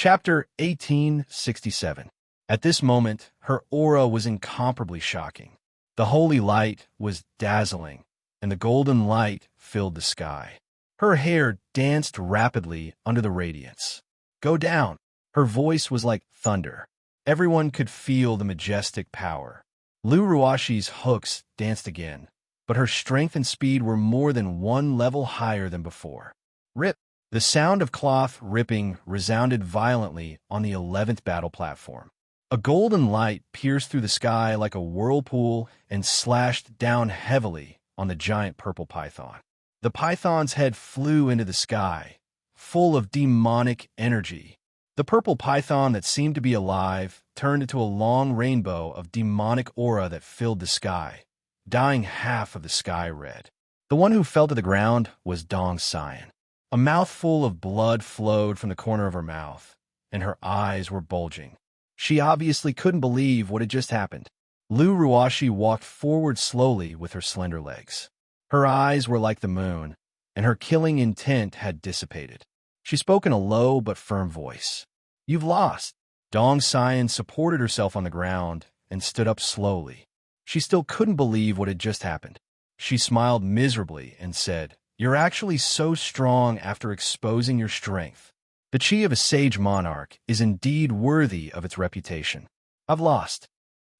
Chapter 1867. At this moment, her aura was incomparably shocking. The holy light was dazzling, and the golden light filled the sky. Her hair danced rapidly under the radiance. Go down! Her voice was like thunder. Everyone could feel the majestic power. Lu Ruashi's hooks danced again, but her strength and speed were more than one level higher than before. Rip! The sound of cloth ripping resounded violently on the 11th battle platform. A golden light pierced through the sky like a whirlpool and slashed down heavily on the giant purple python. The python's head flew into the sky, full of demonic energy. The purple python that seemed to be alive turned into a long rainbow of demonic aura that filled the sky, dyeing half of the sky red. The one who fell to the ground was Dong Xian. A mouthful of blood flowed from the corner of her mouth, and her eyes were bulging. She obviously couldn't believe what had just happened. Lu Ruashi walked forward slowly with her slender legs. Her eyes were like the moon, and her killing intent had dissipated. She spoke in a low but firm voice. "You've lost." Dong Xian supported herself on the ground and stood up slowly. She still couldn't believe what had just happened. She smiled miserably and said, "You're actually so strong after exposing your strength. The chi of a sage monarch is indeed worthy of its reputation. I've lost."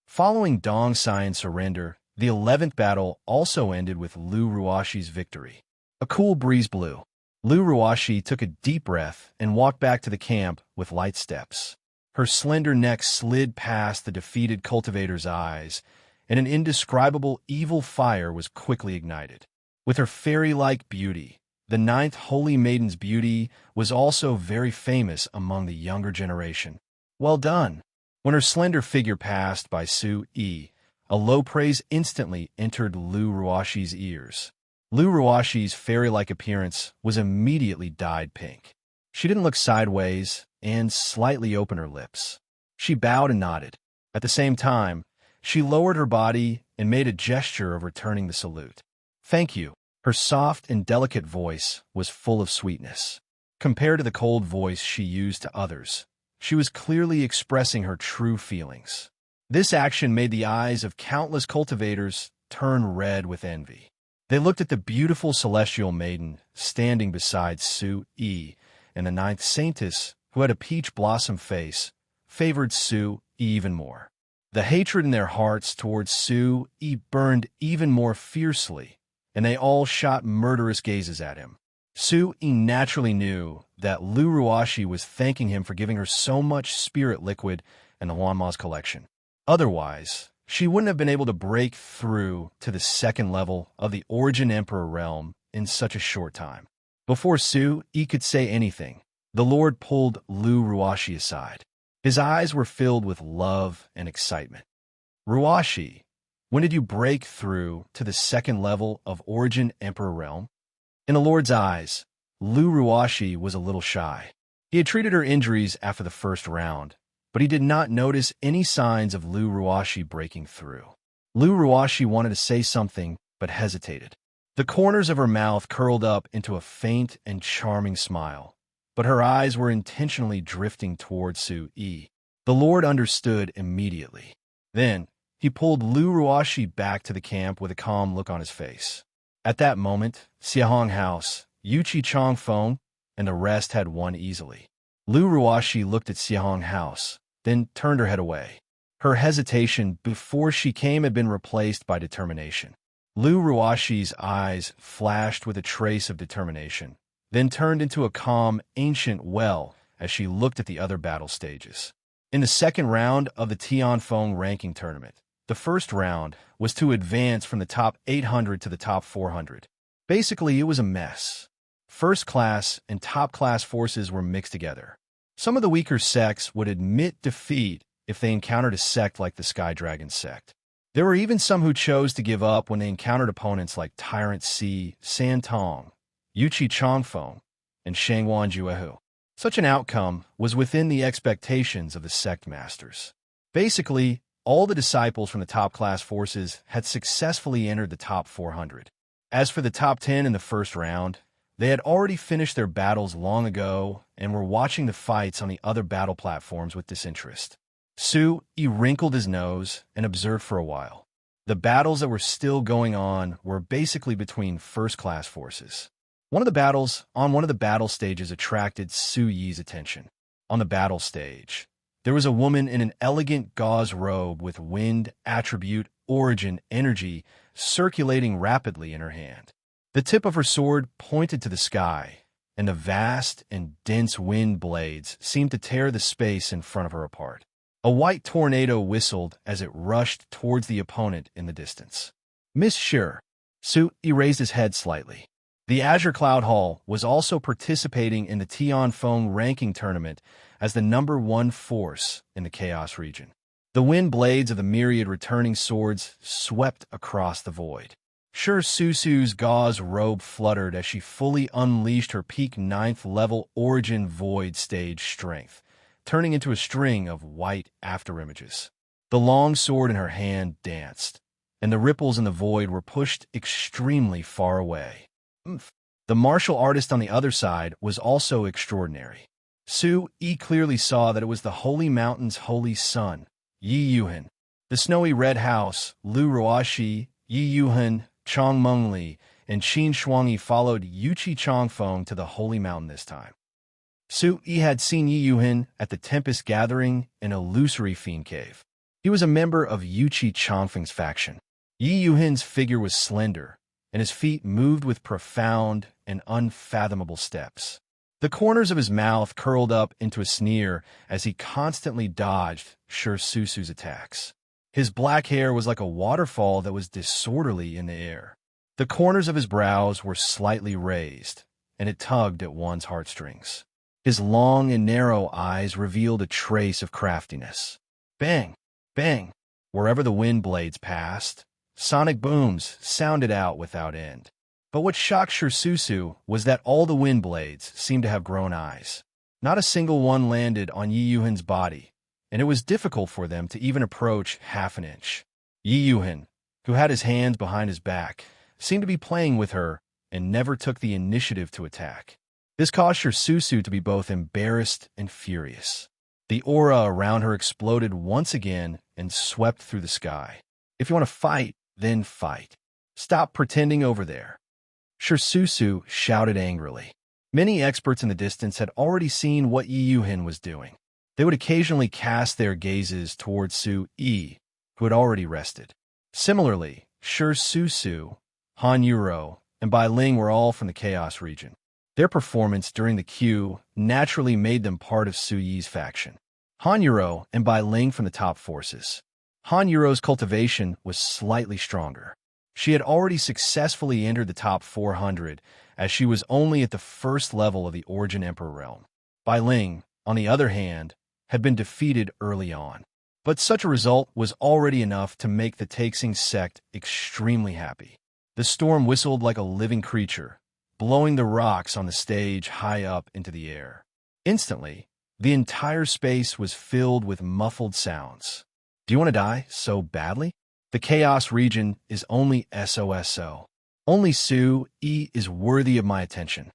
Following Dong Xian's surrender, the 11th battle also ended with Lu Ruashi's victory. A cool breeze blew. Lu Ruashi took a deep breath and walked back to the camp with light steps. Her slender neck slid past the defeated cultivator's eyes, and an indescribable evil fire was quickly ignited. With her fairy-like beauty, the 9th Holy Maiden's beauty was also very famous among the younger generation. Well done! When her slender figure passed by Su Yi, a low praise instantly entered Lu Ruashi's ears. Lu Ruashi's fairy-like appearance was immediately dyed pink. She didn't look sideways and slightly opened her lips. She bowed and nodded. At the same time, she lowered her body and made a gesture of returning the salute. "Thank you." Her soft and delicate voice was full of sweetness. Compared to the cold voice she used to others, she was clearly expressing her true feelings. This action made the eyes of countless cultivators turn red with envy. They looked at the beautiful celestial maiden standing beside Su Yi, and the 9th saintess, who had a peach blossom face, favored Su even more. The hatred in their hearts towards Su Yi burned even more fiercely, and they all shot murderous gazes at him. Su Yi naturally knew that Lu Ruashi was thanking him for giving her so much spirit liquid in the Huanma's collection. Otherwise, she wouldn't have been able to break through to the 2nd level of the Origin Emperor realm in such a short time. Before Su Yi could say anything, the Lord pulled Lu Ruashi aside. His eyes were filled with love and excitement. "Ruashi, when did you break through to the 2nd level of Origin Emperor realm?" In the Lord's eyes, Lu Ruashi was a little shy. He had treated her injuries after the first round, but he did not notice any signs of Lu Ruashi breaking through. Lu Ruashi wanted to say something, but hesitated. The corners of her mouth curled up into a faint and charming smile, but her eyes were intentionally drifting toward Su Yi. The Lord understood immediately. Then, he pulled Lu Ruashi back to the camp with a calm look on his face. At that moment, Xiahong House, Yuchi Chongfeng, and the rest had won easily. Lu Ruashi looked at Xiahong House, then turned her head away. Her hesitation before she came had been replaced by determination. Lu Ruashi's eyes flashed with a trace of determination, then turned into a calm, ancient well as she looked at the other battle stages. In the 2nd round of the Tianfeng ranking tournament, the first round was to advance from the top 800 to the top 400. Basically, it was a mess. First class and top class forces were mixed together. Some of the weaker sects would admit defeat if they encountered a sect like the Sky Dragon sect. There were even some who chose to give up when they encountered opponents like Tyrant C, Santong, Yuchi Chongfeng, and Shangwan Juehu. Such an outcome was within the expectations of the sect masters. Basically, all the disciples from the top-class forces had successfully entered the top 400. As for the top 10 in the first round, They had already finished their battles long ago and were watching the fights on the other battle platforms with disinterest. He wrinkled his nose and observed for a while. The battles that were still going on were basically between first-class forces. One of the battle stages attracted Su Yi's attention. On the battle stage, there was a woman in an elegant gauze robe with wind, attribute, origin, energy circulating rapidly in her hand. The tip of her sword pointed to the sky, and the vast and dense wind blades seemed to tear the space in front of her apart. A white tornado whistled as it rushed towards the opponent in the distance. Miss Sure. Su Yi raised his head slightly. The Azure Cloud Hall was also participating in the Tianfeng ranking tournament as the #1 force in the Chaos region. The wind blades of the myriad returning swords swept across the void. Sure Susu's gauze robe fluttered as she fully unleashed her peak 9th level origin void stage strength, turning into a string of white afterimages. The long sword in her hand danced, and the ripples in the void were pushed extremely far away. The martial artist on the other side was also extraordinary. Su Yi clearly saw that it was the Holy Mountain's holy son, Yi Yuhan. The snowy red house, Lu Ruoxi, Yi Yuhan, Chong Mengli, and Qin Shuangyi followed Yuqi Chongfeng to the Holy Mountain this time. Su Yi had seen Yi Yuhan at the Tempest Gathering in Illusory Fiend Cave. He was a member of Yuqi Chongfeng's faction. Yi Yuhan's figure was slender, and his feet moved with profound and unfathomable steps. The corners of his mouth curled up into a sneer as he constantly dodged Sure Susu's attacks. His black hair was like a waterfall that was disorderly in the air. The corners of his brows were slightly raised, and it tugged at one's heartstrings. His long and narrow eyes revealed a trace of craftiness. Bang! Bang! Wherever the wind blades passed, sonic booms sounded out without end. But what shocked Sure Susu was that all the wind blades seemed to have grown eyes. Not a single one landed on Yi Yuhan's body, and it was difficult for them to even approach half an inch. Yi Yuhan, who had his hands behind his back, seemed to be playing with her and never took the initiative to attack. This caused Sure Susu to be both embarrassed and furious. The aura around her exploded once again and swept through the sky. If you want to fight, then fight. Stop pretending over there. Sure Susu shouted angrily. Many experts in the distance had already seen what Yi Yuhan was doing. They would occasionally cast their gazes towards Su Yi, who had already rested. Similarly, Sure Susu, Han Yuro, and Bai Ling were all from the Chaos region. Their performance during the queue naturally made them part of Su Yi's faction. Han Yuro and Bai Ling from the top forces. Han Yuro's cultivation was slightly stronger. She had already successfully entered the top 400, as she was only at the first level of the Origin Emperor realm. Bai Ling, on the other hand, had been defeated early on. But such a result was already enough to make the Taixing sect extremely happy. The storm whistled like a living creature, blowing the rocks on the stage high up into the air. Instantly, the entire space was filled with muffled sounds. Do you want to die so badly? The Chaos region is only SOSO. Only Su Yi is worthy of my attention.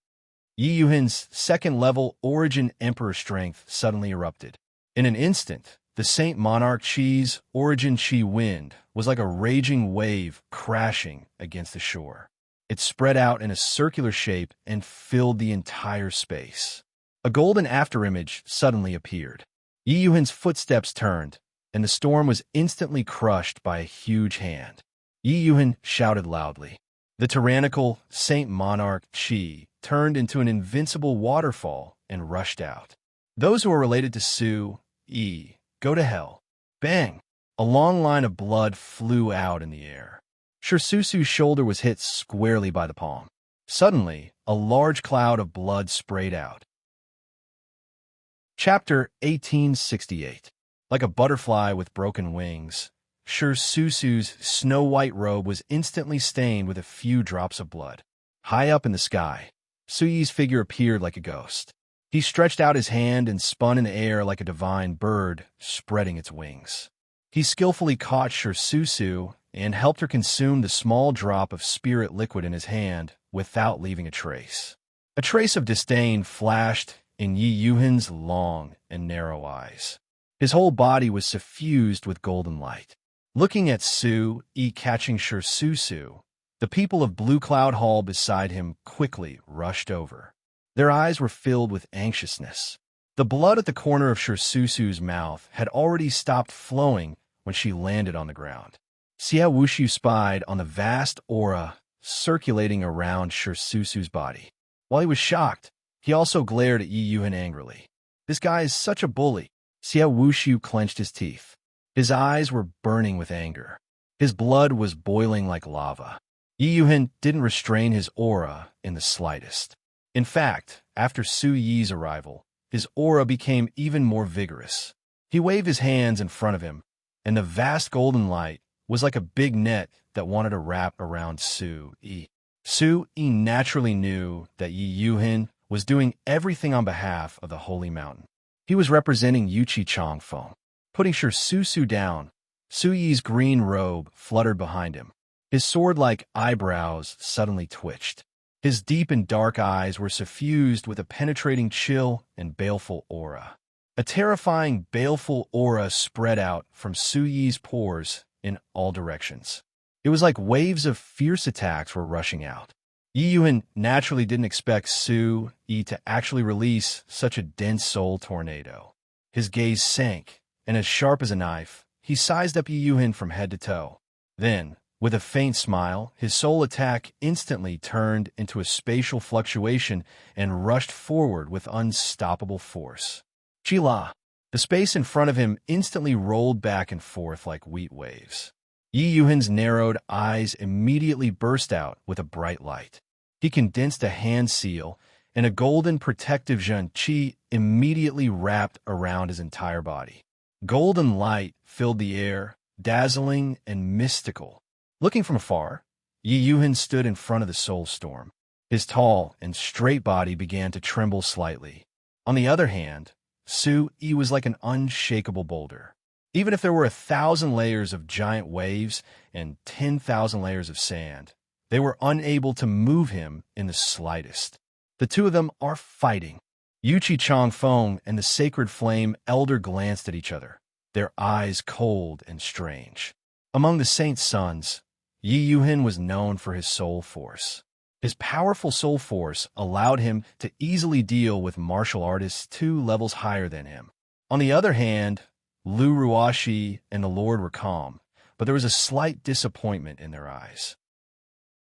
Yi Yuhan's second-level Origin Emperor strength suddenly erupted. In an instant, the Saint Monarch Chi's Origin Chi wind was like a raging wave crashing against the shore. It spread out in a circular shape and filled the entire space. A golden afterimage suddenly appeared. Yi Yuhan's footsteps turned, and the storm was instantly crushed by a huge hand. Yi Yuhan shouted loudly. The tyrannical Saint Monarch Chi turned into an invincible waterfall and rushed out. Those who are related to Su Yi, go to hell. Bang! A long line of blood flew out in the air. Sure Susu's shoulder was hit squarely by the palm. Suddenly, a large cloud of blood sprayed out. Chapter 1868. Like a butterfly with broken wings, Sure Susu's snow-white robe was instantly stained with a few drops of blood. High up in the sky, Su Yi's figure appeared like a ghost. He stretched out his hand and spun in the air like a divine bird, spreading its wings. He skillfully caught Sure Susu and helped her consume the small drop of spirit liquid in his hand without leaving a trace. A trace of disdain flashed in Yi Yuhin's long and narrow eyes. His whole body was suffused with golden light. Looking at Su Yi catching Su, the people of Blue Cloud Hall beside him quickly rushed over. Their eyes were filled with anxiousness. The blood at the corner of Su's mouth had already stopped flowing when she landed on the ground. Xia Wushu spied on the vast aura circulating around Su's body. While he was shocked, he also glared at Yi Yuhin angrily. This guy is such a bully. Xia Wushu clenched his teeth. His eyes were burning with anger. His blood was boiling like lava. Yi Yuhin didn't restrain his aura in the slightest. In fact, after Su Yi's arrival, his aura became even more vigorous. He waved his hands in front of him, and the vast golden light was like a big net that wanted to wrap around Su Yi. Su Yi naturally knew that Yi Yuhin was doing everything on behalf of the Holy Mountain. He was representing Yuchi Changfeng. Putting Su down, Su Yi's green robe fluttered behind him. His sword-like eyebrows suddenly twitched. His deep and dark eyes were suffused with a penetrating chill and baleful aura. A terrifying, baleful aura spread out from Su Yi's pores in all directions. It was like waves of fierce attacks were rushing out. Yi Yuhin naturally didn't expect Su Yi to actually release such a dense soul tornado. His gaze sank, and as sharp as a knife, he sized up Yi Yuhin from head to toe. Then, with a faint smile, his soul attack instantly turned into a spatial fluctuation and rushed forward with unstoppable force. Chila! The space in front of him instantly rolled back and forth like wheat waves. Yi Yuhin's narrowed eyes immediately burst out with a bright light. He condensed a hand seal, and a golden protective Zhen Qi immediately wrapped around his entire body. Golden light filled the air, dazzling and mystical. Looking from afar, Yi Yuhin stood in front of the soul storm. His tall and straight body began to tremble slightly. On the other hand, Su Yi was like an unshakable boulder. Even if there were 1,000 layers of giant waves and 10,000 layers of sand, they were unable to move him in the slightest. The two of them are fighting. Yuchi Changfeng and the Sacred Flame Elder glanced at each other, their eyes cold and strange. Among the Saint's sons, Yi Yuhin was known for his soul force. His powerful soul force allowed him to easily deal with martial artists 2 levels higher than him. On the other hand, Lu Ruashi and the Lord were calm, but there was a slight disappointment in their eyes.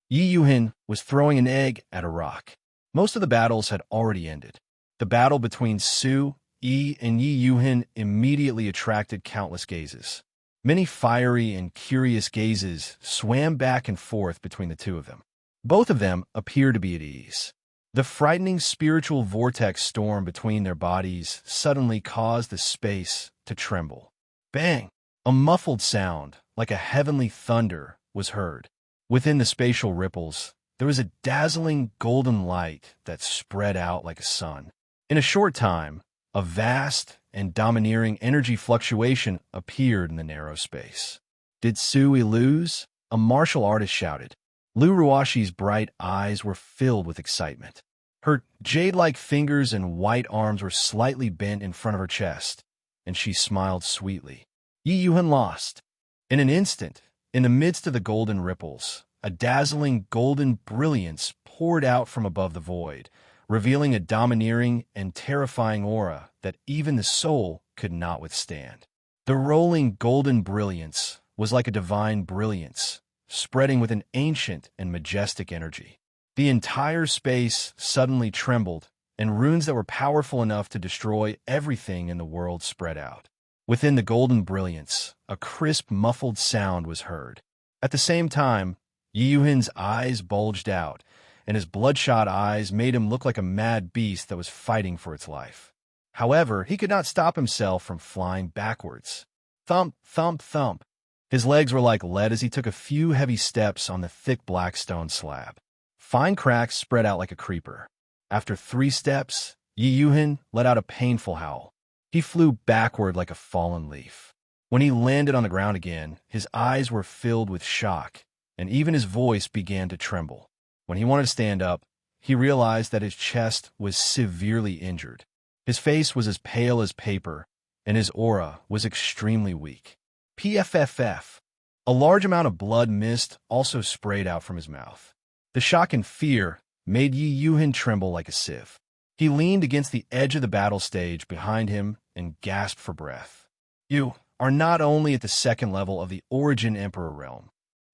Yi Yuhin was throwing an egg at a rock. Most of the battles had already ended. The battle between Su Yi and Yi Yuhin immediately attracted countless gazes. Many fiery and curious gazes swam back and forth between the two of them. Both of them appeared to be at ease. The frightening spiritual vortex storm between their bodies suddenly caused the space to tremble. Bang! A muffled sound, like a heavenly thunder, was heard. Within the spatial ripples, there was a dazzling golden light that spread out like a sun. In a short time, a vast and domineering energy fluctuation appeared in the narrow space. Did Sui lose? A martial artist shouted. Lu Ruashi's bright eyes were filled with excitement. Her jade-like fingers and white arms were slightly bent in front of her chest, and she smiled sweetly. Yi Yuhin lost. In an instant, in the midst of the golden ripples, a dazzling golden brilliance poured out from above the void, revealing a domineering and terrifying aura that even the soul could not withstand. The rolling golden brilliance was like a divine brilliance, spreading with an ancient and majestic energy. The entire space suddenly trembled, and runes that were powerful enough to destroy everything in the world spread out. Within the golden brilliance, a crisp, muffled sound was heard. At the same time, Yi Yuhin's eyes bulged out, and his bloodshot eyes made him look like a mad beast that was fighting for its life. However, he could not stop himself from flying backwards. Thump, thump, thump. His legs were like lead as he took a few heavy steps on the thick black stone slab. Fine cracks spread out like a creeper. After 3 steps, Yi Yuhin let out a painful howl. He flew backward like a fallen leaf. When he landed on the ground again, his eyes were filled with shock, and even his voice began to tremble. When he wanted to stand up, he realized that his chest was severely injured. His face was as pale as paper, and his aura was extremely weak. PFFF. A large amount of blood mist also sprayed out from his mouth. The shock and fear made Yi Yuhin tremble like a sieve. He leaned against the edge of the battle stage behind him and gasped for breath. "You are not only at the second level of the Origin Emperor realm,"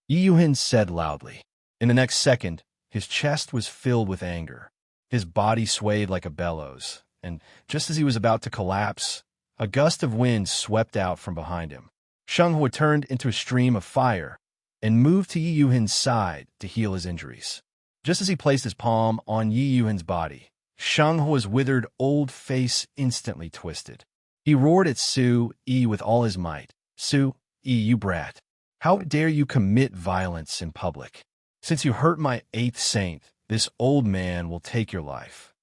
Yi Yuhin said loudly. In the next second, his chest was filled with anger. His body swayed like a bellows, and just as he was about to collapse, a gust of wind swept out from behind him. Shenghua turned into a stream of fire and moved to Yi Yuhin's side to heal his injuries. Just as he placed his palm on Yi Yuhin's body, Shenghua's withered old face instantly twisted. He roared at Su Yi with all his might. "Su Yi, you brat! How dare you commit violence in public? Since you hurt my 8th saint, this old man will take your life."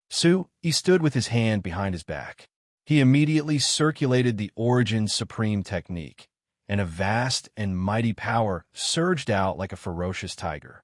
Su Yi stood with his hand behind his back. He immediately circulated the Origin Supreme technique, and a vast and mighty power surged out like a ferocious tiger.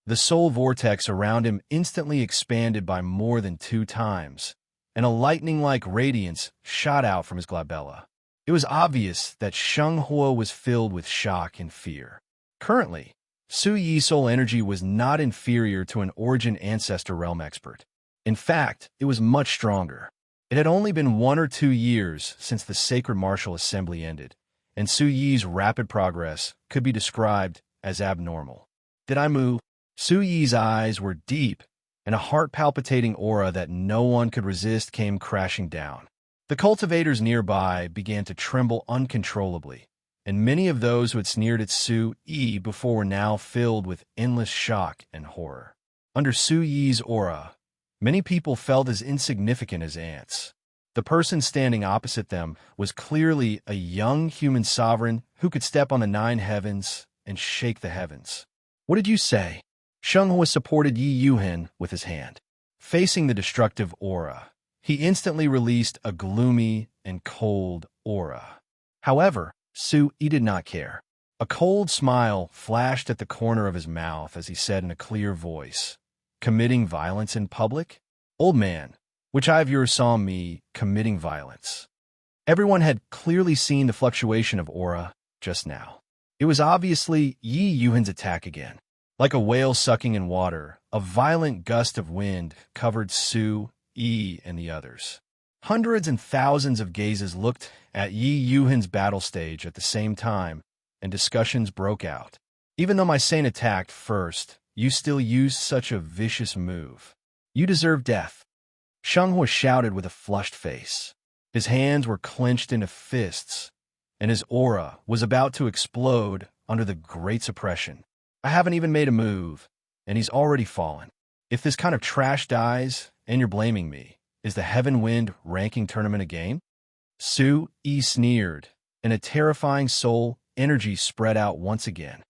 The soul vortex around him instantly expanded by more than 2 times, and a lightning-like radiance shot out from his glabella. It was obvious that Shenghua was filled with shock and fear. Currently, Su Yi's soul energy was not inferior to an Origin Ancestor Realm expert. In fact, it was much stronger. It had only been 1 or 2 years since the Sacred Martial Assembly ended, and Su Yi's rapid progress could be described as abnormal. "Did I move?" Su Yi's eyes were deep, and a heart-palpitating aura that no one could resist came crashing down. The cultivators nearby began to tremble uncontrollably, and many of those who had sneered at Su Yi before were now filled with endless shock and horror. Under Su Yi's aura, many people felt as insignificant as ants. The person standing opposite them was clearly a young human sovereign who could step on the 9 heavens and shake the heavens. "What did you say?" Shenghua supported Yi Yuhin with his hand. Facing the destructive aura, he instantly released a gloomy and cold aura. However, Su Yi did not care. A cold smile flashed at the corner of his mouth as he said in a clear voice, "Committing violence in public? Old man, which eye of yours saw me committing violence?" Everyone had clearly seen the fluctuation of aura just now. It was obviously Yi Yuhin's attack again. Like a whale sucking in water, a violent gust of wind covered Su Yi and the others. Hundreds and thousands of gazes looked at Yi Yuhin's battle stage at the same time, and discussions broke out. "Even though my saint attacked first, you still used such a vicious move. You deserve death." Shenghua shouted with a flushed face. His hands were clenched into fists, and his aura was about to explode under the great suppression. "I haven't even made a move, and he's already fallen. If this kind of trash dies, and you're blaming me, is the Heaven Wind ranking tournament a game?" Su Yi sneered, and a terrifying soul energy spread out once again.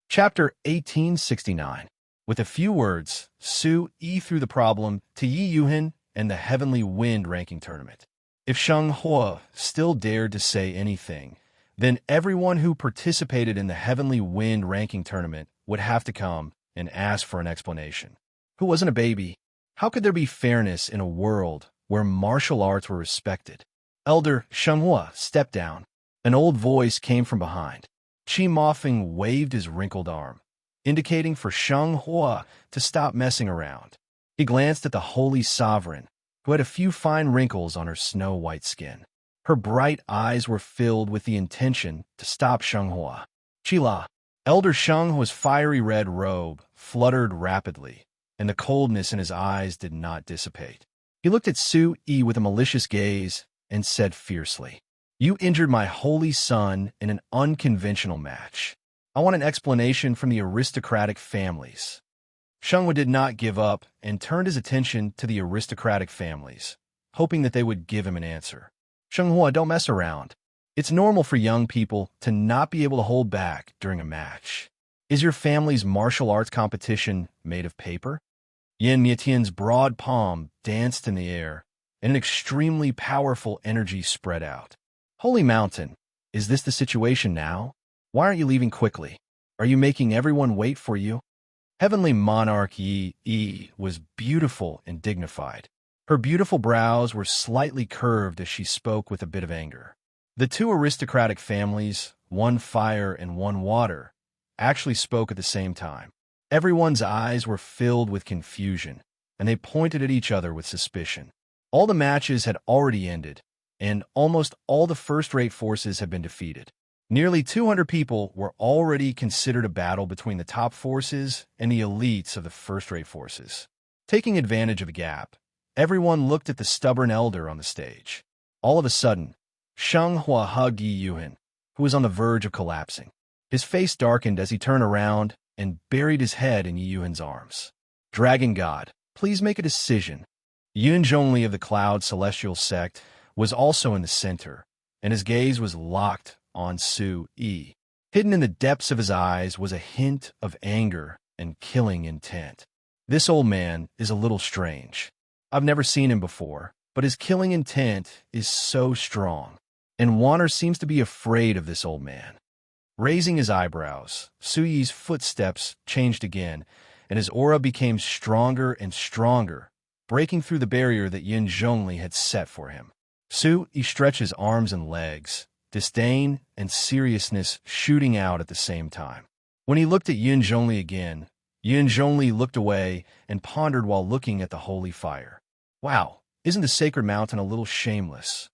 Chapter 1869. With a few words, Su Yi threw the problem to Yi Yuhin and the Heavenly Wind ranking tournament. If Shenghua still dared to say anything, then everyone who participated in the Heavenly Wind ranking tournament would have to come and ask for an explanation. Who wasn't a baby? How could there be fairness in a world where martial arts were respected? "Elder Shenghua, step down." An old voice came from behind. Qi Mofeng waved his wrinkled arm, indicating for Shenghua to stop messing around. He glanced at the Holy Sovereign, who had a few fine wrinkles on her snow-white skin. Her bright eyes were filled with the intention to stop Shenghua. "Qila." Elder Shenghua's fiery red robe fluttered rapidly, and the coldness in his eyes did not dissipate. He looked at Su Yi with a malicious gaze and said fiercely, "You injured my holy son in an unconventional match. I want an explanation from the aristocratic families." Shenghua did not give up and turned his attention to the aristocratic families, hoping that they would give him an answer. "Shenghua, don't mess around. It's normal for young people to not be able to hold back during a match. Is your family's martial arts competition made of paper?" Yan Mietian's broad palm danced in the air, and an extremely powerful energy spread out. "Holy Mountain, is this the situation now? Why aren't you leaving quickly? Are you making everyone wait for you?" Heavenly monarch Yi was beautiful and dignified. Her beautiful brows were slightly curved as she spoke with a bit of anger. The two aristocratic families, one fire and one water, actually spoke at the same time. Everyone's eyes were filled with confusion, and they pointed at each other with suspicion. All the matches had already ended, and almost all the first-rate forces had been defeated. Nearly 200 people were already considered a battle between the top forces and the elites of the first-rate forces. Taking advantage of the gap, everyone looked at the stubborn elder on the stage. All of a sudden, Sheng Hua hugged Yi Yuhan, who was on the verge of collapsing. His face darkened as he turned around and buried his head in Yi Yuhan's arms. Dragon God, please make a decision. Yun Zhongli of the Cloud Celestial Sect was also in the center, and his gaze was locked on Su Yi. Hidden in the depths of his eyes was a hint of anger and killing intent. This old man is a little strange. I've never seen him before, but his killing intent is so strong, and Wanner seems to be afraid of this old man. Raising his eyebrows, Su Yi's footsteps changed again, and his aura became stronger and stronger, breaking through the barrier that Yin Zhongli had set for him. Su Yi stretched his arms and legs, disdain and seriousness shooting out at the same time. When he looked at Yin Zhongli again, Yin Zhongli looked away and pondered while looking at the holy fire. Wow, isn't the sacred mountain a little shameless?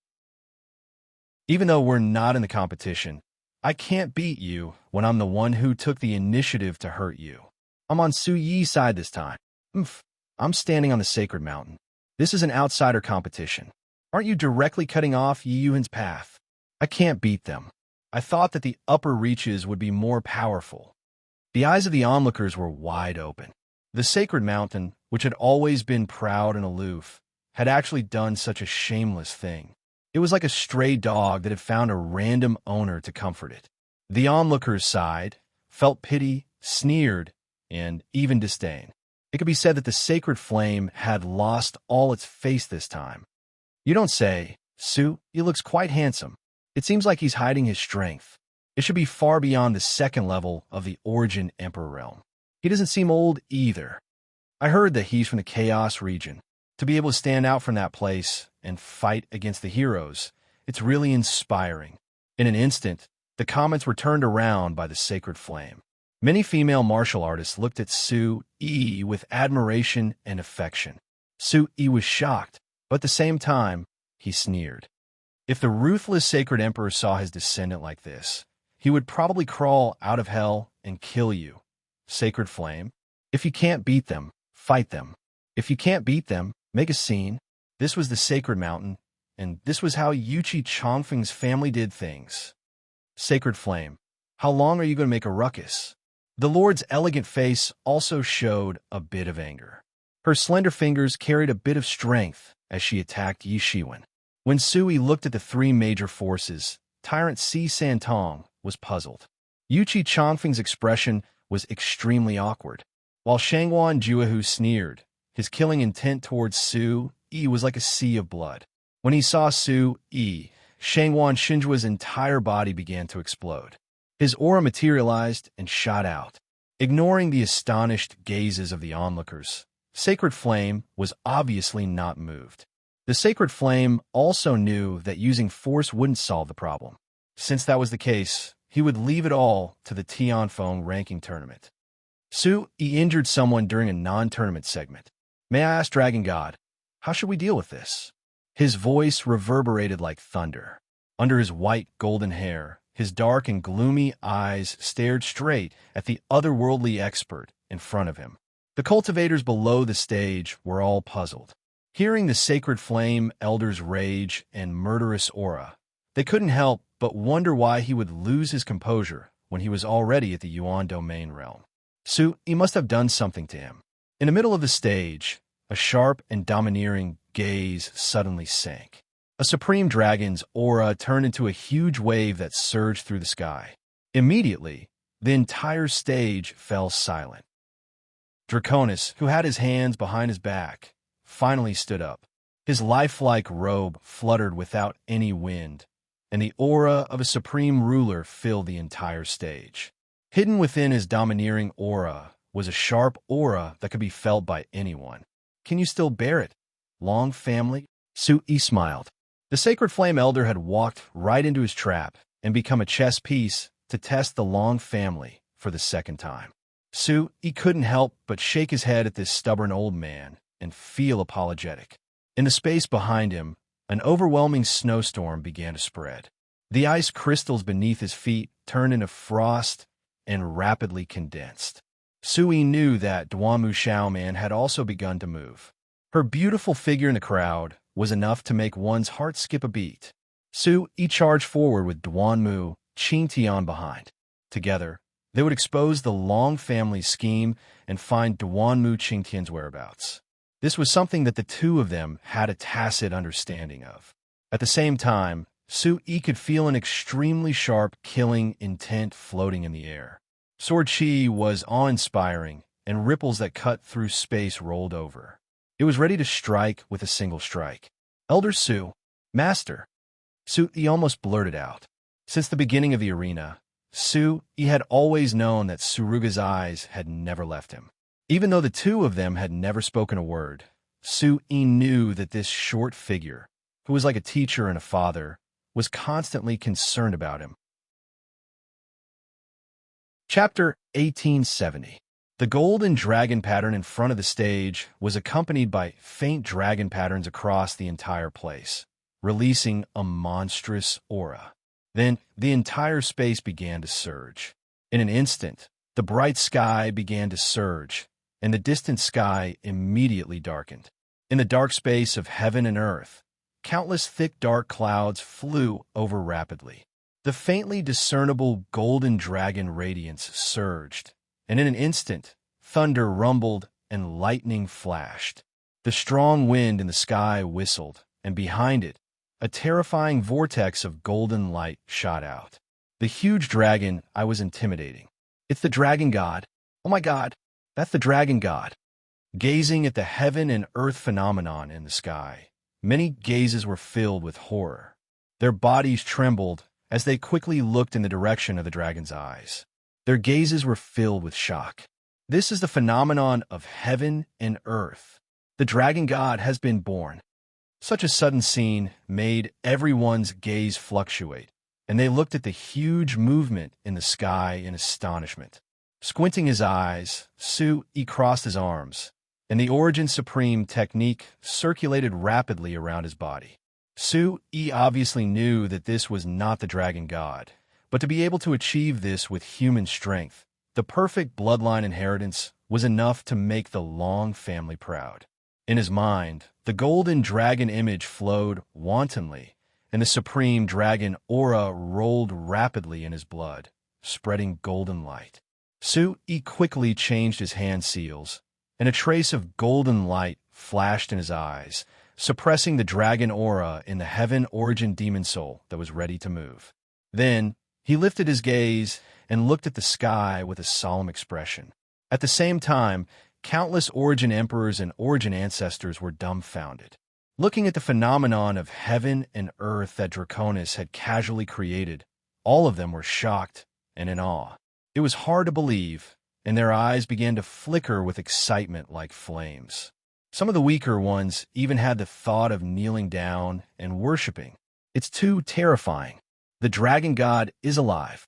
Even though we're not in the competition, I can't beat you when I'm the one who took the initiative to hurt you. I'm on Su Yi's side this time. I'm standing on the sacred mountain. This is an outsider competition. Aren't you directly cutting off Yi Yuhan's path? I can't beat them. I thought that the upper reaches would be more powerful. The eyes of the onlookers were wide open. The sacred mountain, which had always been proud and aloof, had actually done such a shameless thing. It was like a stray dog that had found a random owner to comfort it. The onlookers sighed, felt pity, sneered, and even disdain. It could be said that the sacred flame had lost all its face this time. You don't say. Su, he looks quite handsome. It seems like he's hiding his strength. It should be far beyond the second level of the Origin Emperor realm. He doesn't seem old either. I heard that he's from the Chaos region. To be able to stand out from that place and fight against the heroes, it's really inspiring. In an instant, the comments were turned around by the sacred flame. Many female martial artists looked at Su Yi with admiration and affection. Su Yi was shocked, but at the same time, he sneered. If the ruthless sacred emperor saw his descendant like this, he would probably crawl out of hell and kill you. Sacred flame, if you can't beat them, fight them. If you can't beat them, make a scene. This was the sacred mountain, and this was how Yuchi Chongfeng's family did things. Sacred flame, how long are you going to make a ruckus? The Lord's elegant face also showed a bit of anger. Her slender fingers carried a bit of strength as she attacked Yi Shiwen. When Sui looked at the three major forces, Tyrant Si Santong was puzzled. Yuchi Chongfeng's expression was extremely awkward. While Shangwan Juahu sneered, his killing intent towards Su Yi was like a sea of blood. When he saw Su Yi, Shangwan Shinjua's entire body began to explode. His aura materialized and shot out. Ignoring the astonished gazes of the onlookers, Sacred Flame was obviously not moved. The Sacred Flame also knew that using force wouldn't solve the problem. Since that was the case, he would leave it all to the Tianfeng ranking tournament. Su Yi injured someone during a non-tournament segment. May I ask Dragon God, how should we deal with this? His voice reverberated like thunder. Under his white golden hair, his dark and gloomy eyes stared straight at the otherworldly expert in front of him. The cultivators below the stage were all puzzled. Hearing the Sacred Flame Elder's rage and murderous aura, they couldn't help but wonder why he would lose his composure when he was already at the Yuan domain realm. Su Yi must have done something to him. In the middle of the stage, a sharp and domineering gaze suddenly sank. A supreme dragon's aura turned into a huge wave that surged through the sky. Immediately, the entire stage fell silent. Draconis, who had his hands behind his back, finally stood up. His lifelike robe fluttered without any wind, and the aura of a supreme ruler filled the entire stage. Hidden within his domineering aura was a sharp aura that could be felt by anyone. "Can you still bear it, Long family?" Su-yi smiled. The Sacred Flame Elder had walked right into his trap and become a chess piece to test the Long family for the second time. Su-yi couldn't help but shake his head at this stubborn old man and feel apologetic. In the space behind him, an overwhelming snowstorm began to spread. The ice crystals beneath his feet turned into frost and rapidly condensed. Su-yi knew that Duanmu Xiaoman had also begun to move. Her beautiful figure in the crowd was enough to make one's heart skip a beat. Su-yi charged forward with Duanmu Qingtian behind. Together, they would expose the Long family's scheme and find Duanmu Qingtian's whereabouts. This was something that the two of them had a tacit understanding of. At the same time, Su-yi could feel an extremely sharp, killing intent floating in the air. Sword Chi was awe-inspiring, and ripples that cut through space rolled over. It was ready to strike with a single strike. "Elder Su, Master," Su-yi almost blurted out. Since the beginning of the arena, Su-yi had always known that Suruga's eyes had never left him. Even though the two of them had never spoken a word, Su-yi knew that this short figure, who was like a teacher and a father, was constantly concerned about him. Chapter 1870. The golden dragon pattern in front of the stage was accompanied by faint dragon patterns across the entire place, releasing a monstrous aura. Then the entire space began to surge. In an instant, the bright sky began to surge, and the distant sky immediately darkened. In the dark space of heaven and earth, countless thick dark clouds flew over rapidly. The faintly discernible golden dragon radiance surged, and in an instant, thunder rumbled and lightning flashed. The strong wind in the sky whistled, and behind it, a terrifying vortex of golden light shot out. The huge dragon I was intimidating. "It's the dragon god. Oh my god, that's the dragon god." Gazing at the heaven and earth phenomenon in the sky, many gazes were filled with horror. Their bodies trembled as they quickly looked in the direction of the dragon's eyes. Their gazes were filled with shock. This is the phenomenon of heaven and earth. The dragon god has been born. Such a sudden scene made everyone's gaze fluctuate, and they looked at the huge movement in the sky in astonishment. Squinting his eyes, Su-yi crossed his arms, and the Origin Supreme technique circulated rapidly around his body. Su-yi obviously knew that this was not the dragon god, but to be able to achieve this with human strength, the perfect bloodline inheritance, was enough to make the Long family proud. In his mind, the golden dragon image flowed wantonly, and the supreme dragon aura rolled rapidly in his blood, spreading golden light. Su-yi quickly changed his hand seals, and a trace of golden light flashed in his eyes, suppressing the dragon aura in the heaven origin demon soul that was ready to move. Then, he lifted his gaze and looked at the sky with a solemn expression. At the same time, countless origin emperors and origin ancestors were dumbfounded. Looking at the phenomenon of heaven and earth that Draconis had casually created, all of them were shocked and in awe. It was hard to believe, and their eyes began to flicker with excitement like flames. Some of the weaker ones even had the thought of kneeling down and worshipping. "It's too terrifying. The dragon god is alive."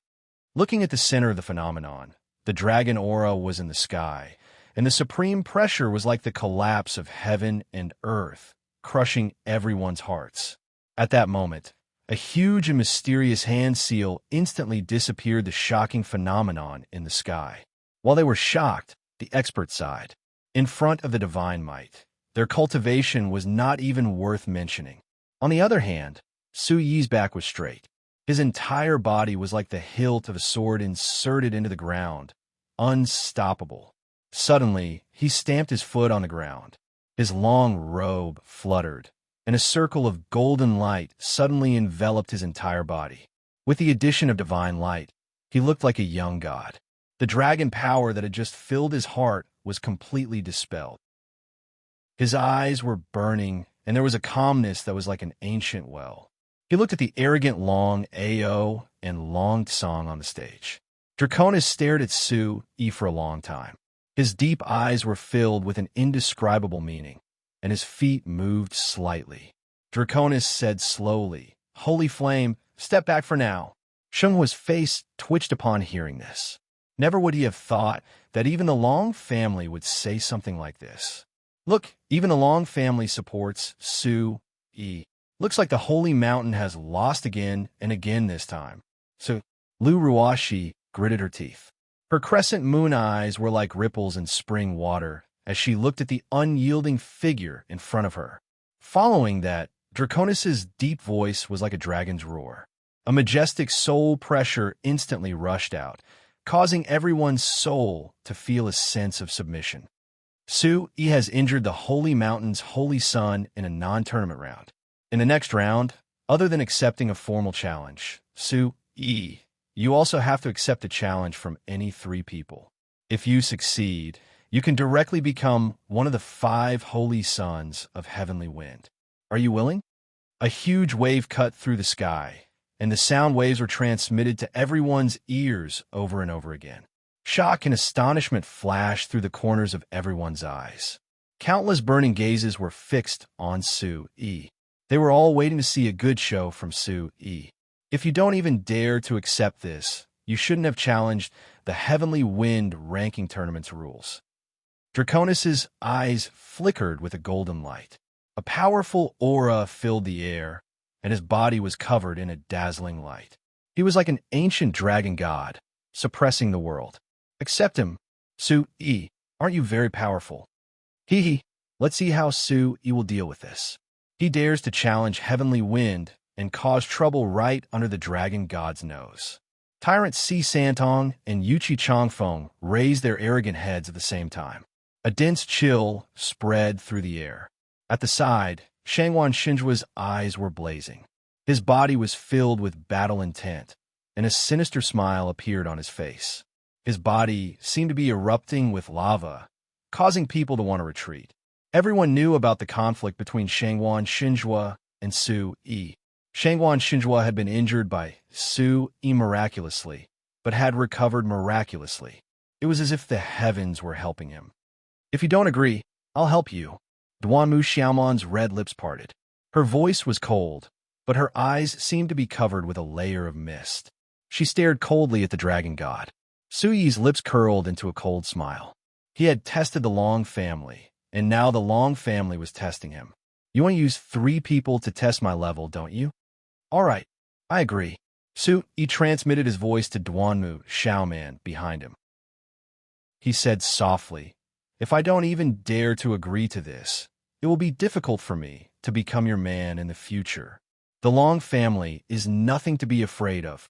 Looking at the center of the phenomenon, the dragon aura was in the sky, and the supreme pressure was like the collapse of heaven and earth, crushing everyone's hearts. At that moment, a huge and mysterious hand seal instantly disappeared the shocking phenomenon in the sky. While they were shocked, the experts sighed. In front of the divine might, their cultivation was not even worth mentioning. On the other hand, Su-yi's back was straight. His entire body was like the hilt of a sword inserted into the ground, unstoppable. Suddenly, he stamped his foot on the ground. His long robe fluttered, and a circle of golden light suddenly enveloped his entire body. With the addition of divine light, he looked like a young god. The dragon power that had just filled his heart was completely dispelled. His eyes were burning, and there was a calmness that was like an ancient well. He looked at the arrogant Long Ao and Long Tsong on the stage. Draconis stared at Su-yi for a long time. His deep eyes were filled with an indescribable meaning, and his feet moved slightly. Draconis said slowly, "Holy Flame, step back for now." Shenghua's face twitched upon hearing this. Never would he have thought that even the Long family would say something like this. Look, even the Long family supports Su Yi. Looks like the Holy Mountain has lost again and again this time. So Lu Ruashi gritted her teeth. Her crescent moon eyes were like ripples in spring water as she looked at the unyielding figure in front of her. Following that, Draconis's deep voice was like a dragon's roar. A majestic soul pressure instantly rushed out, causing everyone's soul to feel a sense of submission. Su Yi has injured the Holy Mountain's Holy Sun in a non-tournament round. In the next round, other than accepting a formal challenge, Su Yi, you also have to accept a challenge from any 3 people. If you succeed, you can directly become one of the 5 Holy Sons of Heavenly Wind. Are you willing? A huge wave cut through the sky, and the sound waves were transmitted to everyone's ears over and over again. Shock and astonishment flashed through the corners of everyone's eyes. Countless burning gazes were fixed on Su Yi. They were all waiting to see a good show from Su Yi. If you don't even dare to accept this, you shouldn't have challenged the Heavenly Wind ranking tournament's rules. Draconis's eyes flickered with a golden light. A powerful aura filled the air, and his body was covered in a dazzling light. He was like an ancient dragon god, suppressing the world. Accept him, Su Yi. Aren't you very powerful? Hee. Let's see how Su Yi will deal with this. He dares to challenge Heavenly Wind and cause trouble right under the dragon god's nose. Tyrant Si Santong and Yuchi Chongfeng raised their arrogant heads at the same time. A dense chill spread through the air. At the side, Shangwan Shinjua's eyes were blazing. His body was filled with battle intent, and a sinister smile appeared on his face. His body seemed to be erupting with lava, causing people to want to retreat. Everyone knew about the conflict between Shangwan Shinjua and Su Yi. Shangwan Shinjua had been injured by Su Yi miraculously, but had recovered miraculously. It was as if the heavens were helping him. If you don't agree, I'll help you. Duanmu Xiaomon's red lips parted. Her voice was cold, but her eyes seemed to be covered with a layer of mist. She stared coldly at the dragon god. Su Yi's lips curled into a cold smile. He had tested the Long family, and now the Long family was testing him. You want to use 3 people to test my level, don't you? All right, I agree. Su Yi transmitted his voice to Duanmu Xiaoman behind him. He said softly, "If I don't even dare to agree to this, it will be difficult for me to become your man in the future. The Long family is nothing to be afraid of."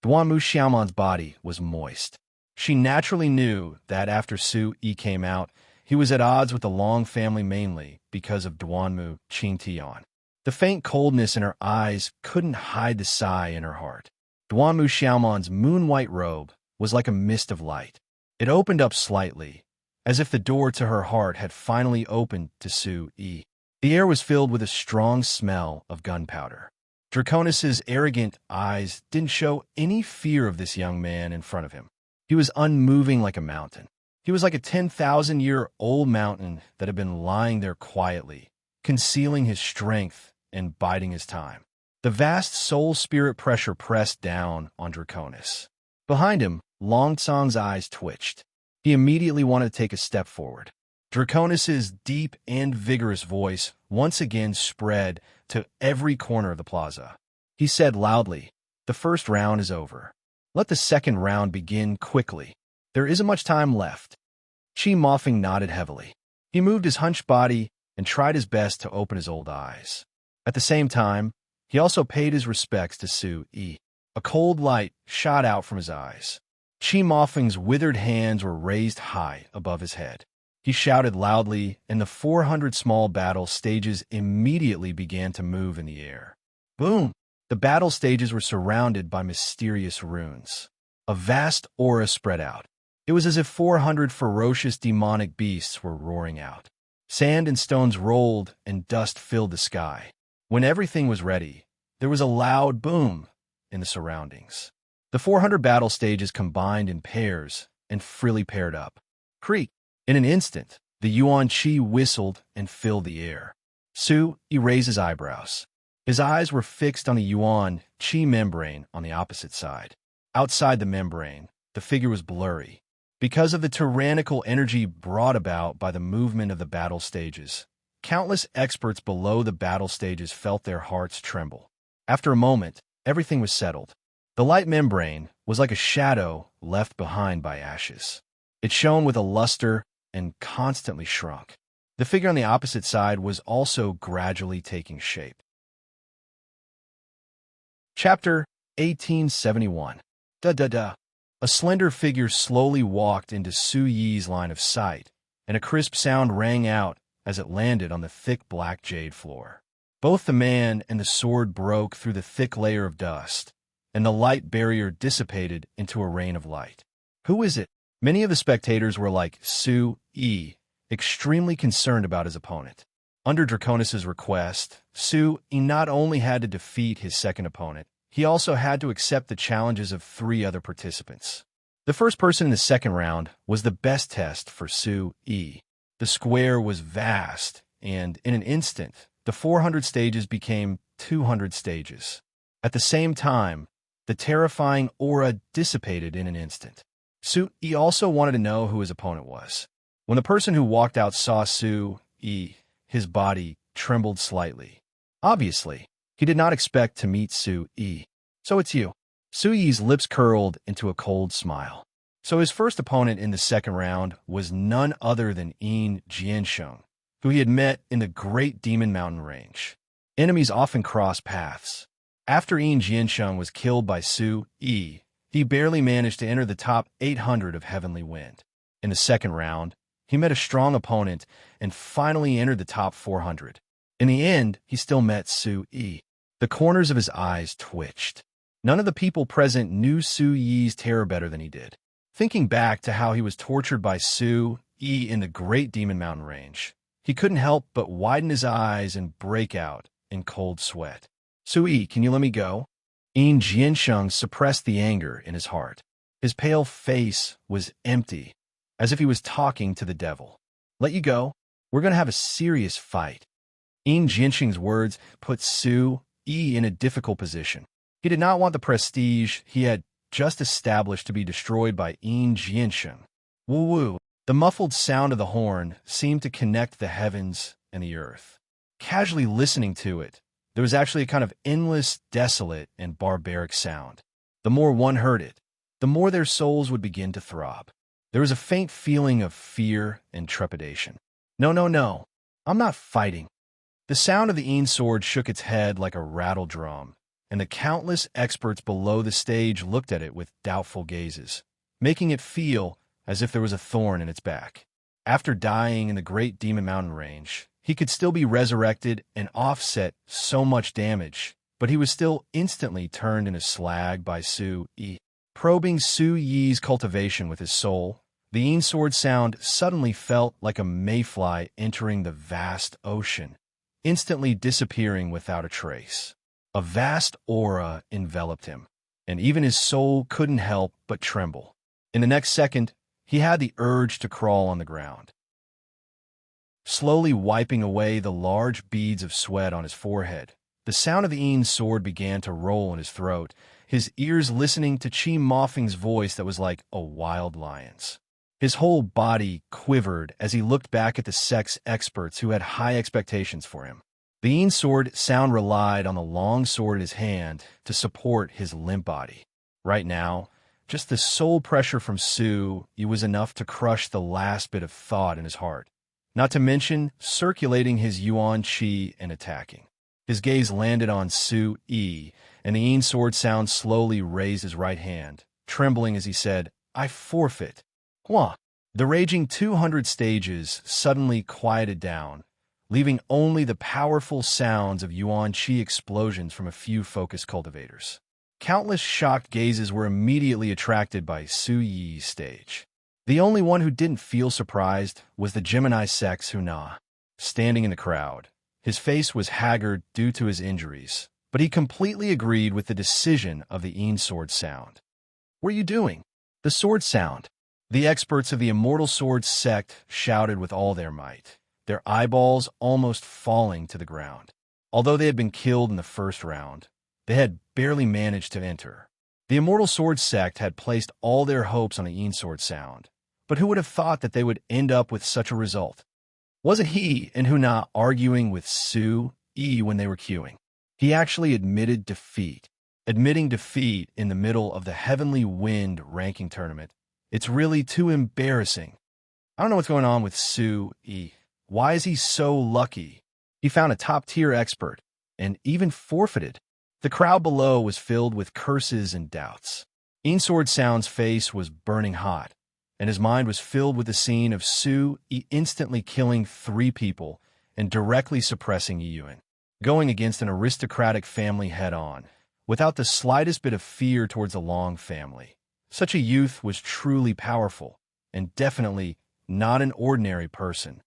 Duanmu Xiaoman's body was moist. She naturally knew that after Su Yi came out, he was at odds with the Long family mainly because of Duanmu Qingtian. The faint coldness in her eyes couldn't hide the sigh in her heart. Duanmu Xiaoman's moon-white robe was like a mist of light. It opened up slightly, as if the door to her heart had finally opened to Su Yi. The air was filled with a strong smell of gunpowder. Draconis's arrogant eyes didn't show any fear of this young man in front of him. He was unmoving like a mountain. He was like a 10,000-year-old mountain that had been lying there quietly, concealing his strength and biding his time. The vast soul-spirit pressure pressed down on Draconis. Behind him, Long Tsang's eyes twitched. He immediately wanted to take a step forward. Draconis's deep and vigorous voice once again spread to every corner of the plaza. He said loudly, "The first round is over. Let the second round begin quickly. There isn't much time left." Chi Mofeng nodded heavily. He moved his hunched body and tried his best to open his old eyes. At the same time, he also paid his respects to Su Yi. A cold light shot out from his eyes. Chi Mofeng's withered hands were raised high above his head. He shouted loudly, and the 400 small battle stages immediately began to move in the air. Boom! The battle stages were surrounded by mysterious runes. A vast aura spread out. It was as if 400 ferocious demonic beasts were roaring out. Sand and stones rolled, and dust filled the sky. When everything was ready, there was a loud boom in the surroundings. The 400 battle stages combined in pairs and freely paired up. Creak! In an instant, the yuan qi whistled and filled the air. Su raised his eyebrows. His eyes were fixed on the yuan qi membrane on the opposite side. Outside the membrane, the figure was blurry. Because of the tyrannical energy brought about by the movement of the battle stages, countless experts below the battle stages felt their hearts tremble. After a moment, everything was settled. The light membrane was like a shadow left behind by ashes. It shone with a luster and constantly shrunk. The figure on the opposite side was also gradually taking shape. Chapter 1871. Da-da-da. A slender figure slowly walked into Su Yi's line of sight, and a crisp sound rang out as it landed on the thick black jade floor. Both the man and the sword broke through the thick layer of dust, and the light barrier dissipated into a rain of light. Who is it? Many of the spectators were like Su Yi, extremely concerned about his opponent. Under Draconis' request, Su Yi not only had to defeat his second opponent, he also had to accept the challenges of 3 other participants. The first person in the second round was the best test for Su Yi. The square was vast, and in an instant, the 400 stages became 200 stages. At the same time, the terrifying aura dissipated in an instant. Su Yi also wanted to know who his opponent was. When the person who walked out saw Su Yi, his body trembled slightly. Obviously, he did not expect to meet Su Yi. So it's you. Su Yi's lips curled into a cold smile. So his first opponent in the second round was none other than Yin Jiansheng, who he had met in the Great Demon Mountain Range. Enemies often cross paths. After Yin Jiansheng was killed by Su Yi, he barely managed to enter the top 800 of Heavenly Wind. In the second round, he met a strong opponent and finally entered the top 400. In the end, he still met Su Yi. The corners of his eyes twitched. None of the people present knew Su Yi's terror better than he did. Thinking back to how he was tortured by Su Yi in the Great Demon Mountain Range, he couldn't help but widen his eyes and break out in cold sweat. Su Yi, can you let me go? Yin Jiansheng suppressed the anger in his heart. His pale face was empty, as if he was talking to the devil. Let you go? We're going to have a serious fight. Yin Jiansheng's words put Su Yi in a difficult position. He did not want the prestige he had just established to be destroyed by Yin Jiansheng. Woo-woo. The muffled sound of the horn seemed to connect the heavens and the earth. Casually listening to it, there was actually a kind of endless, desolate, and barbaric sound. The more one heard it, the more their souls would begin to throb. There was a faint feeling of fear and trepidation. No, no, no. I'm not fighting. The sound of the Yin sword shook its head like a rattle drum, and the countless experts below the stage looked at it with doubtful gazes, making it feel as if there was a thorn in its back. After dying in the Great Demon Mountain Range, he could still be resurrected and offset so much damage, but he was still instantly turned into slag by Su Yi. Probing Su Yi's cultivation with his soul, the Yin sword sound suddenly felt like a mayfly entering the vast ocean, instantly disappearing without a trace. A vast aura enveloped him, and even his soul couldn't help but tremble. In the next second, he had the urge to crawl on the ground. Slowly wiping away the large beads of sweat on his forehead, the sound of the Yin sword began to roll in his throat, his ears listening to Qi Mofeng's voice that was like a wild lion's. His whole body quivered as he looked back at the sex experts who had high expectations for him. The Yin sword sound relied on the long sword in his hand to support his limp body. Right now, just the soul pressure from Su Yi was enough to crush the last bit of thought in his heart, not to mention circulating his yuan qi and attacking. His gaze landed on Su Yi, and the Yin sword sound slowly raised his right hand, trembling as he said, "I forfeit." Hua! The raging 200 stages suddenly quieted down, leaving only the powerful sounds of yuan qi explosions from a few focused cultivators. Countless shocked gazes were immediately attracted by Su Yi's stage. The only one who didn't feel surprised was the Gemini sex Huna, standing in the crowd. His face was haggard due to his injuries, but he completely agreed with the decision of the Yin sword sound. "What are you doing?" "The sword sound." The experts of the Immortal Sword sect shouted with all their might, their eyeballs almost falling to the ground. Although they had been killed in the first round, they had barely managed to enter. The Immortal Sword sect had placed all their hopes on the sword sound, but who would have thought that they would end up with such a result? Wasn't he and Huna arguing with Su-E when they were queuing? He actually admitted defeat. Admitting defeat in the middle of the Heavenly Wind ranking tournament. It's really too embarrassing. I don't know what's going on with Su-E. Why is he so lucky? He found a top-tier expert and even forfeited. The crowd below was filled with curses and doubts. Sword Sound's face was burning hot, and his mind was filled with the scene of Su-E instantly killing 3 people and directly suppressing Yuyuan, going against an aristocratic family head-on, without the slightest bit of fear towards the Long family. Such a youth was truly powerful, and definitely not an ordinary person.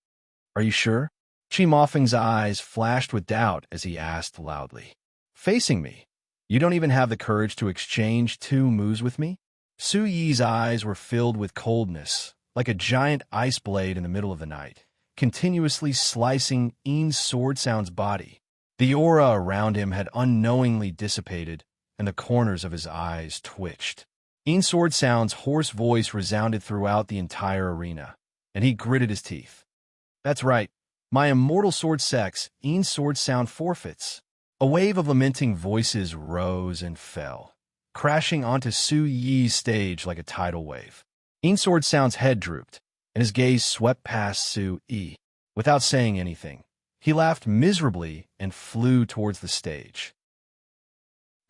Are you sure? Chi Mofeng's eyes flashed with doubt as he asked loudly. Facing me? You don't even have the courage to exchange 2 moves with me? Su-Yi's eyes were filled with coldness, like a giant ice blade in the middle of the night, continuously slicing Sword Sound's body. The aura around him had unknowingly dissipated, and the corners of his eyes twitched. Sword Sound's hoarse voice resounded throughout the entire arena, and he gritted his teeth. That's right, my Immortal Sword sect's Sword Sound forfeits. A wave of lamenting voices rose and fell, crashing onto Su-Yi's stage like a tidal wave. Sword Sound's head drooped, and his gaze swept past Su-Yi. Without saying anything, he laughed miserably and flew towards the stage.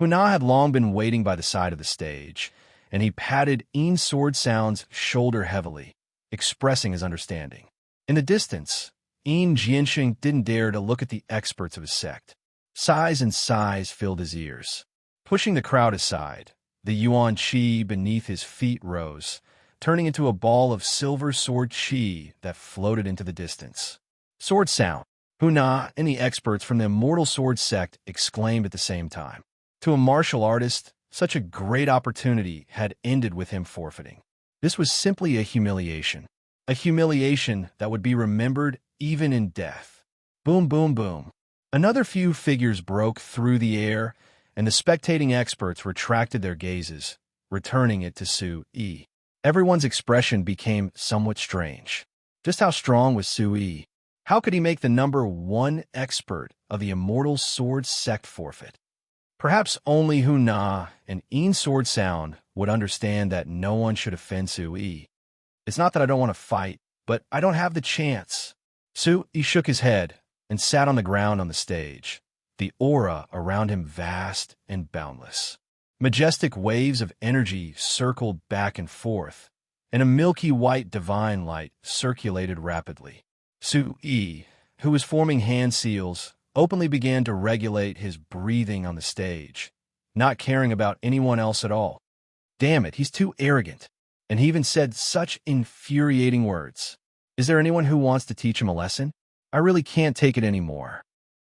Huna had long been waiting by the side of the stage, and he patted Sword Sound's shoulder heavily, expressing his understanding. In the distance, Jianxing didn't dare to look at the experts of his sect. Sighs and sighs filled his ears. Pushing the crowd aside, the Yuan Qi beneath his feet rose, turning into a ball of silver sword Qi that floated into the distance. Sword Sound, Huna, and the experts from the Immortal Sword sect exclaimed at the same time. To a martial artist, such a great opportunity had ended with him forfeiting. This was simply a humiliation that would be remembered even in death. Boom, boom, boom. Another few figures broke through the air, and the spectating experts retracted their gazes, returning it to Su-Yi. Everyone's expression became somewhat strange. Just how strong was Su-Yi? How could he make the number 1 expert of the Immortal Sword sect forfeit? Perhaps only Huna and Sword Sound would understand that no one should offend Su-Yi. It's not that I don't want to fight, but I don't have the chance. Su-Yi shook his head and sat on the ground on the stage, the aura around him vast and boundless. Majestic waves of energy circled back and forth, and a milky white divine light circulated rapidly. Su-Yi, who was forming hand seals, openly began to regulate his breathing on the stage, not caring about anyone else at all. Damn it, he's too arrogant. And he even said such infuriating words. Is there anyone who wants to teach him a lesson? I really can't take it anymore.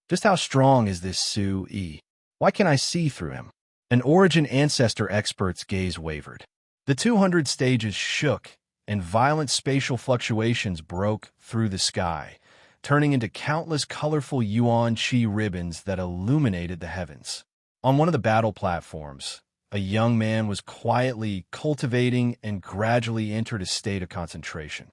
Just how strong is this Su-Yi? Why can't I see through him? An Origin Ancestor expert's gaze wavered. The 200 stages shook, and violent spatial fluctuations broke through the sky, turning into countless colorful Yuan Qi ribbons that illuminated the heavens. On one of the battle platforms, a young man was quietly cultivating and gradually entered a state of concentration.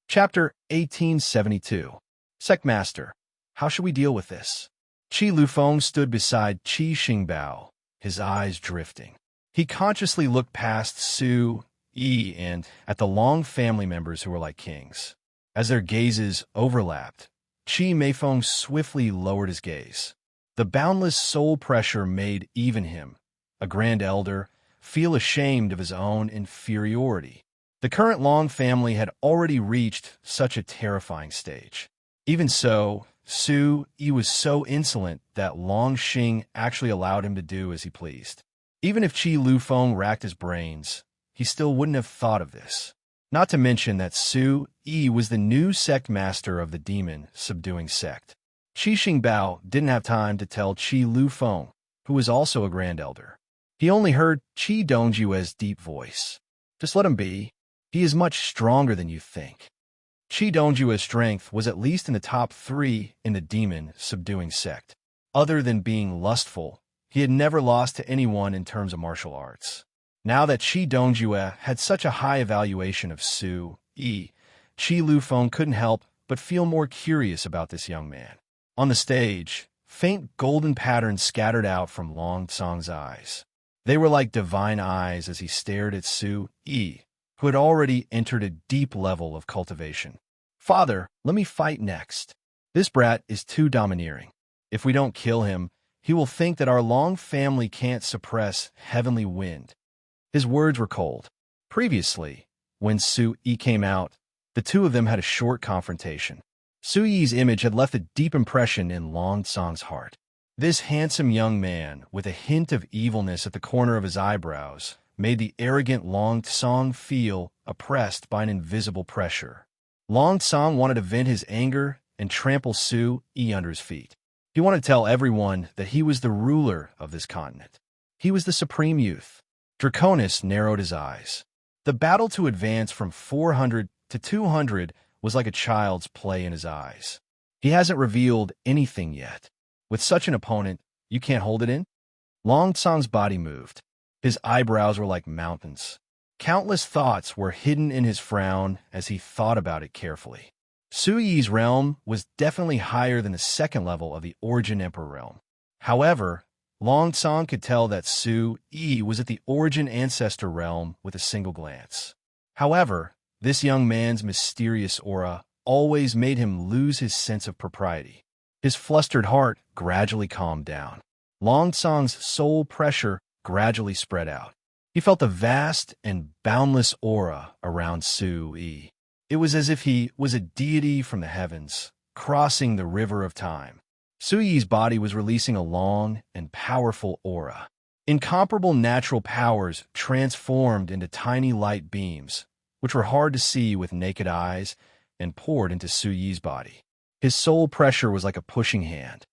Chapter 1872. Sectmaster, how should we deal with this? Qi Lufeng stood beside Qi Xingbao, his eyes drifting. He consciously looked past Su-Yi and at the Long family members who were like kings. As their gazes overlapped, Qi Meifeng swiftly lowered his gaze. The boundless soul pressure made even him, a grand elder, feel ashamed of his own inferiority. The current Long family had already reached such a terrifying stage. Even so, Su-Yi was so insolent that Long Xing actually allowed him to do as he pleased. Even if Qi Lufeng racked his brains, he still wouldn't have thought of this. Not to mention that Su-Yi was the new sect master of the demon subduing sect. Qi Xingbao didn't have time to tell Qi Lufeng, who was also a grand elder. He only heard Chi Dongjue's deep voice. Just let him be. He is much stronger than you think. Chi Dongjue's strength was at least in the top 3 in the demon-subduing sect. Other than being lustful, he had never lost to anyone in terms of martial arts. Now that Chi Dongjue had such a high evaluation of Su Yi, Chi Lufeng couldn't help but feel more curious about this young man. On the stage, faint golden patterns scattered out from Long Tsang's eyes. They were like divine eyes as he stared at Su Yi, who had already entered a deep level of cultivation. Father, let me fight next. This brat is too domineering. If we don't kill him, he will think that our Long family can't suppress heavenly wind. His words were cold. Previously, when Su Yi came out, the two of them had a short confrontation. Su Yi's image had left a deep impression in Long Tsang's heart. This handsome young man, with a hint of evilness at the corner of his eyebrows, made the arrogant Long Tsang feel oppressed by an invisible pressure. Long Tsang wanted to vent his anger and trample Su Yi under his feet. He wanted to tell everyone that he was the ruler of this continent. He was the supreme youth. Draconis narrowed his eyes. The battle to advance from 400 to 200 was like a child's play in his eyes. He hasn't revealed anything yet. With such an opponent, you can't hold it in? Long Tsang's body moved. His eyebrows were like mountains. Countless thoughts were hidden in his frown as he thought about it carefully. Su Yi's realm was definitely higher than the second level of the Origin Emperor realm. However, Long Tsang could tell that Su Yi was at the Origin Ancestor realm with a single glance. However, this young man's mysterious aura always made him lose his sense of propriety. His flustered heart gradually calmed down. Long Tsang's soul pressure gradually spread out. He felt a vast and boundless aura around Su Yi. It was as if he was a deity from the heavens, crossing the river of time. Su Yi's body was releasing a long and powerful aura. Incomparable natural powers transformed into tiny light beams, which were hard to see with naked eyes, and poured into Su Yi's body. His soul pressure was like a pushing hand.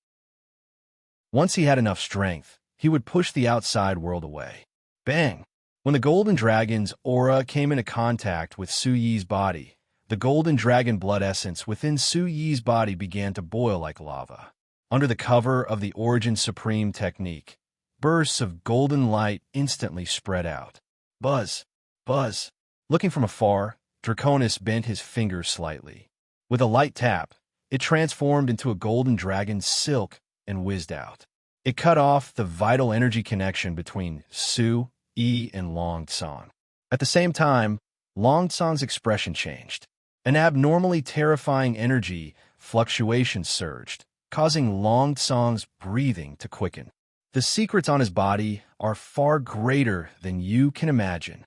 Once he had enough strength, he would push the outside world away. Bang! When the golden dragon's aura came into contact with Su Yi's body, the golden dragon blood essence within Su Yi's body began to boil like lava. Under the cover of the Origin Supreme technique, bursts of golden light instantly spread out. Buzz! Buzz! Looking from afar, Draconis bent his fingers slightly. With a light tap, it transformed into a golden dragon's silk and whizzed out. It cut off the vital energy connection between Su Yi and Long Tsang. At the same time, Long Tsang's expression changed. An abnormally terrifying energy fluctuation surged, causing Long Tsang's breathing to quicken. The secrets on his body are far greater than you can imagine,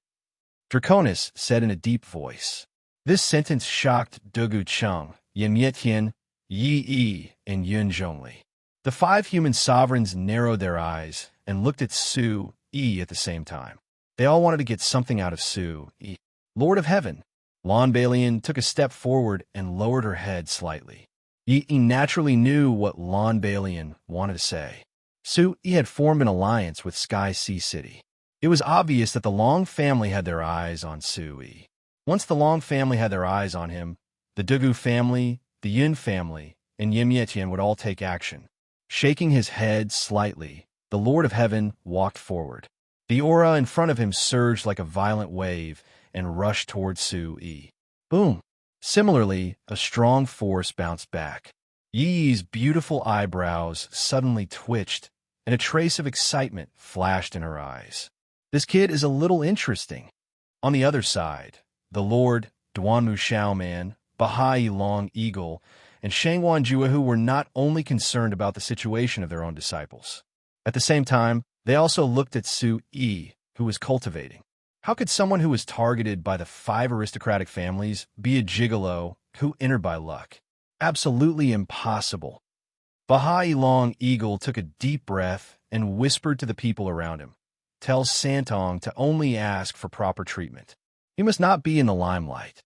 Draconis said in a deep voice. This sentence shocked Dugu Cheng, Yin Yetian, Yi Yi, and Yun Zhongli. The 5 human sovereigns narrowed their eyes and looked at Su Yi at the same time. They all wanted to get something out of Su Yi. Lord of Heaven, Lan Balian took a step forward and lowered her head slightly. Yi naturally knew what Lan Balian wanted to say. Su Yi had formed an alliance with Sky Sea City. It was obvious that the Long family had their eyes on Su Yi. Once the Long family had their eyes on him, the Dugu family, the Yun family, and Yin Yetian would all take action. Shaking his head slightly, the Lord of Heaven walked forward. The aura in front of him surged like a violent wave and rushed towards Su Yi. Boom! Similarly, a strong force bounced back. Yi's beautiful eyebrows suddenly twitched, and a trace of excitement flashed in her eyes. This kid is a little interesting. On the other side, the Lord, Duanmu Xiaoman, Bahai Long Eagle, and Shangwan Juahu were not only concerned about the situation of their own disciples. At the same time, they also looked at Su Yi, who was cultivating. How could someone who was targeted by the 5 aristocratic families be a gigolo who entered by luck? Absolutely impossible. Bahai Long Eagle took a deep breath and whispered to the people around him. Tell Santong to only ask for proper treatment. He must not be in the limelight.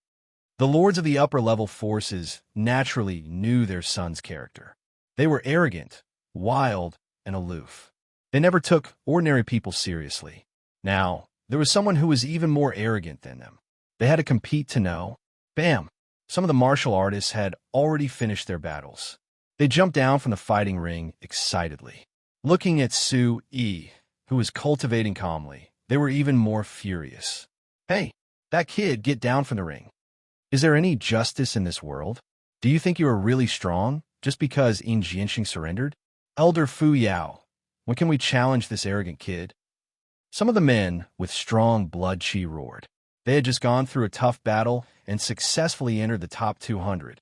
The lords of the upper-level forces naturally knew their son's character. They were arrogant, wild, and aloof. They never took ordinary people seriously. Now, there was someone who was even more arrogant than them. They had to compete to know. Bam! Some of the martial artists had already finished their battles. They jumped down from the fighting ring excitedly. Looking at Su Yi, who was cultivating calmly, they were even more furious. Hey, that kid, get down from the ring. Is there any justice in this world? Do you think you are really strong just because Yin Jianxing surrendered? Elder Fu Yao, when can we challenge this arrogant kid? Some of the men with strong blood chi roared. They had just gone through a tough battle and successfully entered the top 200.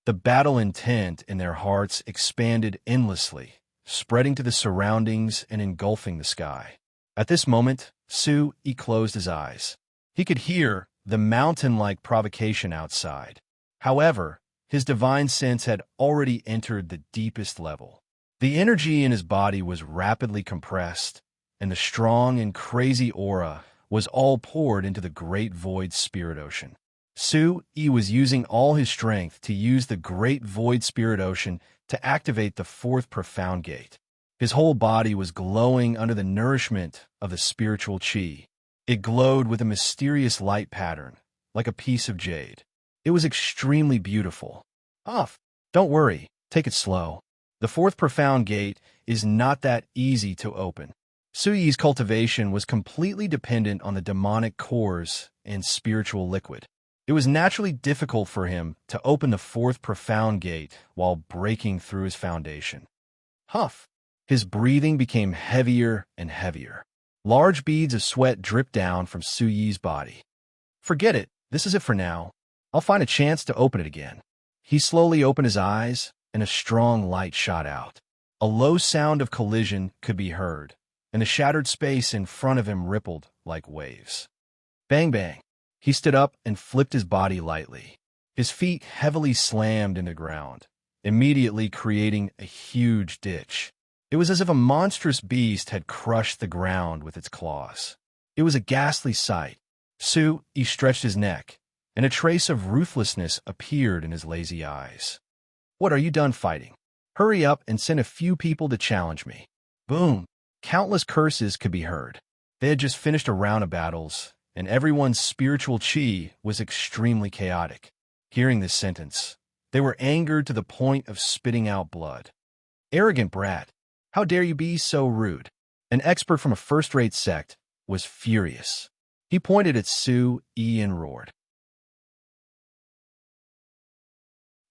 The battle intent in their hearts expanded endlessly, spreading to the surroundings and engulfing the sky. At this moment, Su Yi closed his eyes. He could hear the mountain-like provocation outside. However, his divine sense had already entered the deepest level. The energy in his body was rapidly compressed, and the strong and crazy aura was all poured into the great void spirit ocean. Su Yi was using all his strength to use the great void spirit ocean to activate the fourth profound gate. His whole body was glowing under the nourishment of the spiritual chi. It glowed with a mysterious light pattern, like a piece of jade. It was extremely beautiful. Don't worry, take it slow. The fourth profound gate is not that easy to open. Su Yi's cultivation was completely dependent on the demonic cores and spiritual liquid. It was naturally difficult for him to open the fourth profound gate while breaking through his foundation. His breathing became heavier and heavier. Large beads of sweat dripped down from Su Yi's body. Forget it, this is it for now. I'll find a chance to open it again. He slowly opened his eyes, and a strong light shot out. A low sound of collision could be heard, and the shattered space in front of him rippled like waves. Bang, bang. He stood up and flipped his body lightly. His feet heavily slammed into the ground, immediately creating a huge ditch. It was as if a monstrous beast had crushed the ground with its claws. It was a ghastly sight. Su Yi stretched his neck, and a trace of ruthlessness appeared in his lazy eyes. What, are you done fighting? Hurry up and send a few people to challenge me. Boom! Countless curses could be heard. They had just finished a round of battles, and everyone's spiritual chi was extremely chaotic. Hearing this sentence, they were angered to the point of spitting out blood. Arrogant brat! How dare you be so rude? An expert from a first-rate sect was furious. He pointed at Su Yi and roared.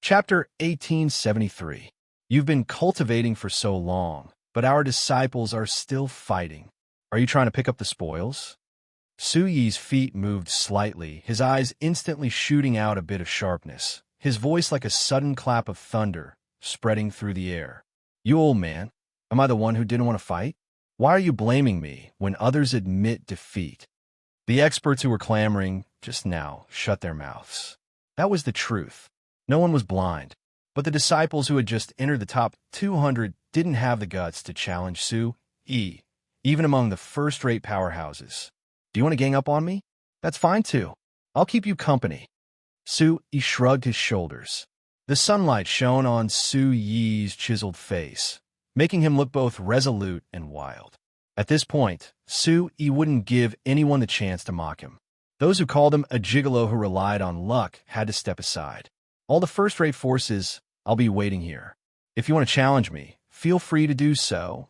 Chapter 1873. You've been cultivating for so long, but our disciples are still fighting. Are you trying to pick up the spoils? Su Yi's feet moved slightly, his eyes instantly shooting out a bit of sharpness, his voice like a sudden clap of thunder, spreading through the air. You old man, am I the one who didn't want to fight? Why are you blaming me when others admit defeat? The experts who were clamoring just now shut their mouths. That was the truth. No one was blind, but the disciples who had just entered the top 200 didn't have the guts to challenge Su Yi, even among the first-rate powerhouses. Do you want to gang up on me? That's fine too. I'll keep you company. Su Yi shrugged his shoulders. The sunlight shone on Su Yi's chiseled face, making him look both resolute and wild. At this point, Su Yi wouldn't give anyone the chance to mock him. Those who called him a gigolo who relied on luck had to step aside. All the first-rate forces, I'll be waiting here. If you want to challenge me, feel free to do so.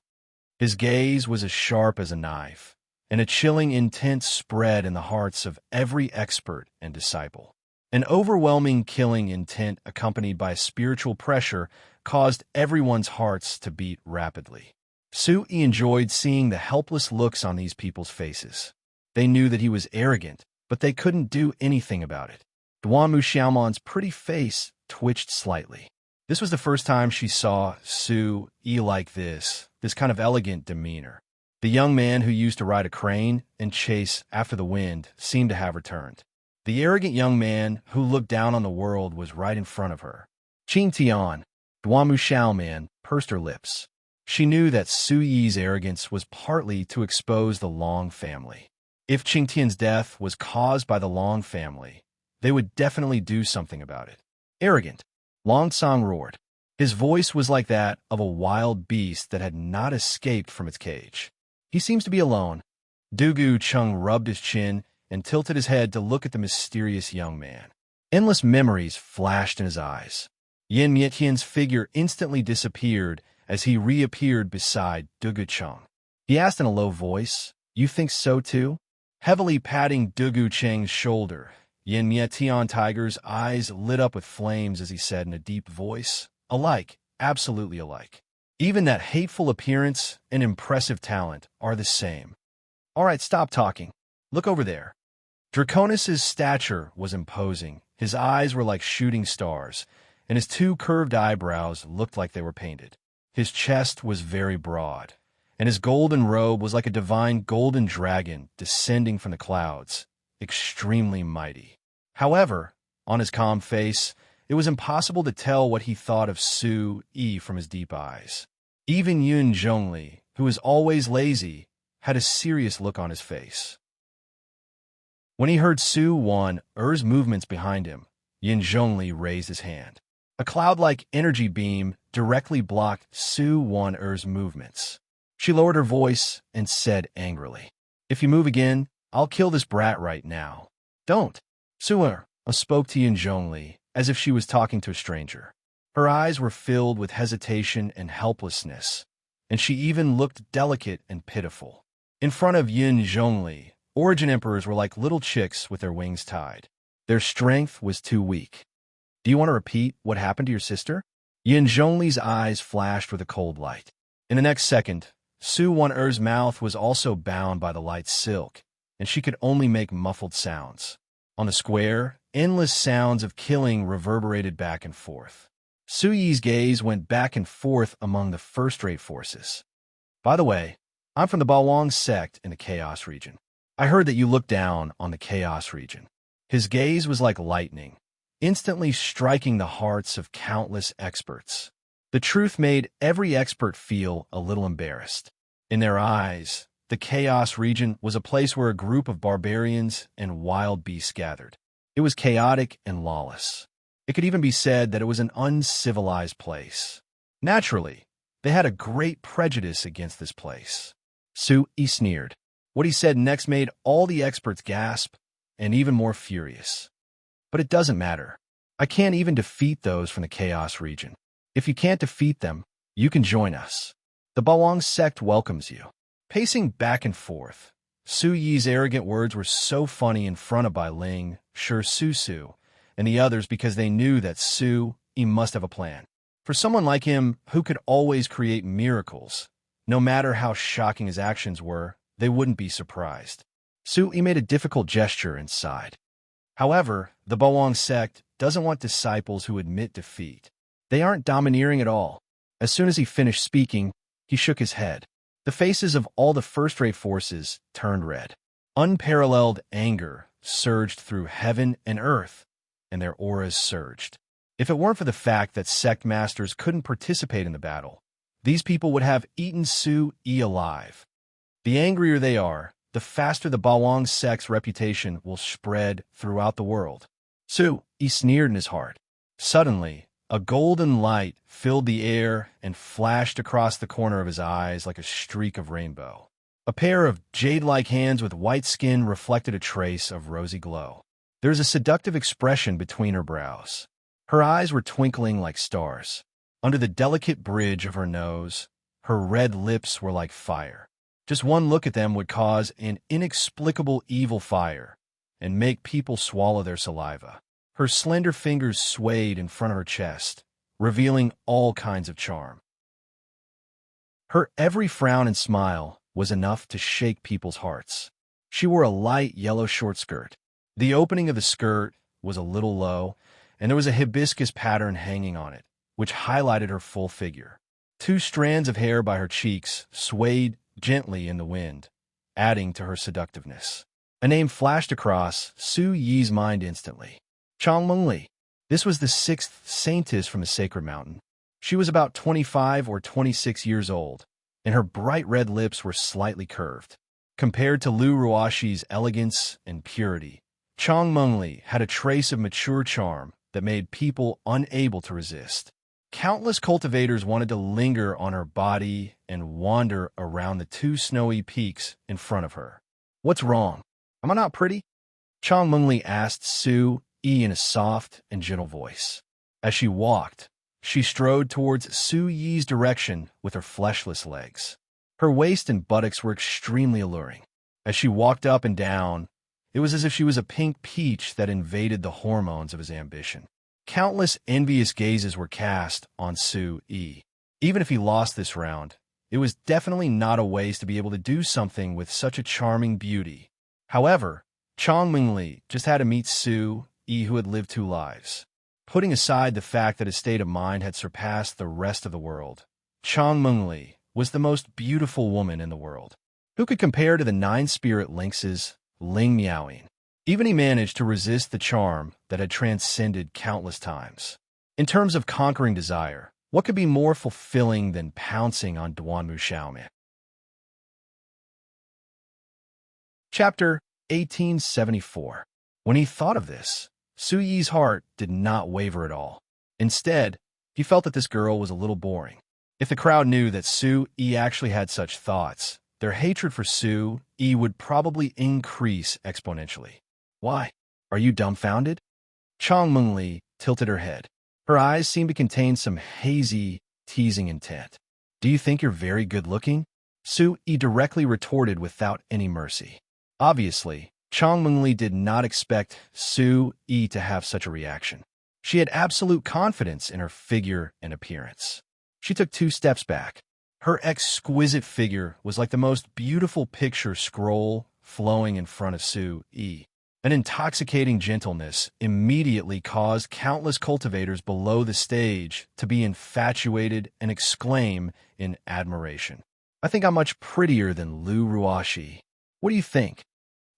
His gaze was as sharp as a knife, and a chilling intent spread in the hearts of every expert and disciple. An overwhelming killing intent accompanied by spiritual pressure caused everyone's hearts to beat rapidly. Su Yi enjoyed seeing the helpless looks on these people's faces. They knew that he was arrogant, but they couldn't do anything about it. Duan Mu Xiaoman's pretty face twitched slightly. This was the first time she saw Su Yi like this kind of elegant demeanor. The young man who used to ride a crane and chase after the wind seemed to have returned. The arrogant young man who looked down on the world was right in front of her. Qing Tian, Duan Mu Xiaoman, pursed her lips. She knew that Su Yi's arrogance was partly to expose the Long family. If Qing Tian's death was caused by the Long family, they would definitely do something about it. Arrogant, Long Song roared. His voice was like that of a wild beast that had not escaped from its cage. He seems to be alone. Dugu Chung rubbed his chin and tilted his head to look at the mysterious young man. Endless memories flashed in his eyes. Yin Mietian's figure instantly disappeared as he reappeared beside Dugu Chung. He asked in a low voice, "You think so too?" Heavily patting Dugu Cheng's shoulder, Yin Mietian Tiger's eyes lit up with flames as he said in a deep voice, "Alike, absolutely alike. Even that hateful appearance and impressive talent are the same. All right, stop talking. Look over there." Draconis's stature was imposing. His eyes were like shooting stars, and his two curved eyebrows looked like they were painted. His chest was very broad, and his golden robe was like a divine golden dragon descending from the clouds, extremely mighty. However, on his calm face, it was impossible to tell what he thought of Su Yi from his deep eyes. Even Yun Zhongli, who was always lazy, had a serious look on his face. When he heard Su Wan Er's movements behind him, Yin Zhongli raised his hand. A cloud-like energy beam directly blocked Su Wan Er's movements. She lowered her voice and said angrily, "If you move again, I'll kill this brat right now." "Don't." Su Er spoke to Yin Zhongli as if she was talking to a stranger. Her eyes were filled with hesitation and helplessness, and she even looked delicate and pitiful. In front of Yin Zhongli, Origin Emperors were like little chicks with their wings tied. Their strength was too weak. "Do you want to repeat what happened to your sister?" Yin Zhongli's eyes flashed with a cold light. In the next second, Su Wan Er's mouth was also bound by the light silk, and she could only make muffled sounds. On the square, endless sounds of killing reverberated back and forth. Su Yi's gaze went back and forth among the first-rate forces. "By the way, I'm from the Bawang sect in the Chaos region. I heard that you look down on the Chaos region." His gaze was like lightning, instantly striking the hearts of countless experts. The truth made every expert feel a little embarrassed. In their eyes, the Chaos region was a place where a group of barbarians and wild beasts gathered. It was chaotic and lawless. It could even be said that it was an uncivilized place. Naturally, they had a great prejudice against this place. Su Yi sneered. What he said next made all the experts gasp, and even more furious. "But it doesn't matter. I can't even defeat those from the Chaos region. If you can't defeat them, you can join us. The Bawang sect welcomes you." Pacing back and forth, Su Yi's arrogant words were so funny in front of Bai Ling, Su, and the others because they knew that Su Yi must have a plan. For someone like him who could always create miracles, no matter how shocking his actions were, they wouldn't be surprised. Su Yi made a difficult gesture and sighed. However, the Bawang sect doesn't want disciples who admit defeat. They aren't domineering at all. As soon as he finished speaking, he shook his head. The faces of all the first-rate forces turned red. Unparalleled anger surged through heaven and earth, and their auras surged. If it weren't for the fact that sect masters couldn't participate in the battle, these people would have eaten Su Yi alive. The angrier they are, the faster the Bawang sect's reputation will spread throughout the world. Su Yi sneered in his heart. Suddenly, a golden light filled the air and flashed across the corner of his eyes like a streak of rainbow. A pair of jade-like hands with white skin reflected a trace of rosy glow. There was a seductive expression between her brows. Her eyes were twinkling like stars. Under the delicate bridge of her nose, her red lips were like fire. Just one look at them would cause an inexplicable evil fire and make people swallow their saliva. Her slender fingers swayed in front of her chest, revealing all kinds of charm. Her every frown and smile was enough to shake people's hearts. She wore a light yellow short skirt. The opening of the skirt was a little low, and there was a hibiscus pattern hanging on it, which highlighted her full figure. Two strands of hair by her cheeks swayed gently in the wind, adding to her seductiveness. A name flashed across Su Yi's mind instantly. Changmengli. This was the 6th saintess from the sacred mountain. She was about 25 or 26 years old, and her bright red lips were slightly curved. Compared to Lu Ruoxi's elegance and purity, Changmengli had a trace of mature charm that made people unable to resist. Countless cultivators wanted to linger on her body and wander around the two snowy peaks in front of her. What's wrong? Am I not pretty? Chang Mengli asked Su Yi in a soft and gentle voice. As she walked, she strode towards Su Yi's direction with her fleshless legs. Her waist and buttocks were extremely alluring. As she walked up and down, it was as if she was a pink peach that invaded the hormones of his ambition. Countless envious gazes were cast on Su Yi. Even if he lost this round, it was definitely not a waste to be able to do something with such a charming beauty. However, Chang Mengli just had to meet Su Yi, who had lived two lives. Putting aside the fact that his state of mind had surpassed the rest of the world, Chang Mengli was the most beautiful woman in the world. Who could compare to the 9-spirit lynxes, Ling Miaoing? Even he managed to resist the charm that had transcended countless times. In terms of conquering desire, what could be more fulfilling than pouncing on Duanmu Xiaoman? Chapter 1874. When he thought of this, Su Yi's heart did not waver at all. Instead, he felt that this girl was a little boring. If the crowd knew that Su Yi actually had such thoughts, their hatred for Su Yi would probably increase exponentially. Why? Are you dumbfounded? Chang Mengli tilted her head. Her eyes seemed to contain some hazy, teasing intent. Do you think you're very good-looking? Su Yi directly retorted without any mercy. Obviously, Chang Mengli did not expect Su Yi to have such a reaction. She had absolute confidence in her figure and appearance. She took 2 steps back. Her exquisite figure was like the most beautiful picture scroll flowing in front of Su Yi. An intoxicating gentleness immediately caused countless cultivators below the stage to be infatuated and exclaim in admiration. I think I'm much prettier than Lu Ruoxi. What do you think?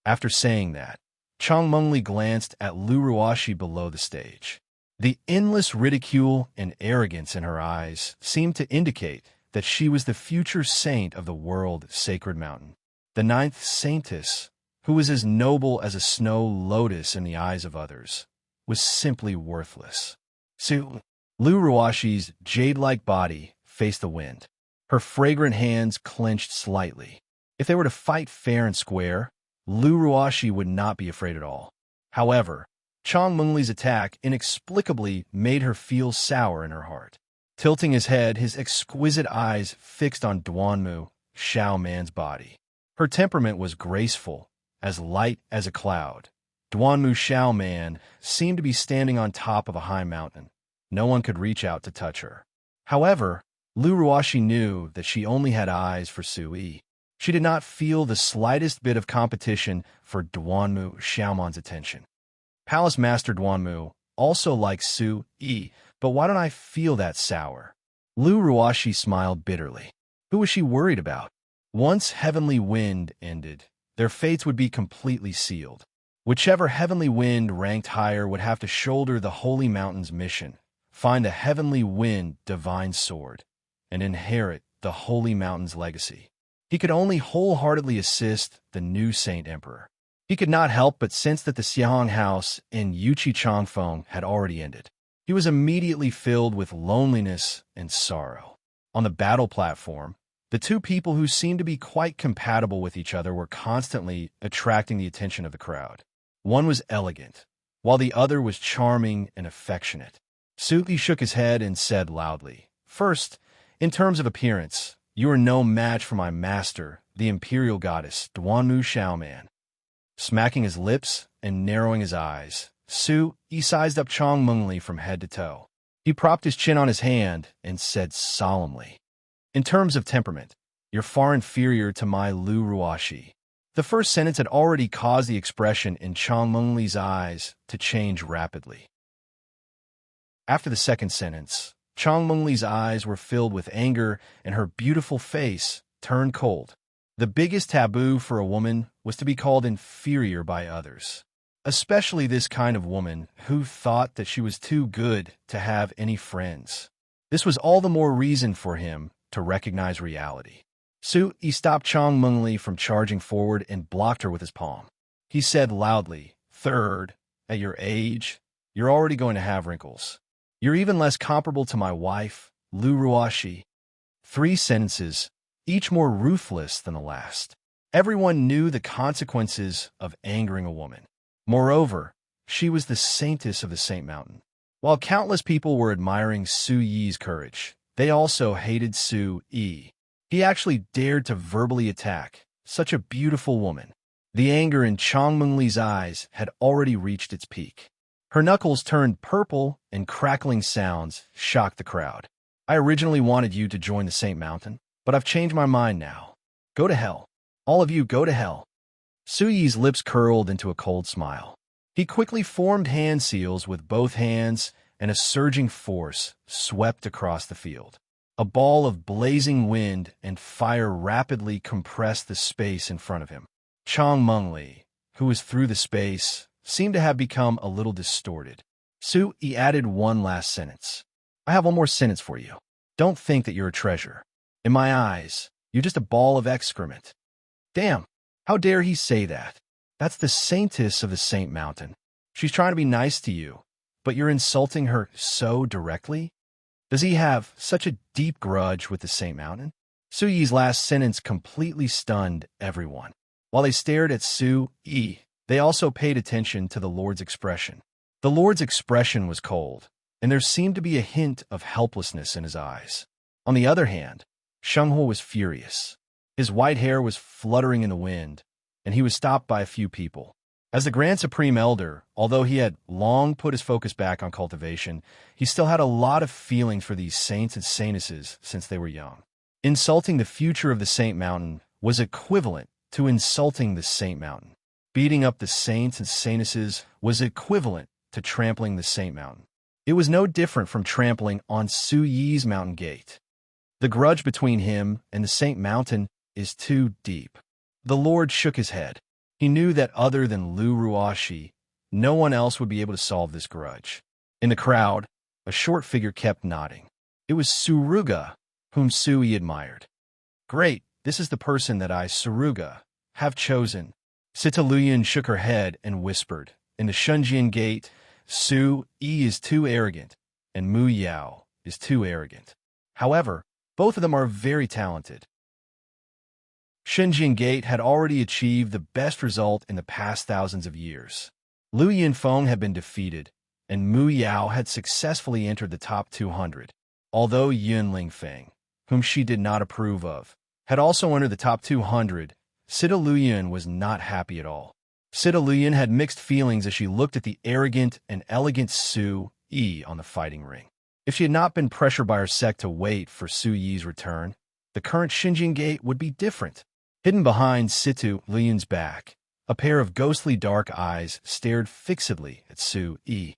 After saying that, Chang Mengli glanced at Lu Ruoxi below the stage. The endless ridicule and arrogance in her eyes seemed to indicate that she was the future saint of the world sacred mountain. The 9th saintess, who was as noble as a snow lotus in the eyes of others, was simply worthless. So, Lu Ruoxi's jade-like body faced the wind. Her fragrant hands clenched slightly. If they were to fight fair and square, Lu Ruoxi would not be afraid at all. However, Chang Mengli's attack inexplicably made her feel sour in her heart. Tilting his head, his exquisite eyes fixed on Duanmu Xiaoman's body. Her temperament was graceful, as light as a cloud. Duanmu Xiaoman seemed to be standing on top of a high mountain. No one could reach out to touch her. However, Lu Ruoxi knew that she only had eyes for Su Yi. She did not feel the slightest bit of competition for Duanmu Xiaoman's attention. Palace Master Duanmu also likes Su Yi, but why don't I feel that sour? Lu Ruoxi smiled bitterly. Who was she worried about? Once Heavenly Wind ended, their fates would be completely sealed. Whichever Heavenly Wind ranked higher would have to shoulder the Holy Mountain's mission, find the Heavenly Wind divine sword, and inherit the Holy Mountain's legacy. He could only wholeheartedly assist the new Saint Emperor. He could not help but sense that the Xiang house in Yuchi Changfeng had already ended. He was immediately filled with loneliness and sorrow. On the battle platform, the two people who seemed to be quite compatible with each other were constantly attracting the attention of the crowd. One was elegant, while the other was charming and affectionate. Su Yi shook his head and said loudly, "First, in terms of appearance, you are no match for my master, the imperial goddess, Duanmu Xiaoman." Smacking his lips and narrowing his eyes, Su Yi sized up Chang Mengli from head to toe. He propped his chin on his hand and said solemnly, "In terms of temperament, you're far inferior to my Lu Ruoxi." The first sentence had already caused the expression in Chang Mengli's eyes to change rapidly. After the second sentence, Chang Mengli's eyes were filled with anger and her beautiful face turned cold. The biggest taboo for a woman was to be called inferior by others, especially this kind of woman who thought that she was too good to have any friends. This was all the more reason for him to recognize reality. Su Yi stopped Chang Mengli from charging forward and blocked her with his palm. He said loudly, "Third, at your age, you're already going to have wrinkles. You're even less comparable to my wife, Lu Ruashi. 3 sentences, each more ruthless than the last. Everyone knew the consequences of angering a woman. Moreover, she was the saintess of the Saint Mountain. While countless people were admiring Su Yi's courage, they also hated Su Yi. He actually dared to verbally attack such a beautiful woman. The anger in Chang Mengli's eyes had already reached its peak. Her knuckles turned purple and crackling sounds shocked the crowd. I originally wanted you to join the Saint Mountain, but I've changed my mind now. Go to hell. All of you go to hell. Su Yi's lips curled into a cold smile. He quickly formed hand seals with both hands, and a surging force swept across the field. A ball of blazing wind and fire rapidly compressed the space in front of him. Chang Mengli, who was through the space, seemed to have become a little distorted. Su Yi added one last sentence. I have one more sentence for you. Don't think that you're a treasure. In my eyes, you're just a ball of excrement. Damn, how dare he say that? That's the saintess of the Saint Mountain. She's trying to be nice to you, but you're insulting her so directly? Does he have such a deep grudge with the Saint Mountain? Su Yi's last sentence completely stunned everyone. While they stared at Su Yi, they also paid attention to the Lord's expression. The Lord's expression was cold, and there seemed to be a hint of helplessness in his eyes. On the other hand, Shenghuo was furious. His white hair was fluttering in the wind, and he was stopped by a few people. As the Grand Supreme Elder, although he had long put his focus back on cultivation, he still had a lot of feelings for these saints and saintesses since they were young. Insulting the future of the Saint Mountain was equivalent to insulting the Saint Mountain. Beating up the saints and saintesses was equivalent to trampling the Saint Mountain. It was no different from trampling on Su Yi's mountain gate. The grudge between him and the Saint Mountain is too deep. The Lord shook his head. He knew that other than Lu Ruashi, no one else would be able to solve this grudge. In the crowd, a short figure kept nodding. It was Suruga, whom Su Yi admired. Great, this is the person that I, Suruga, have chosen. Sita Luyan shook her head and whispered, in the Shunjian Gate, Su Yi is too arrogant, and Mu Yao is too arrogant. However, both of them are very talented. Shunjian Gate had already achieved the best result in the past thousands of years. Lu Yinfeng had been defeated, and Mu Yao had successfully entered the top 200. Although Yun Lingfeng, whom she did not approve of, had also entered the top 200, Sita Luyan was not happy at all. Sita Luyan had mixed feelings as she looked at the arrogant and elegant Su Yi on the fighting ring. If she had not been pressured by her sect to wait for Su Yi's return, the current Shunjian Gate would be different. Hidden behind Sita Luyan's back, a pair of ghostly dark eyes stared fixedly at Su Yi.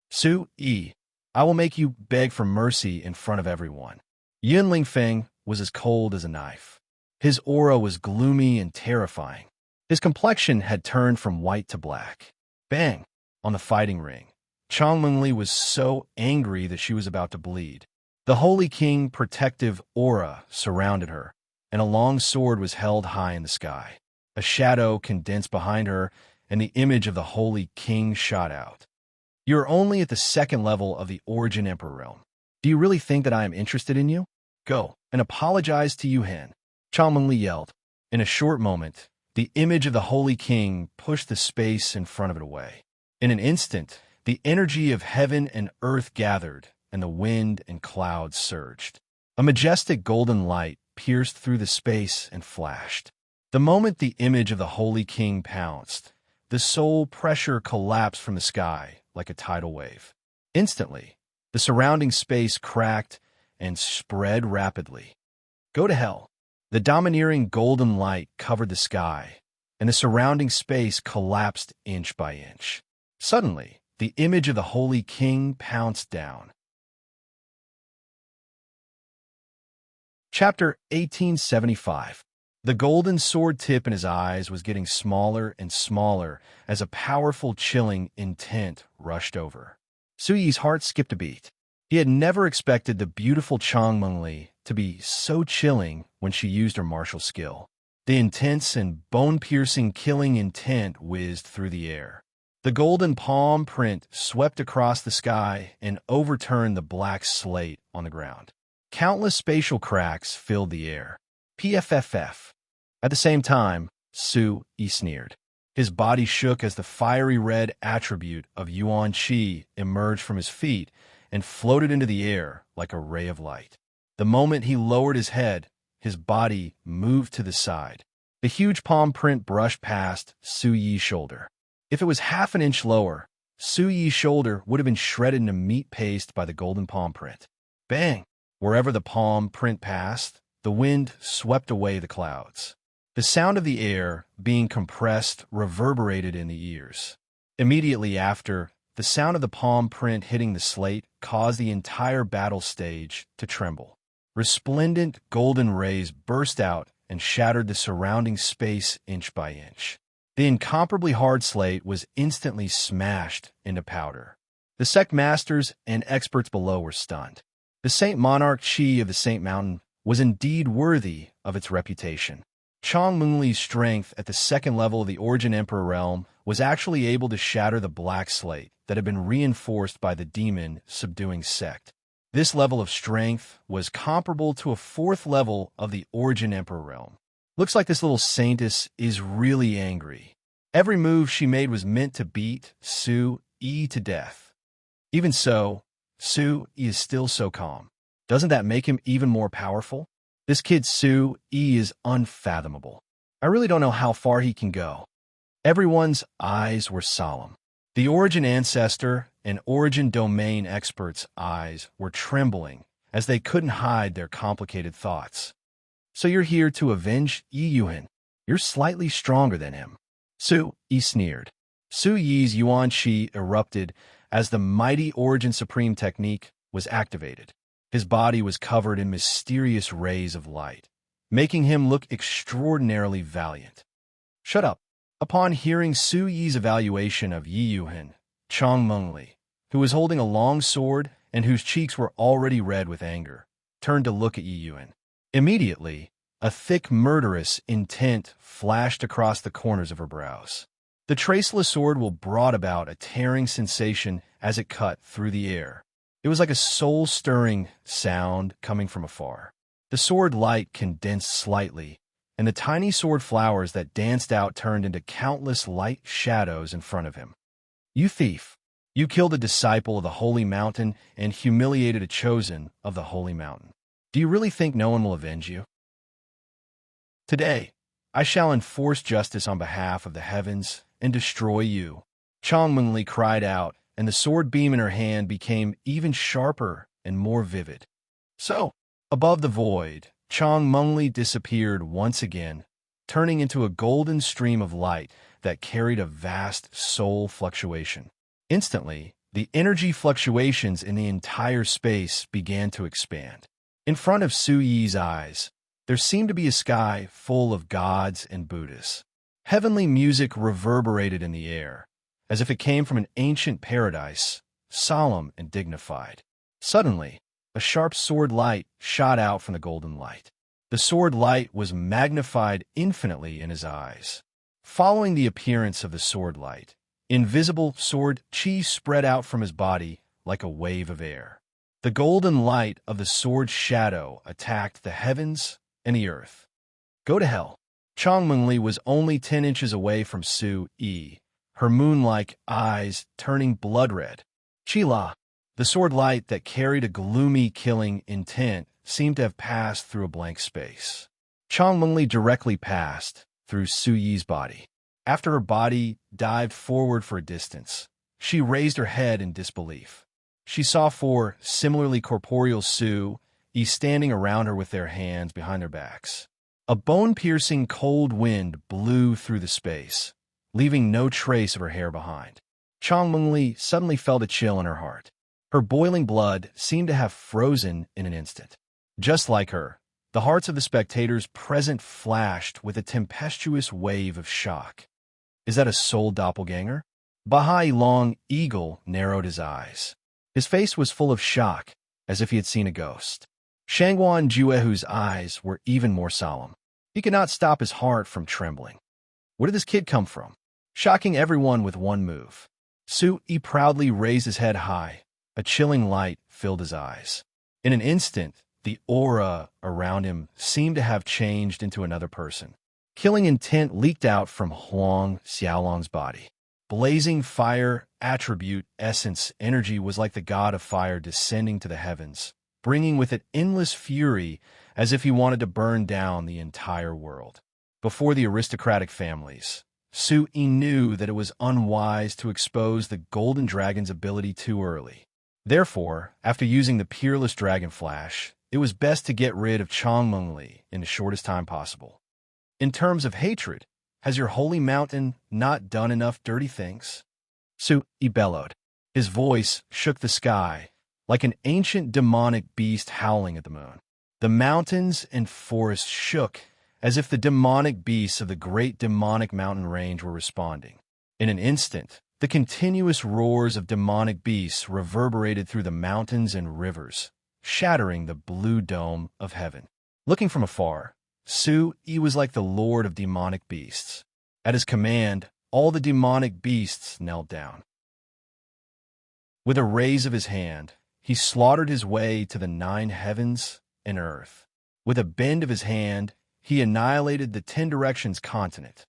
Su Yi, I will make you beg for mercy in front of everyone. Yun Lingfeng was as cold as a knife. His aura was gloomy and terrifying. His complexion had turned from white to black. Bang! On the fighting ring, Chang Mengli was so angry that she was about to bleed. The Holy King protective aura surrounded her, and a long sword was held high in the sky. A shadow condensed behind her, and the image of the Holy King shot out. You are only at the second level of the Origin Emperor realm. Do you really think that I am interested in you? Go and apologize to Yu Han. Chang Mengli yelled. In a short moment, the image of the Holy King pushed the space in front of it away. In an instant, the energy of heaven and earth gathered, and the wind and clouds surged. A majestic golden light pierced through the space and flashed. The moment the image of the Holy King pounced, the soul pressure collapsed from the sky like a tidal wave. Instantly, the surrounding space cracked and spread rapidly. Go to hell. The domineering golden light covered the sky, and the surrounding space collapsed inch by inch. Suddenly, the image of the Holy King pounced down. Chapter 1875. The golden sword tip in his eyes was getting smaller and smaller as a powerful, chilling intent rushed over. Su Yi's heart skipped a beat. He had never expected the beautiful Chang Mengli to be so chilling when she used her martial skill. The intense and bone-piercing killing intent whizzed through the air. The golden palm print swept across the sky and overturned the black slate on the ground. Countless spatial cracks filled the air. PFFF. At the same time, Su-Yi sneered. His body shook as the fiery red attribute of Yuan Qi emerged from his feet and floated into the air like a ray of light. The moment he lowered his head, his body moved to the side. The huge palm print brushed past Su-Yi's shoulder. If it was half an inch lower, Su-Yi's shoulder would have been shredded into meat paste by the golden palm print. Bang! Wherever the palm print passed, the wind swept away the clouds. The sound of the air being compressed reverberated in the ears. Immediately after, the sound of the palm print hitting the slate caused the entire battle stage to tremble. Resplendent golden rays burst out and shattered the surrounding space inch by inch. The incomparably hard slate was instantly smashed into powder. The sect masters and experts below were stunned. The Saint Monarch Qi of the Saint Mountain was indeed worthy of its reputation. Chong Mungli's strength at the second level of the Origin Emperor realm was actually able to shatter the black slate that had been reinforced by the demon subduing sect. This level of strength was comparable to a fourth level of the Origin Emperor realm. Looks like this little saintess is really angry. Every move she made was meant to beat Su-Yi to death. Even so, Su-Yi is still so calm. Doesn't that make him even more powerful? This kid Su-Yi is unfathomable. I really don't know how far he can go. Everyone's eyes were solemn. The Origin Ancestor and Origin Domain experts' eyes were trembling as they couldn't hide their complicated thoughts. So you're here to avenge Yi Yuan. You're slightly stronger than him. Su-Yi sneered. Su-Yi's Yuan Qi erupted as the mighty Origin Supreme technique was activated. His body was covered in mysterious rays of light, making him look extraordinarily valiant. Shut up. Upon hearing Su-Yi's evaluation of Yi Yuan, Chong Mengli, who was holding a long sword and whose cheeks were already red with anger, turned to look at Yi Yuan. Immediately, a thick murderous intent flashed across the corners of her brows. The traceless sword brought about a tearing sensation as it cut through the air. It was like a soul-stirring sound coming from afar. The sword light condensed slightly, and the tiny sword flowers that danced out turned into countless light shadows in front of him. You thief! You killed a disciple of the Holy Mountain and humiliated a chosen of the Holy Mountain. Do you really think no one will avenge you? Today, I shall enforce justice on behalf of the heavens and destroy you. Chong Mengli cried out, and the sword beam in her hand became even sharper and more vivid. So, above the void, Chong Mengli disappeared once again, turning into a golden stream of light that carried a vast soul fluctuation. Instantly, the energy fluctuations in the entire space began to expand. In front of Su-Yi's eyes, there seemed to be a sky full of gods and Buddhas. Heavenly music reverberated in the air, as if it came from an ancient paradise, solemn and dignified. Suddenly, a sharp sword light shot out from the golden light. The sword light was magnified infinitely in his eyes. Following the appearance of the sword light, invisible sword chi spread out from his body like a wave of air. The golden light of the sword's shadow attacked the heavens and the earth. Go to hell. Chong Mengli was only 10 inches away from Su-Yi, her moon-like eyes turning blood red. Chi-La, the sword light that carried a gloomy killing intent, seemed to have passed through a blank space. Chong Mengli directly passed through Su-Yi's body. After her body dived forward for a distance, she raised her head in disbelief. She saw 4 similarly corporeal Su-Yi standing around her with their hands behind their backs. A bone-piercing cold wind blew through the space, leaving no trace of her hair behind. Chong Mengli suddenly felt a chill in her heart. Her boiling blood seemed to have frozen in an instant. Just like her, the hearts of the spectators present flashed with a tempestuous wave of shock. Is that a soul doppelganger? Bahai Long Eagle narrowed his eyes. His face was full of shock, as if he had seen a ghost. Shangguan Juehu's eyes were even more solemn. He could not stop his heart from trembling. Where did this kid come from? Shocking everyone with one move. Su-yi proudly raised his head high. A chilling light filled his eyes. In an instant, the aura around him seemed to have changed into another person. Killing intent leaked out from Huang Xiaolong's body. Blazing fire, attribute, essence, energy was like the god of fire descending to the heavens, bringing with it endless fury as if he wanted to burn down the entire world. Before the aristocratic families, Su-yi knew that it was unwise to expose the golden dragon's ability too early. Therefore, after using the peerless dragon flash, it was best to get rid of Changmengli in the shortest time possible. In terms of hatred, has your holy mountain not done enough dirty things? Su-yi bellowed. His voice shook the sky, like an ancient demonic beast howling at the moon. The mountains and forests shook, as if the demonic beasts of the great demonic mountain range were responding. In an instant, the continuous roars of demonic beasts reverberated through the mountains and rivers, shattering the blue dome of heaven. Looking from afar, Su-yi was like the lord of demonic beasts. At his command, all the demonic beasts knelt down. With a raise of his hand, he slaughtered his way to the 9 heavens and earth. With a bend of his hand, he annihilated the 10 directions continent.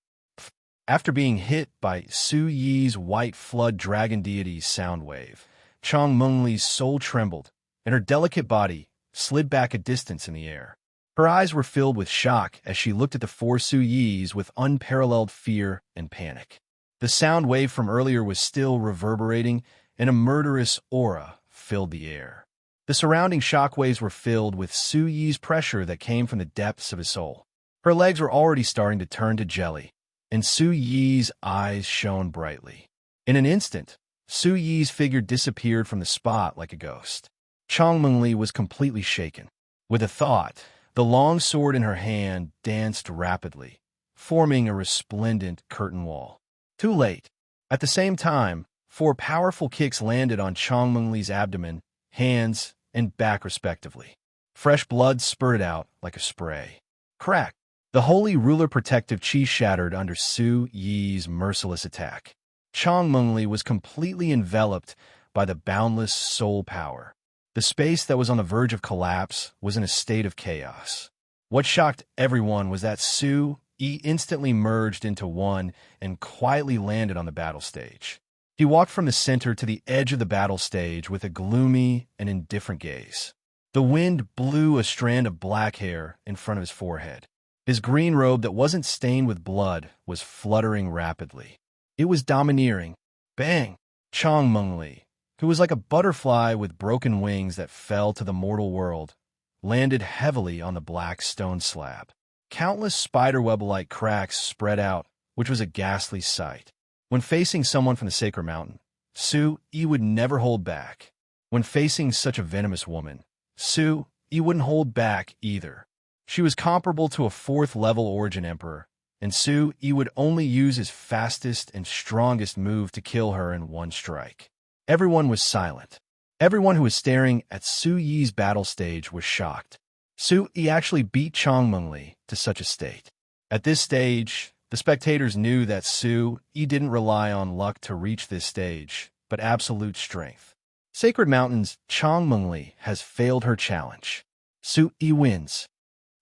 After being hit by Su-yi's white flood dragon deity's sound wave, Changmengli's soul trembled, and her delicate body slid back a distance in the air. Her eyes were filled with shock as she looked at the 4 Su-yis with unparalleled fear and panic. The sound wave from earlier was still reverberating, and a murderous aura filled the air. The surrounding shockwaves were filled with Su-yi's pressure that came from the depths of his soul. Her legs were already starting to turn to jelly, and Su-yi's eyes shone brightly. In an instant, Su-yi's figure disappeared from the spot like a ghost. Changmengli was completely shaken. With a thought, the long sword in her hand danced rapidly, forming a resplendent curtain wall. Too late. At the same time, 4 powerful kicks landed on Changmengli's abdomen, hands, and back respectively. Fresh blood spurted out like a spray. Crack! The holy ruler protective chi shattered under Su-yi's merciless attack. Changmengli was completely enveloped by the boundless soul power. The space that was on the verge of collapse was in a state of chaos. What shocked everyone was that Su-yi instantly merged into one and quietly landed on the battle stage. He walked from the center to the edge of the battle stage with a gloomy and indifferent gaze. The wind blew a strand of black hair in front of his forehead. His green robe that wasn't stained with blood was fluttering rapidly. It was domineering. Bang! Changmengli, who was like a butterfly with broken wings that fell to the mortal world, landed heavily on the black stone slab. Countless spiderweb-like cracks spread out, which was a ghastly sight. When facing someone from the sacred mountain, Su-yi would never hold back. When facing such a venomous woman, Su-yi wouldn't hold back either. She was comparable to a 4th-level origin emperor, and Su-yi would only use his fastest and strongest move to kill her in one strike. Everyone was silent. Everyone who was staring at Su-yi's battle stage was shocked. Su-yi actually beat Changmengli to such a state. At this stage, the spectators knew that Su-yi didn't rely on luck to reach this stage, but absolute strength. Sacred Mountain's Changmengli has failed her challenge. Su-yi wins.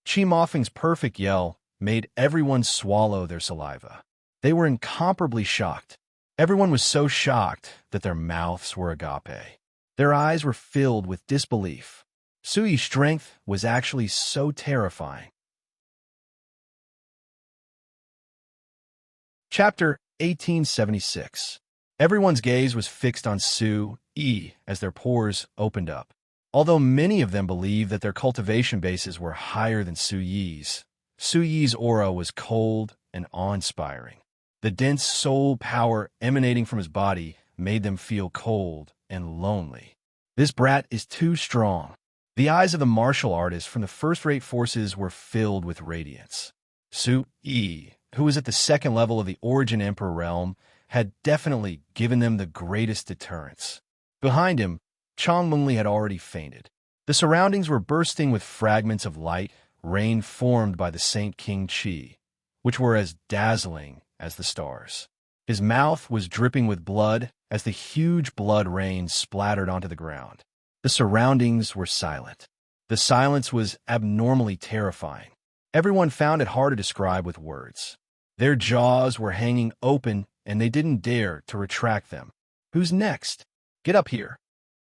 Chi Mofeng's perfect yell made everyone swallow their saliva. They were incomparably shocked. Everyone was so shocked that their mouths were agape. Their eyes were filled with disbelief. Su-yi's strength was actually so terrifying. Chapter 1876. Everyone's gaze was fixed on Su-yi as their pores opened up. Although many of them believed that their cultivation bases were higher than Su-yi's, Su-yi's aura was cold and awe-inspiring. The dense soul power emanating from his body made them feel cold and lonely. This brat is too strong. The eyes of the martial artist from the first-rate forces were filled with radiance. Su-yi, who was at the 2nd level of the Origin Emperor realm, had definitely given them the greatest deterrence. Behind him, Changmengli had already fainted. The surroundings were bursting with fragments of light, rain formed by the Saint King Chi, which were as dazzling as the stars. His mouth was dripping with blood, as the huge blood rain splattered onto the ground. The surroundings were silent. The silence was abnormally terrifying. Everyone found it hard to describe with words. Their jaws were hanging open, and they didn't dare to retract them. Who's next? Get up here.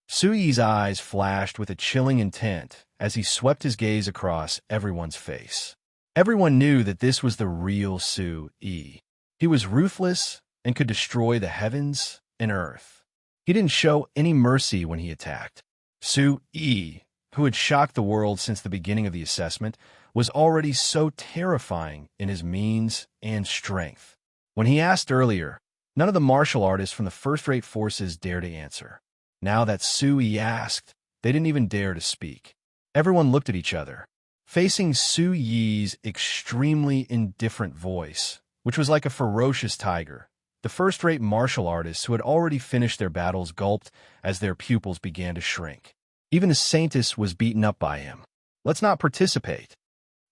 Suyi's eyes flashed with a chilling intent as he swept his gaze across everyone's face. Everyone knew that this was the real Su-yi. He was ruthless and could destroy the heavens and earth. He didn't show any mercy when he attacked. Su-yi, who had shocked the world since the beginning of the assessment, was already so terrifying in his means and strength. When he asked earlier, none of the martial artists from the first-rate forces dared to answer. Now that Su-yi asked, they didn't even dare to speak. Everyone looked at each other, facing Su-yi's extremely indifferent voice, which was like a ferocious tiger. The first-rate martial artists who had already finished their battles gulped as their pupils began to shrink. Even the saintess was beaten up by him. Let's not participate.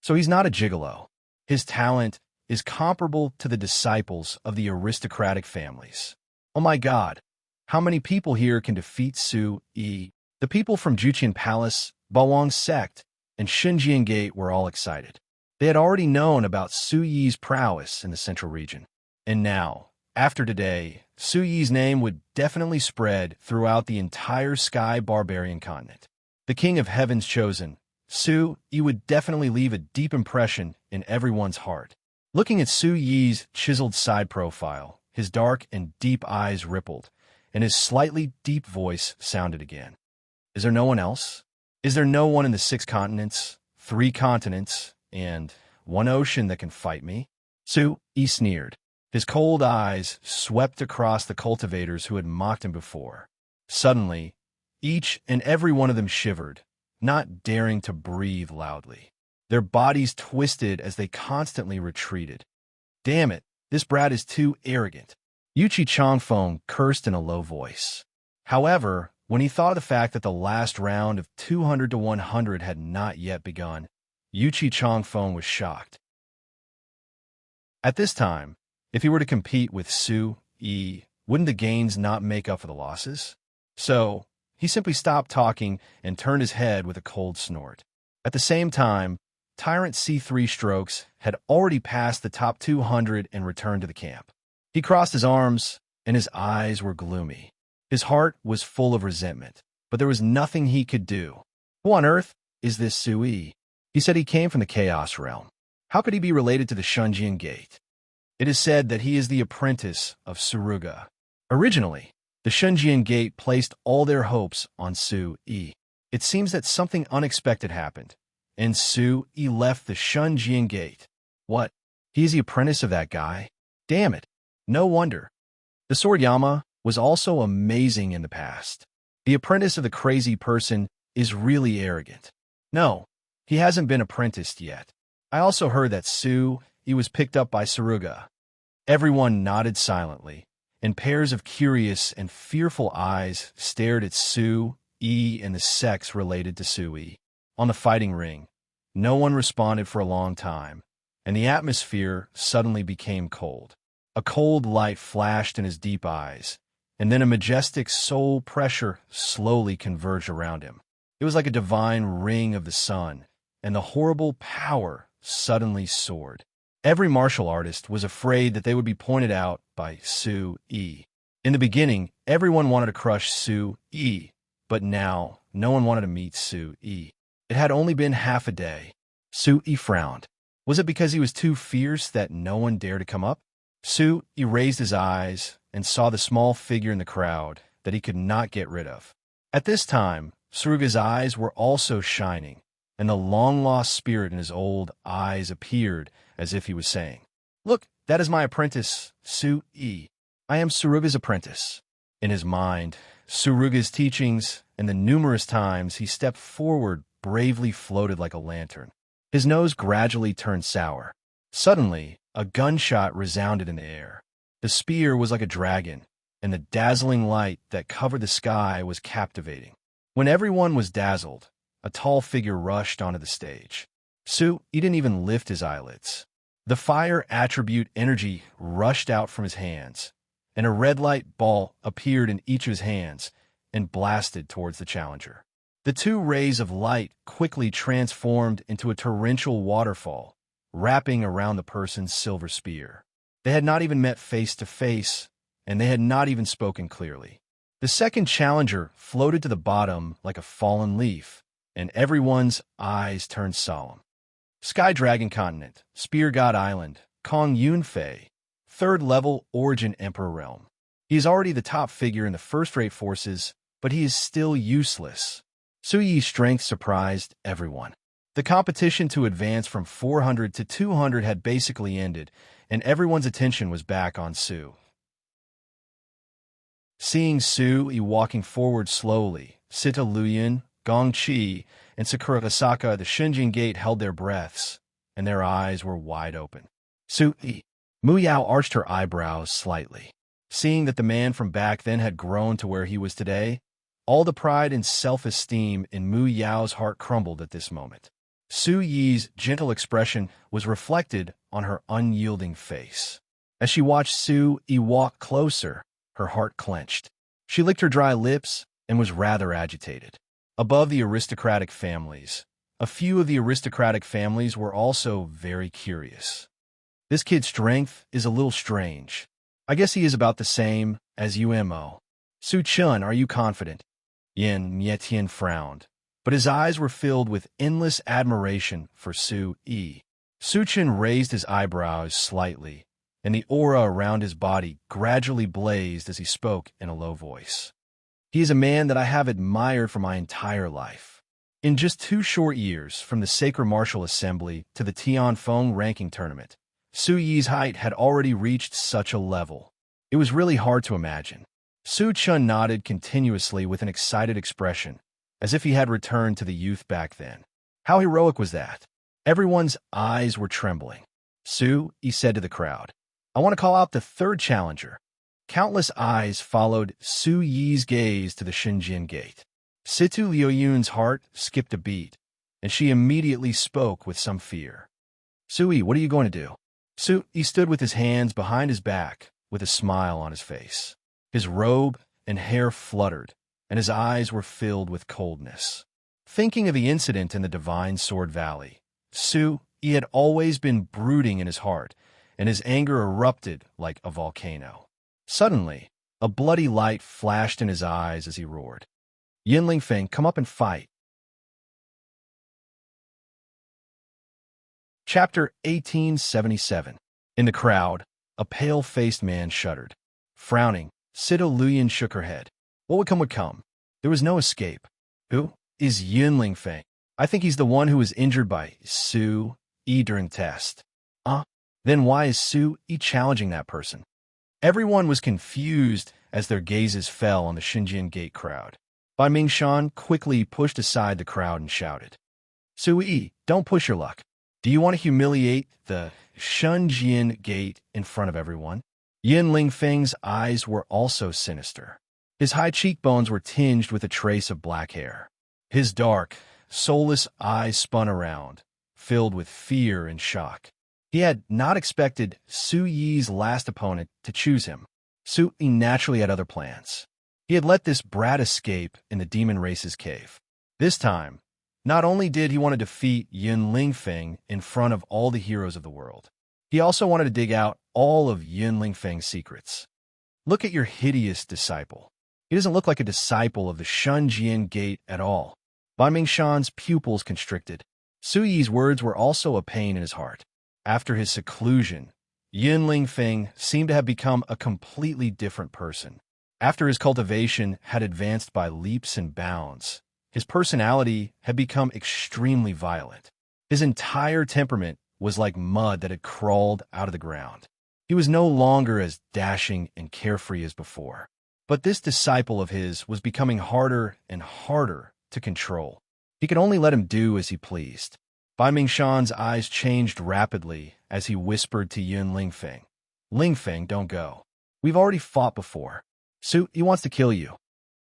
So he's not a gigolo. His talent is comparable to the disciples of the aristocratic families. Oh my God, how many people here can defeat Su-yi? The people from Juqian Palace, Bawang Sect, and Xinjiang Gate were all excited. They had already known about Su-yi's prowess in the central region. And now, after today, Su-yi's name would definitely spread throughout the entire Sky Barbarian continent. The King of Heaven's chosen, Su-yi would definitely leave a deep impression in everyone's heart. Looking at Su-yi's chiseled side profile, his dark and deep eyes rippled, and his slightly deep voice sounded again. Is there no one else? Is there no one in the 6 continents, 3 continents, and 1 ocean that can fight me? Su-yi sneered. His cold eyes swept across the cultivators who had mocked him before. Suddenly, each and every one of them shivered, not daring to breathe loudly. Their bodies twisted as they constantly retreated. Damn it, this brat is too arrogant. Yuchi Changfeng cursed in a low voice. However, when he thought of the fact that the last round of 200 to 100 had not yet begun, Yuchi Changfeng was shocked. At this time, if he were to compete with Su-yi, wouldn't the gains not make up for the losses? So, he simply stopped talking and turned his head with a cold snort. At the same time, Tyrant C3 Strokes had already passed the top 200 and returned to the camp. He crossed his arms, and his eyes were gloomy. His heart was full of resentment, but there was nothing he could do. Who on earth is this Su-yi? He said he came from the Chaos Realm. How could he be related to the Xinjiang Gate? It is said that he is the apprentice of Suruga. Originally, the Xinjiang Gate placed all their hopes on Su-yi. It seems that something unexpected happened, and Su-yi left the Xinjiang Gate. What? He is the apprentice of that guy? Damn it. No wonder. The Sword Yama was also amazing in the past. The apprentice of the crazy person is really arrogant. No, he hasn't been apprenticed yet. I also heard that Su-yi was picked up by Suruga. Everyone nodded silently, and pairs of curious and fearful eyes stared at Su-yi and the sects related to Su-yi. On the fighting ring, no one responded for a long time, and the atmosphere suddenly became cold. A cold light flashed in his deep eyes, and then a majestic soul pressure slowly converged around him. It was like a divine ring of the sun, and the horrible power suddenly soared. Every martial artist was afraid that they would be pointed out by Su-yi. In the beginning, everyone wanted to crush Su-yi, but now no one wanted to meet Su-yi. It had only been half a day. Su-yi frowned. Was it because he was too fierce that no one dared to come up? Su-yi raised his eyes and saw the small figure in the crowd that he could not get rid of. At this time, Suruga's eyes were also shining, and the long-lost spirit in his old eyes appeared as if he was saying, "Look, that is my apprentice, Su-yi. I am Suruga's apprentice." In his mind, Suruga's teachings and the numerous times he stepped forward bravely floated like a lantern. His nose gradually turned sour. Suddenly, a gunshot resounded in the air. The spear was like a dragon, and the dazzling light that covered the sky was captivating. When everyone was dazzled, a tall figure rushed onto the stage. Su-yi didn't even lift his eyelids. The fire attribute energy rushed out from his hands, and a red light ball appeared in each of his hands and blasted towards the challenger. The two rays of light quickly transformed into a torrential waterfall, wrapping around the person's silver spear. They had not even met face to face, and they had not even spoken clearly. The second challenger floated to the bottom like a fallen leaf, and everyone's eyes turned solemn. Sky Dragon Continent, Spear God Island, Kong Yunfei, third level Origin Emperor Realm. He is already the top figure in the first-rate forces, but he is still useless. Su Yi's strength surprised everyone. The competition to advance from 400 to 200 had basically ended, and everyone's attention was back on Su. Seeing Su Yi walking forward slowly, Sita Luyan, Gong Qi, and Sakura Asaka, the Shinjin Gate, held their breaths, and their eyes were wide open. Su Yi. Mu Yao arched her eyebrows slightly. Seeing that the man from back then had grown to where he was today, all the pride and self-esteem in Mu Yao's heart crumbled at this moment. Su Yi's gentle expression was reflected on her unyielding face. As she watched Su Yi walk closer, her heart clenched. She licked her dry lips and was rather agitated. Above the aristocratic families, a few of the aristocratic families were also very curious. This kid's strength is a little strange. I guess he is about the same as Umo. Su Chun, are you confident? Yin Mietian frowned, but his eyes were filled with endless admiration for Su Yi. Su Chun raised his eyebrows slightly, and the aura around his body gradually blazed as he spoke in a low voice. He is a man that I have admired for my entire life. In just 2 short years, from the Sacred Martial Assembly to the Tianfeng ranking tournament, Su Yi's height had already reached such a level. It was really hard to imagine. Su Chun nodded continuously with an excited expression, as if he had returned to the youth back then. How heroic was that? Everyone's eyes were trembling. Su Yi said to the crowd, I want to call out the third challenger. Countless eyes followed Su Yi's gaze to the Shinjin Gate. Situ Liuyun's heart skipped a beat, and she immediately spoke with some fear. Su Yi, what are you going to do? Su Yi stood with his hands behind his back, with a smile on his face. His robe and hair fluttered, and his eyes were filled with coldness. Thinking of the incident in the Divine Sword Valley, Su Yi had always been brooding in his heart, and his anger erupted like a volcano. Suddenly, a bloody light flashed in his eyes as he roared. Yin Lingfeng, come up and fight. Chapter 1877. In the crowd, a pale-faced man shuddered. Frowning, Sita Luyan shook her head. What would come. There was no escape. Who is Yin Lingfeng? I think he's the one who was injured by Su Yi during the test. Then why is Su Yi challenging that person? Everyone was confused as their gazes fell on the Shinjin Gate crowd. Bai Mingshan quickly pushed aside the crowd and shouted, Su Yi, don't push your luck. Do you want to humiliate the Shinjin Gate in front of everyone? Yin Lingfeng's eyes were also sinister. His high cheekbones were tinged with a trace of black hair. His dark, soulless eyes spun around, filled with fear and shock. He had not expected Su Yi's last opponent to choose him. Su Yi naturally had other plans. He had let this brat escape in the demon race's cave. This time, not only did he want to defeat Yin Lingfeng in front of all the heroes of the world, he also wanted to dig out all of Yin Lingfeng's secrets. Look at your hideous disciple. He doesn't look like a disciple of the Shinjin Gate at all. Bai Mingshan's pupils constricted. Su Yi's words were also a pain in his heart. After his seclusion, Yin Lingfeng seemed to have become a completely different person. After his cultivation had advanced by leaps and bounds, his personality had become extremely violent. His entire temperament was like mud that had crawled out of the ground. He was no longer as dashing and carefree as before. But this disciple of his was becoming harder and harder to control. He could only let him do as he pleased. Bai Mingshan's eyes changed rapidly as he whispered to Yin Lingfeng, Lingfeng, don't go. We've already fought before. Su Yi wants to kill you.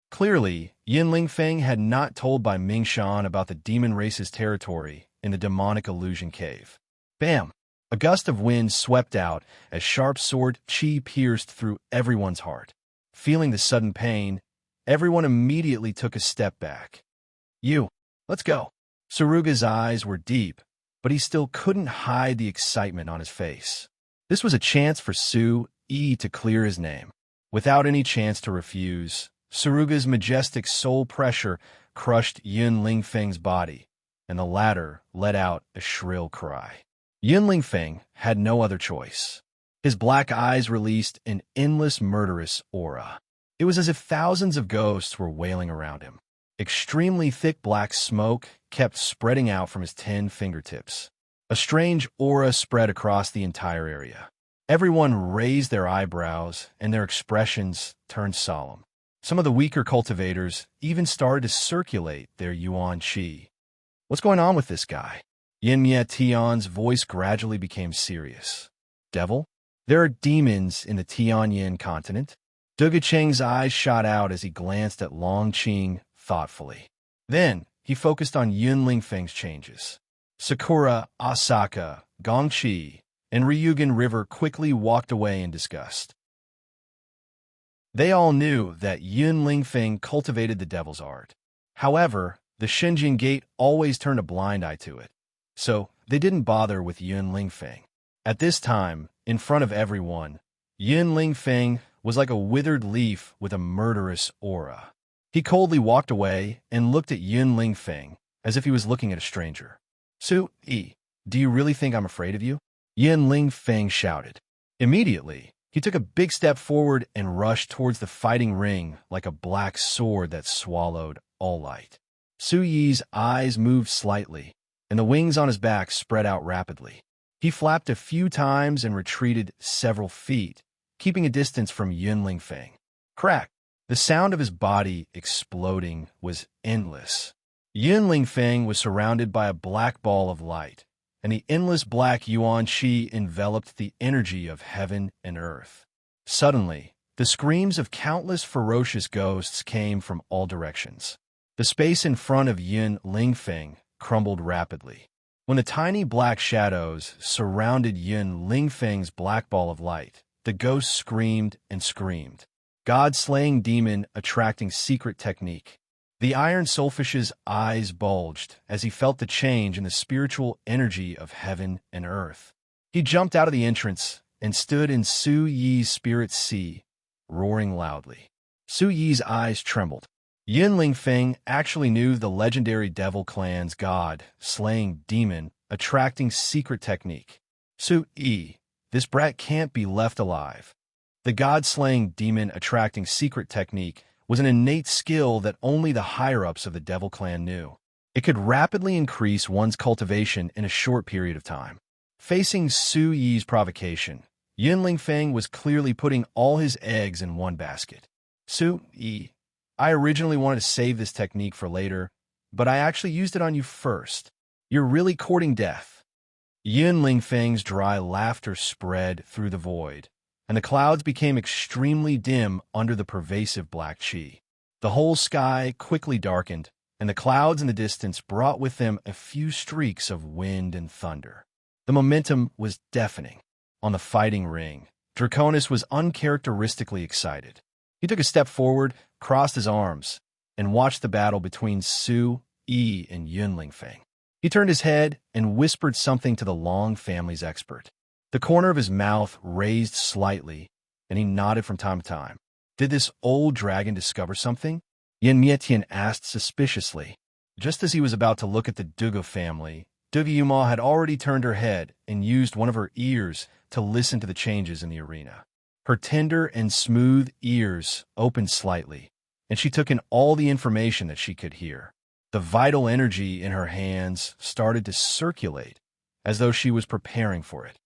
Clearly, Yin Lingfeng had not told Bai Mingshan about the demon race's territory in the demonic illusion cave. Bam! A gust of wind swept out as sharp sword chi pierced through everyone's heart. Feeling the sudden pain, everyone immediately took a step back. Let's go. Saruga's eyes were deep, but he still couldn't hide the excitement on his face. This was a chance for Su-Yi to clear his name. Without any chance to refuse, Saruga's majestic soul pressure crushed Yun Lingfeng's body, and the latter let out a shrill cry. Yun Lingfeng had no other choice. His black eyes released an endless murderous aura. It was as if thousands of ghosts were wailing around him. Extremely thick black smoke kept spreading out from his 10 fingertips. A strange aura spread across the entire area. Everyone raised their eyebrows, and their expressions turned solemn. Some of the weaker cultivators even started to circulate their yuan qi. What's going on with this guy? Yin Mie Tian's voice gradually became serious. Devil? There are demons in the Tianyin continent. Duga Cheng's eyes shot out as he glanced at Long Qing thoughtfully. Then, he focused on Yun Lingfeng's changes. Sakura, Asaka, Gongqi, and Ryugan River quickly walked away in disgust. They all knew that Yun Lingfeng cultivated the devil's art. However, the Shenjing Gate always turned a blind eye to it, so they didn't bother with Yun Lingfeng. At this time, in front of everyone, Yun Lingfeng was like a withered leaf with a murderous aura. He coldly walked away and looked at Yun Lingfeng as if he was looking at a stranger. Su-Yi, do you really think I'm afraid of you? Yun Lingfeng shouted. Immediately, he took a big step forward and rushed towards the fighting ring like a black sword that swallowed all light. Su-Yi's eyes moved slightly, and the wings on his back spread out rapidly. He flapped a few times and retreated several feet, keeping a distance from Yun Lingfeng. Crack! The sound of his body exploding was endless. Yun Lingfeng was surrounded by a black ball of light, and the endless black yuan qi enveloped the energy of heaven and earth. Suddenly, the screams of countless ferocious ghosts came from all directions. The space in front of Yun Lingfeng crumbled rapidly. When the tiny black shadows surrounded Yun Lingfeng's black ball of light, the ghosts screamed and screamed. God-slaying demon attracting secret technique. The iron soulfish's eyes bulged as he felt the change in the spiritual energy of heaven and earth. He jumped out of the entrance and stood in Su-Yi's spirit sea, roaring loudly. Su-Yi's eyes trembled. Yun Lingfeng actually knew the legendary devil clan's god-slaying demon attracting secret technique. Su-Yi, this brat can't be left alive. The god-slaying demon-attracting secret technique was an innate skill that only the higher-ups of the Devil Clan knew. It could rapidly increase one's cultivation in a short period of time. Facing Su-Yi's provocation, Yun Lingfeng was clearly putting all his eggs in one basket. Su-Yi, I originally wanted to save this technique for later, but I actually used it on you first. You're really courting death. Yun Lingfeng's dry laughter spread through the void, and the clouds became extremely dim under the pervasive black qi. The whole sky quickly darkened, and the clouds in the distance brought with them a few streaks of wind and thunder. The momentum was deafening. On the fighting ring, Draconis was uncharacteristically excited. He took a step forward, crossed his arms, and watched the battle between Su-Yi and Yun Lingfeng. He turned his head and whispered something to the Long family's expert. The corner of his mouth raised slightly, and he nodded from time to time. Did this old dragon discover something? Yin Mietian asked suspiciously. Just as he was about to look at the Duga family, Duga Yuma had already turned her head and used one of her ears to listen to the changes in the arena. Her tender and smooth ears opened slightly, and she took in all the information that she could hear. The vital energy in her hands started to circulate, as though she was preparing for it.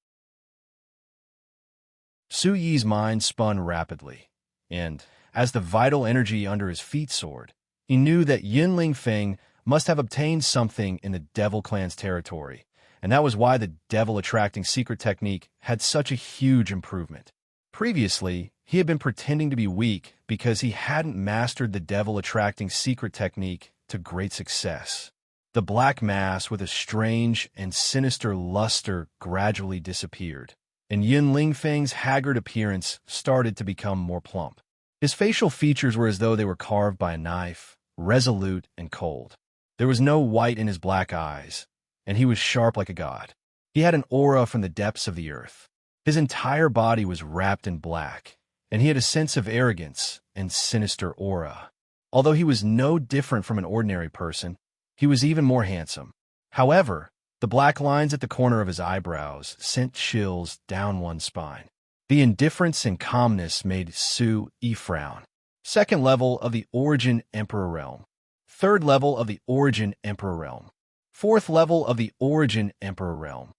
Su-Yi's mind spun rapidly, and, as the vital energy under his feet soared, he knew that Yun Lingfeng must have obtained something in the Devil Clan's territory, and that was why the devil-attracting secret technique had such a huge improvement. Previously, he had been pretending to be weak because he hadn't mastered the devil-attracting secret technique to great success. The black mass with a strange and sinister luster gradually disappeared, and Yun Lingfeng's haggard appearance started to become more plump. His facial features were as though they were carved by a knife, resolute and cold. There was no white in his black eyes, and he was sharp like a god. He had an aura from the depths of the earth. His entire body was wrapped in black, and he had a sense of arrogance and sinister aura. Although he was no different from an ordinary person, he was even more handsome. However, the black lines at the corner of his eyebrows sent chills down one's spine. The indifference and calmness made Su Yi frown. Second level of the Origin Emperor Realm. Third level of the Origin Emperor Realm. Fourth level of the Origin Emperor Realm.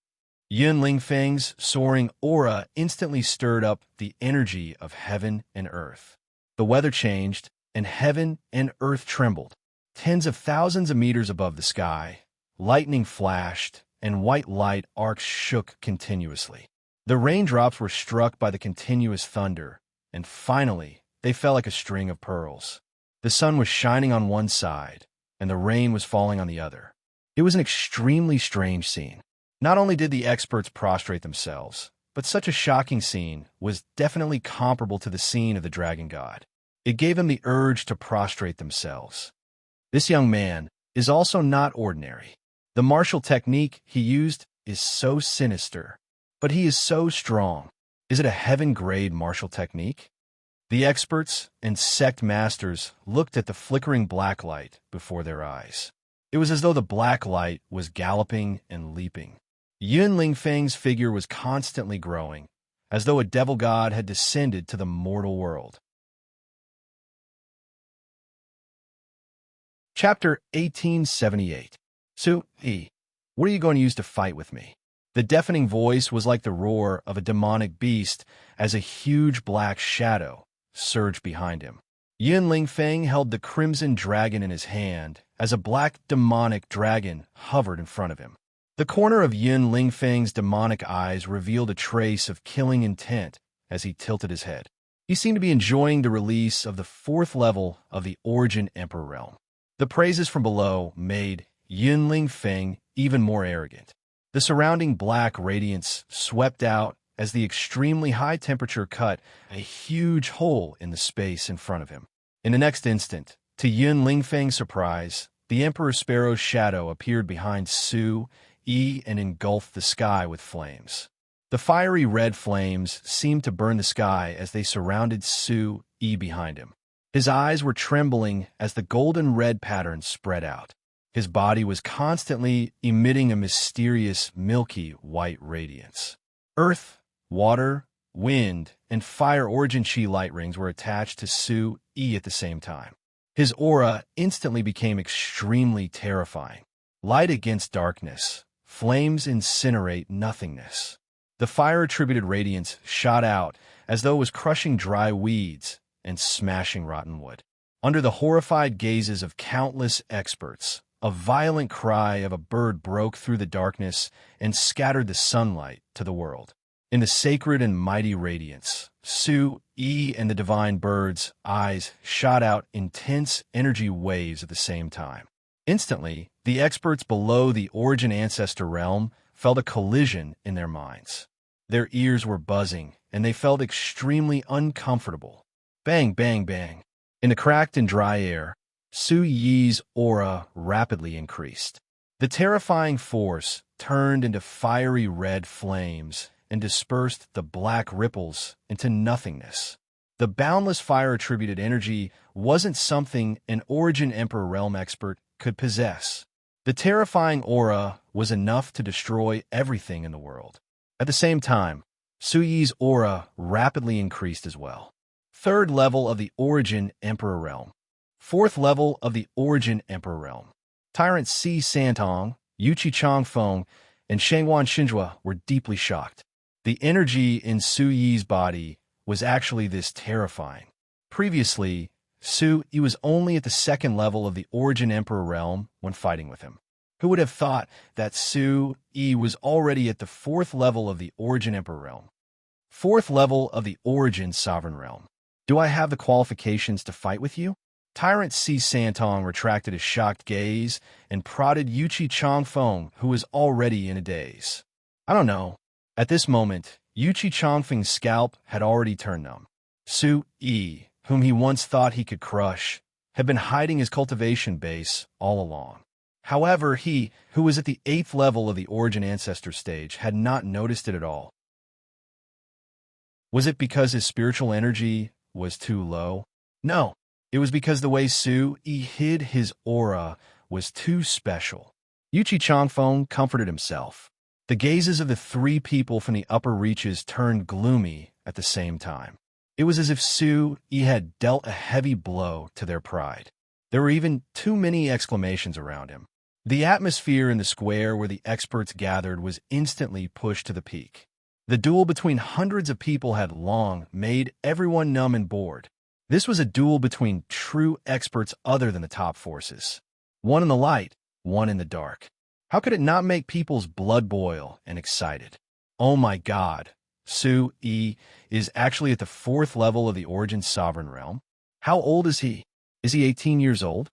Yun Lingfeng's soaring aura instantly stirred up the energy of heaven and earth. The weather changed, and heaven and earth trembled. Tens of thousands of meters above the sky, lightning flashed, and white light arcs shook continuously. The raindrops were struck by the continuous thunder, and finally, they fell like a string of pearls. The sun was shining on one side, and the rain was falling on the other. It was an extremely strange scene. Not only did the experts prostrate themselves, but such a shocking scene was definitely comparable to the scene of the Dragon God. It gave them the urge to prostrate themselves. This young man is also not ordinary. The martial technique he used is so sinister, but he is so strong. Is it a heaven-grade martial technique? The experts and sect masters looked at the flickering black light before their eyes. It was as though the black light was galloping and leaping. Yun Lingfeng's figure was constantly growing, as though a devil god had descended to the mortal world. Chapter 1878. Su Yi, what are you going to use to fight with me? The deafening voice was like the roar of a demonic beast as a huge black shadow surged behind him. Yun Lingfeng held the crimson dragon in his hand as a black demonic dragon hovered in front of him. The corner of Yun Lingfeng's demonic eyes revealed a trace of killing intent as he tilted his head. He seemed to be enjoying the release of the fourth level of the Origin Emperor Realm. The praises from below made Yun Lingfeng even more arrogant. The surrounding black radiance swept out as the extremely high temperature cut a huge hole in the space in front of him. In the next instant, to Yun Lingfeng's surprise, the Emperor Sparrow's shadow appeared behind Su Yi and engulfed the sky with flames. The fiery red flames seemed to burn the sky as they surrounded Su Yi behind him. His eyes were trembling as the golden red pattern spread out. His body was constantly emitting a mysterious milky white radiance. Earth, water, wind, and fire origin chi light rings were attached to Su Yi at the same time. His aura instantly became extremely terrifying. Light against darkness, flames incinerate nothingness. The fire-attributed radiance shot out as though it was crushing dry weeds and smashing rotten wood. Under the horrified gazes of countless experts, a violent cry of a bird broke through the darkness and scattered the sunlight to the world. In the sacred and mighty radiance, Su Yi and the divine bird's eyes shot out intense energy waves at the same time. Instantly, the experts below the Origin Ancestor realm felt a collision in their minds. Their ears were buzzing, and they felt extremely uncomfortable. Bang, bang, bang. In the cracked and dry air, Su Yi's aura rapidly increased. The terrifying force turned into fiery red flames and dispersed the black ripples into nothingness. The boundless fire-attributed energy wasn't something an Origin Emperor Realm expert could possess. The terrifying aura was enough to destroy everything in the world. At the same time, Su Yi's aura rapidly increased as well. Third level of the Origin Emperor Realm. Fourth level of the Origin Emperor Realm. Tyrant Si Santong, Yuchi Changfeng, and Shangwan Xinjua were deeply shocked. The energy in Su Yi's body was actually this terrifying. Previously, Su Yi was only at the second level of the Origin Emperor Realm when fighting with him. Who would have thought that Su Yi was already at the fourth level of the Origin Emperor Realm? Fourth level of the Origin Sovereign Realm. Do I have the qualifications to fight with you? Tyrant Si Santong retracted his shocked gaze and prodded Yuchi Changfeng, who was already in a daze. I don't know. At this moment, Yuchi Changfeng's scalp had already turned numb. Su Yi, whom he once thought he could crush, had been hiding his cultivation base all along. However, he, who was at the 8th level of the Origin Ancestor stage, had not noticed it at all. Was it because his spiritual energy was too low? No, it was because the way Su Yi hid his aura was too special. Yuchi Changfeng comforted himself. The gazes of the three people from the upper reaches turned gloomy at the same time. It was as if Su Yi had dealt a heavy blow to their pride. There were even too many exclamations around him. The atmosphere in the square where the experts gathered was instantly pushed to the peak. The duel between hundreds of people had long made everyone numb and bored. This was a duel between true experts other than the top forces. One in the light, one in the dark. How could it not make people's blood boil and excited? Oh my God, Su Yi is actually at the 4th level of the Origin Sovereign Realm. How old is he? Is he 18 years old?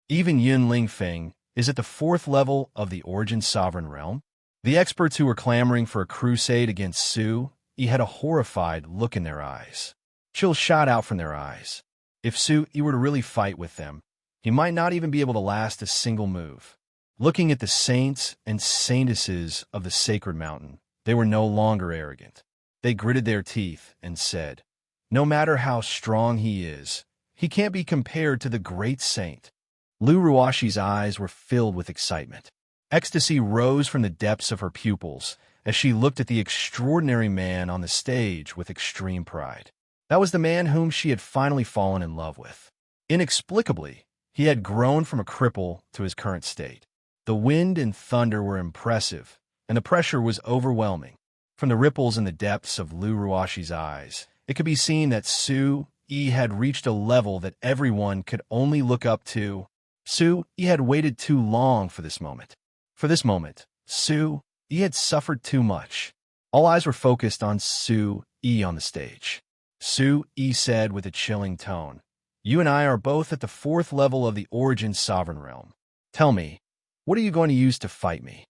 Even Yun Lingfeng is at the 4th level of the Origin Sovereign Realm. The experts who were clamoring for a crusade against Su Yi had a horrified look in their eyes. Chills shot out from their eyes. If Su Yi were to really fight with them, he might not even be able to last a single move. Looking at the saints and saintesses of the sacred mountain, they were no longer arrogant. They gritted their teeth and said, "No matter how strong he is, he can't be compared to the great saint." Lu Ruashi's eyes were filled with excitement. Ecstasy rose from the depths of her pupils as she looked at the extraordinary man on the stage with extreme pride. That was the man whom she had finally fallen in love with. Inexplicably, he had grown from a cripple to his current state. The wind and thunder were impressive, and the pressure was overwhelming. From the ripples in the depths of Lu Ruashi's eyes, it could be seen that Su Yi had reached a level that everyone could only look up to. Su Yi had waited too long for this moment. For this moment, Su Yi had suffered too much. All eyes were focused on Su Yi on the stage. Su Yi said with a chilling tone, "You and I are both at the 4th level of the Origin Sovereign Realm. Tell me, what are you going to use to fight me?"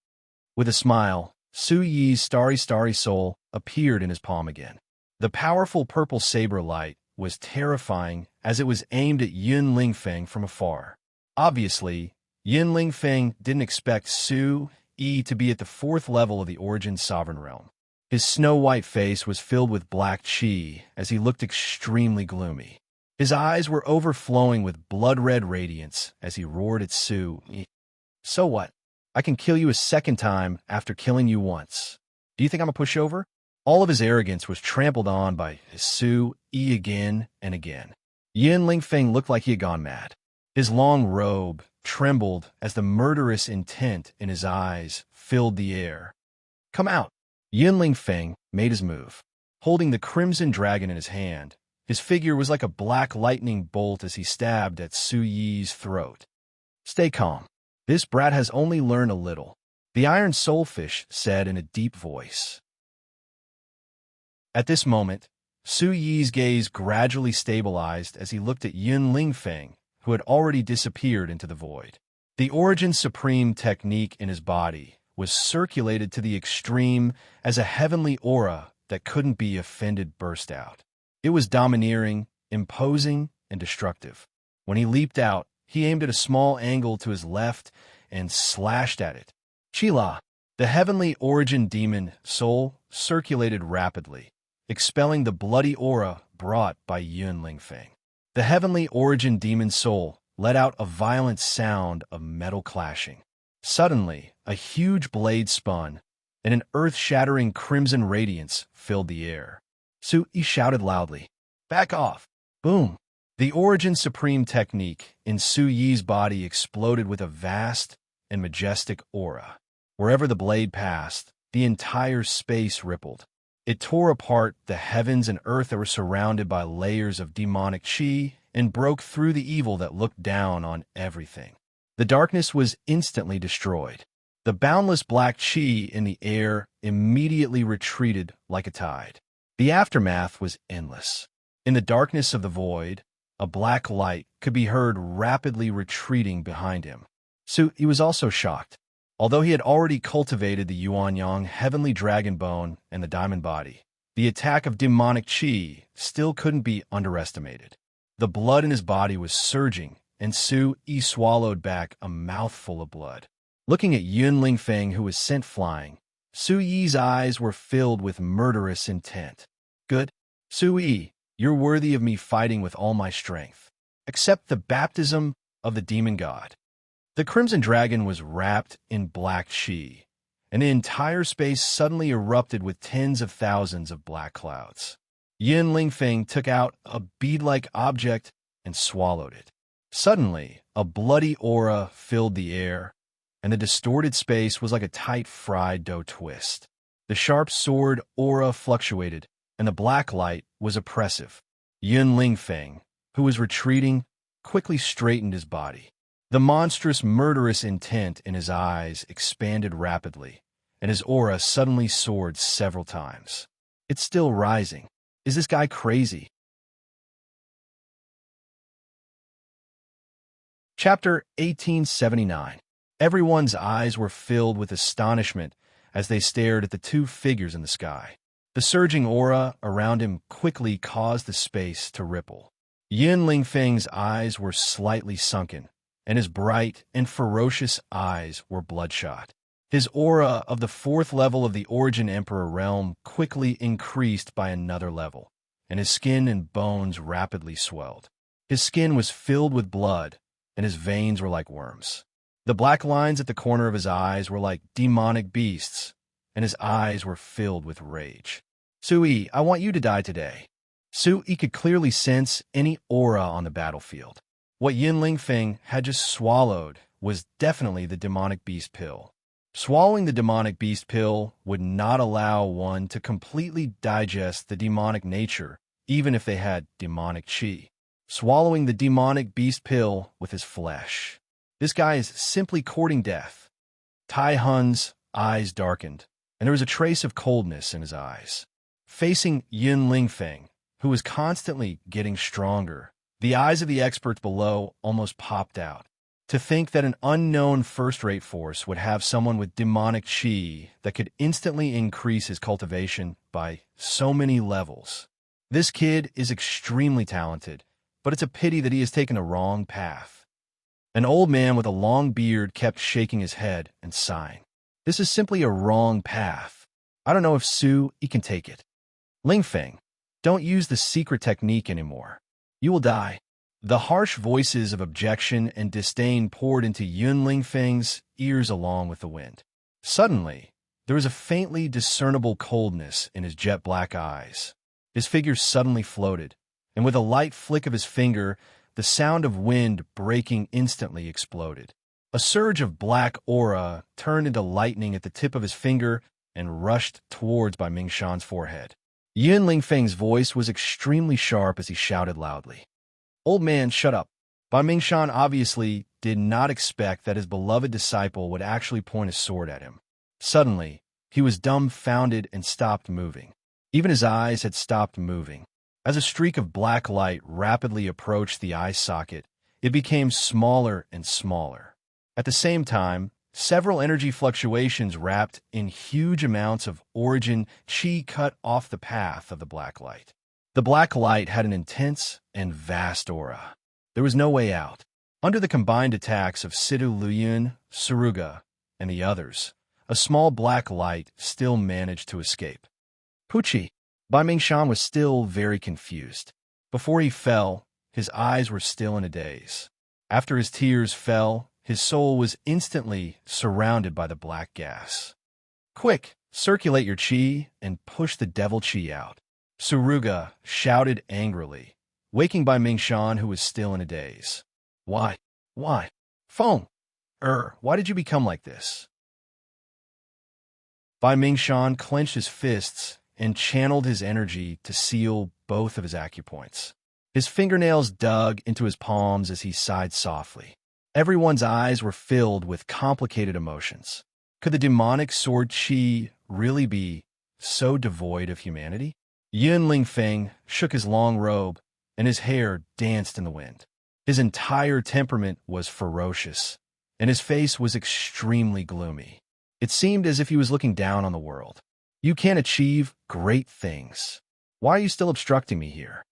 With a smile, Su Yi's starry soul appeared in his palm again. The powerful purple saber light was terrifying as it was aimed at Yun Lingfeng from afar. Obviously, Yun Lingfeng didn't expect Su Yi to be at the 4th level of the Origin Sovereign Realm. His snow-white face was filled with black chi as he looked extremely gloomy. His eyes were overflowing with blood-red radiance as he roared at Su Yi. "So what? I can kill you a second time after killing you once. Do you think I'm a pushover?" All of his arrogance was trampled on by Su Yi again and again. Yun Lingfeng looked like he had gone mad. His long robe trembled as the murderous intent in his eyes filled the air. "Come out." Yun Lingfeng made his move. Holding the crimson dragon in his hand, his figure was like a black lightning bolt as he stabbed at Su Yi's throat. "Stay calm. This brat has only learned a little," the iron soulfish said in a deep voice. At this moment, Su Yi's gaze gradually stabilized as he looked at Yun Lingfeng, who had already disappeared into the void. The Origin Supreme technique in his body was circulated to the extreme as a heavenly aura that couldn't be offended burst out. It was domineering, imposing, and destructive. When he leaped out, he aimed at a small angle to his left and slashed at it. Chila, the heavenly Origin demon soul, circulated rapidly, expelling the bloody aura brought by Yun Lingfeng. The heavenly Origin demon soul let out a violent sound of metal clashing. Suddenly, a huge blade spun, and an earth-shattering crimson radiance filled the air. Su Yi shouted loudly, "Back off!" Boom! The Origin Supreme technique in Su Yi's body exploded with a vast and majestic aura. Wherever the blade passed, the entire space rippled. It tore apart the heavens and earth that were surrounded by layers of demonic chi and broke through the evil that looked down on everything. The darkness was instantly destroyed. The boundless black chi in the air immediately retreated like a tide. The aftermath was endless. In the darkness of the void, a black light could be heard rapidly retreating behind him. So he was also shocked. Although he had already cultivated the Yuan-Yang heavenly dragon bone and the diamond body, the attack of demonic qi still couldn't be underestimated. The blood in his body was surging, and Su Yi swallowed back a mouthful of blood. Looking at Yun Lingfeng, who was sent flying, Su Yi's eyes were filled with murderous intent. Good. Su Yi, you're worthy of me fighting with all my strength. Accept the baptism of the demon god. The crimson dragon was wrapped in black qi, and the entire space suddenly erupted with tens of thousands of black clouds. Yin Lingfeng took out a bead-like object and swallowed it. Suddenly, a bloody aura filled the air, and the distorted space was like a tight fried dough twist. The sharp sword aura fluctuated, and the black light was oppressive. Yun Lingfeng, who was retreating, quickly straightened his body. The monstrous, murderous intent in his eyes expanded rapidly, and his aura suddenly soared several times. It's still rising. Is this guy crazy? Chapter 1879. Everyone's eyes were filled with astonishment as they stared at the two figures in the sky. The surging aura around him quickly caused the space to ripple. Yin Lingfeng's eyes were slightly sunken, and his bright and ferocious eyes were bloodshot. His aura of the fourth level of the Origin Emperor realm quickly increased by another level, and his skin and bones rapidly swelled. His skin was filled with blood, and his veins were like worms. The black lines at the corner of his eyes were like demonic beasts, and his eyes were filled with rage. Su Yi, I want you to die today. Su Yi could clearly sense any aura on the battlefield. What Yin Lingfeng had just swallowed was definitely the demonic beast pill. Swallowing the demonic beast pill would not allow one to completely digest the demonic nature, even if they had demonic qi. Swallowing the demonic beast pill with his flesh. This guy is simply courting death. Tai Hun's eyes darkened, and there was a trace of coldness in his eyes. Facing Yin Lingfeng, who was constantly getting stronger, the eyes of the experts below almost popped out. To think that an unknown first-rate force would have someone with demonic qi that could instantly increase his cultivation by so many levels. This kid is extremely talented, but it's a pity that he has taken a wrong path. An old man with a long beard kept shaking his head and sighing. This is simply a wrong path. I don't know if Su Yi can take it. Lingfeng, don't use the secret technique anymore. You will die. The harsh voices of objection and disdain poured into Yun Lingfeng's ears along with the wind. Suddenly, there was a faintly discernible coldness in his jet-black eyes. His figure suddenly floated, and with a light flick of his finger, the sound of wind breaking instantly exploded. A surge of black aura turned into lightning at the tip of his finger and rushed towards Bai Mingshan's forehead. Yun Lingfeng's voice was extremely sharp as he shouted loudly. Old man, shut up. Bai Mingshan obviously did not expect that his beloved disciple would actually point a sword at him. Suddenly, he was dumbfounded and stopped moving. Even his eyes had stopped moving. As a streak of black light rapidly approached the eye socket, it became smaller and smaller. At the same time, several energy fluctuations wrapped in huge amounts of origin qi cut off the path of the black light. The black light had an intense and vast aura. There was no way out. Under the combined attacks of Sidu Luyun, Suruga, and the others, a small black light still managed to escape. Pucci. Bai Mingshan was still very confused. Before he fell, his eyes were still in a daze. After his tears fell, his soul was instantly surrounded by the black gas. Quick, circulate your qi and push the devil qi out. Suruga shouted angrily, waking Bai Mingshan, who was still in a daze. Why? Feng! Why did you become like this? Bai Mingshan clenched his fists and channeled his energy to seal both of his acupoints. His fingernails dug into his palms as he sighed softly. Everyone's eyes were filled with complicated emotions. Could the demonic sword qi really be so devoid of humanity? Yun Lingfeng shook his long robe and his hair danced in the wind. His entire temperament was ferocious, and his face was extremely gloomy. It seemed as if he was looking down on the world. You can't achieve great things. Why are you still obstructing me here?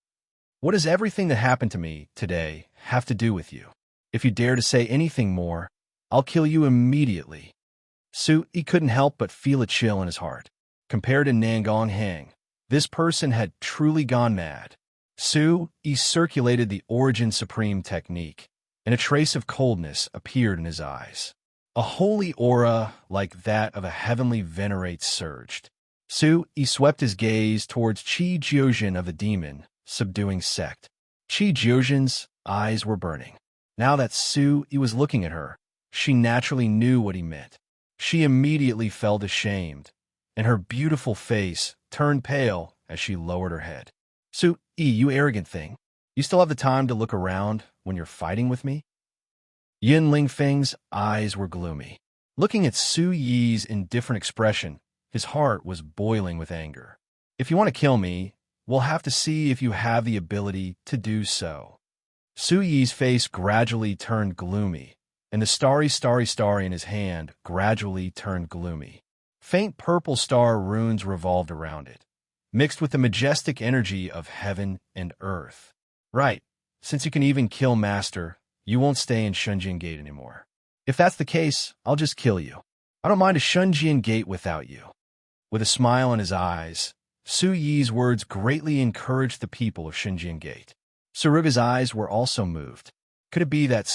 What does everything that happened to me today have to do with you? If you dare to say anything more, I'll kill you immediately. He couldn't help but feel a chill in his heart. Compared to Nangong Hang, this person had truly gone mad. He circulated the Origin Supreme technique, and a trace of coldness appeared in his eyes. A holy aura like that of a heavenly venerate surged. He swept his gaze towards Qi Jiuzhen of the demon, subduing sect. Qi Jiuzhen's eyes were burning. Now that he was looking at her, she naturally knew what he meant. She immediately felt ashamed, and her beautiful face turned pale as she lowered her head. You arrogant thing. You still have the time to look around when you're fighting with me? Yin Lingfeng's eyes were gloomy. Looking at Su Yi's indifferent expression, his heart was boiling with anger. If you want to kill me, we'll have to see if you have the ability to do so. Su Yi's face gradually turned gloomy, and the starry in his hand gradually turned gloomy. Faint purple star runes revolved around it, mixed with the majestic energy of heaven and earth. Right, since you can even kill Master, you won't stay in Shunjian Gate anymore. If that's the case, I'll just kill you. I don't mind a Shunjian Gate without you. With a smile in his eyes, Su Yi's words greatly encouraged the people of Shunjian Gate. Suruga's eyes were also moved. Could it be that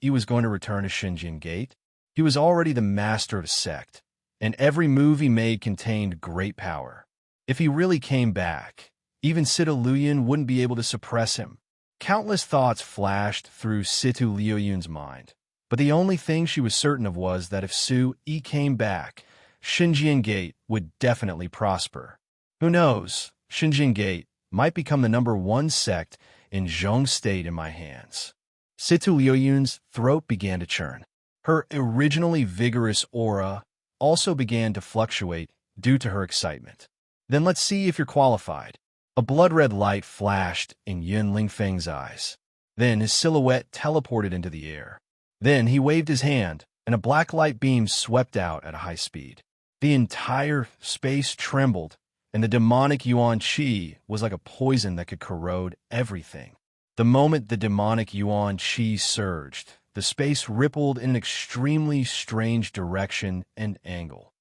He was going to return to Shunjian Gate? He was already the master of sect, and every move he made contained great power. If he really came back, even Sita Luoyun wouldn't be able to suppress him. Countless thoughts flashed through Sita Luoyun's mind, but the only thing she was certain of was that if Yi came back, Shunjian Gate would definitely prosper. Who knows, Shunjian Gate might become the #1 sect in Zhong State in my hands. Sita Luoyun's throat began to churn. Her originally vigorous aura also began to fluctuate due to her excitement. Then let's see if you're qualified. A blood-red light flashed in Yun Lingfeng's eyes. Then his silhouette teleported into the air. Then he waved his hand, and a black light beam swept out at a high speed. The entire space trembled, and the demonic Yuan Qi was like a poison that could corrode everything. The moment the demonic Yuan Qi surged, the space rippled in an extremely strange direction and angle.